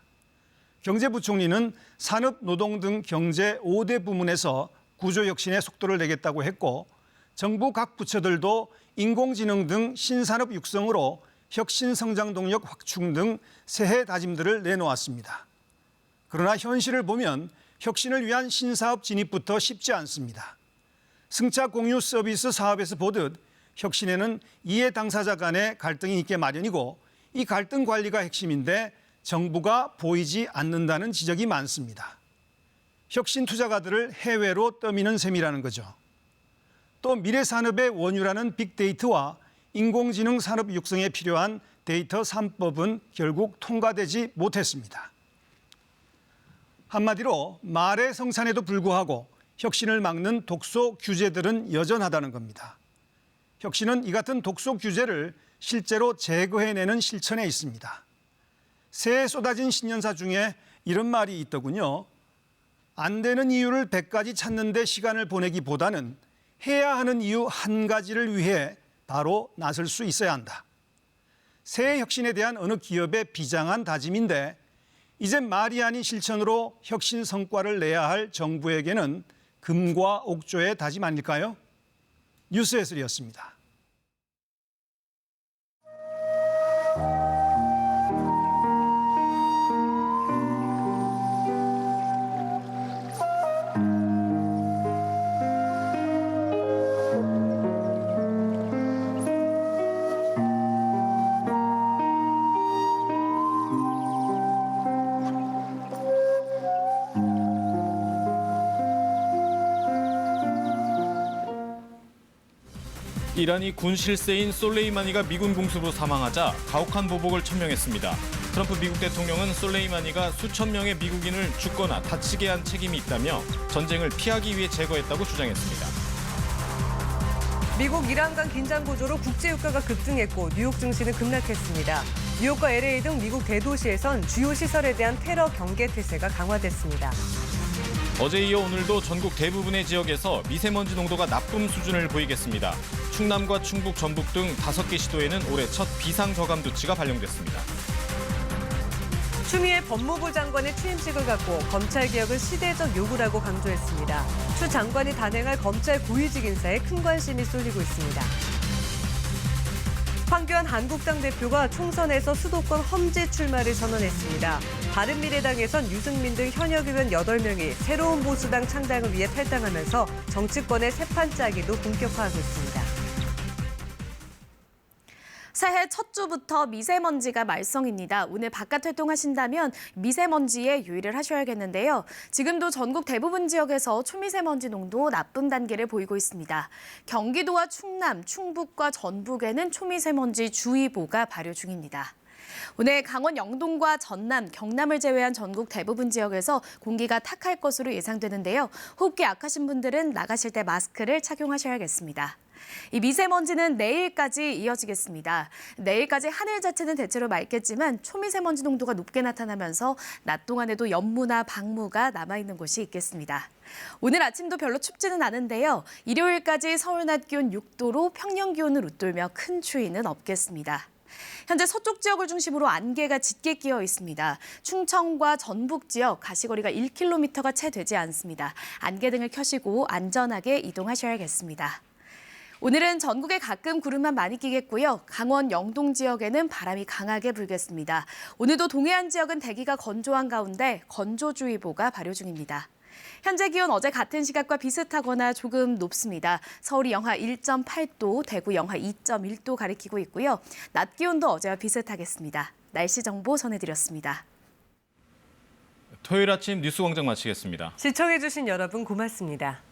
경제부총리는 산업, 노동 등 경제 5대 부문에서 구조 혁신에 속도를 내겠다고 했고 정부 각 부처들도 인공지능 등 신산업 육성으로 혁신 성장 동력 확충 등 새해 다짐들을 내놓았습니다. 그러나 현실을 보면 혁신을 위한 신사업 진입부터 쉽지 않습니다. 승차 공유 서비스 사업에서 보듯 혁신에는 이해 당사자 간의 갈등이 있게 마련이고 이 갈등 관리가 핵심인데 정부가 보이지 않는다는 지적이 많습니다. 혁신 투자가들을 해외로 떠미는 셈이라는 거죠. 또 미래 산업의 원유라는 빅데이터와 인공지능 산업 육성에 필요한 데이터 3법은 결국 통과되지 못했습니다. 한마디로 말의 성찬에도 불구하고 혁신을 막는 독소 규제들은 여전하다는 겁니다. 혁신은 이 같은 독소 규제를 실제로 제거해내는 실천에 있습니다. 새해 쏟아진 신년사 중에 이런 말이 있더군요. 안 되는 이유를 100가지 찾는 데 시간을 보내기보다는 해야 하는 이유 한 가지를 위해 바로 나설 수 있어야 한다. 새해 혁신에 대한 어느 기업의 비장한 다짐인데 이젠 말이 아닌 실천으로 혁신 성과를 내야 할 정부에게는 금과 옥조의 다짐 아닐까요? 뉴스 해설이었습니다. 이란이 군 실세인 솔레이마니가 미군 공습으로 사망하자 가혹한 보복을 천명했습니다. 트럼프 미국 대통령은 솔레이마니가 수천 명의 미국인을 죽거나 다치게 한 책임이 있다며 전쟁을 피하기 위해 제거했다고 주장했습니다. 미국 이란 간 긴장 고조로 국제 유가가 급등했고 뉴욕 증시는 급락했습니다. 뉴욕과 LA 등 미국 대도시에선 주요 시설에 대한 테러 경계 태세가 강화됐습니다. 어제 이어 오늘도 전국 대부분의 지역에서 미세먼지 농도가 나쁨 수준을 보이겠습니다. 충남과 충북, 전북 등 5개 시도에는 올해 첫 비상저감도치가 발령됐습니다. 추미애 법무부 장관의 취임식을 갖고 검찰개혁은 시대적 요구라고 강조했습니다. 추 장관이 단행할 검찰 고위직 인사에 큰 관심이 쏠리고 있습니다. 황교안 한국당 대표가 총선에서 수도권 험지 출마를 선언했습니다. 바른미래당에선 유승민 등 현역 의원 8명이 새로운 보수당 창당을 위해 탈당하면서 정치권의 새판짜기도 본격화하고 있습니다. 새해 첫 주부터 미세먼지가 말썽입니다. 오늘 바깥 활동하신다면 미세먼지에 유의를 하셔야겠는데요. 지금도 전국 대부분 지역에서 초미세먼지 농도 나쁨 단계를 보이고 있습니다. 경기도와 충남, 충북과 전북에는 초미세먼지 주의보가 발효 중입니다. 오늘 강원 영동과 전남, 경남을 제외한 전국 대부분 지역에서 공기가 탁할 것으로 예상되는데요. 호흡기 약하신 분들은 나가실 때 마스크를 착용하셔야겠습니다. 이 미세먼지는 내일까지 이어지겠습니다. 내일까지 하늘 자체는 대체로 맑겠지만 초미세먼지 농도가 높게 나타나면서 낮 동안에도 연무나 방무가 남아있는 곳이 있겠습니다. 오늘 아침도 별로 춥지는 않은데요. 일요일까지 서울 낮 기온 6도로 평년 기온을 웃돌며 큰 추위는 없겠습니다. 현재 서쪽 지역을 중심으로 안개가 짙게 끼어 있습니다. 충청과 전북 지역 가시거리가 1km가 채 되지 않습니다. 안개등을 켜시고 안전하게 이동하셔야겠습니다. 오늘은 전국에 가끔 구름만 많이 끼겠고요. 강원 영동 지역에는 바람이 강하게 불겠습니다. 오늘도 동해안 지역은 대기가 건조한 가운데 건조주의보가 발효 중입니다. 현재 기온 어제 같은 시각과 비슷하거나 조금 높습니다. 서울이 영하 1.8도, 대구 영하 2.1도 가리키고 있고요. 낮 기온도 어제와 비슷하겠습니다. 날씨 정보 전해드렸습니다. 토요일 아침 뉴스광장 마치겠습니다. 시청해주신 여러분 고맙습니다.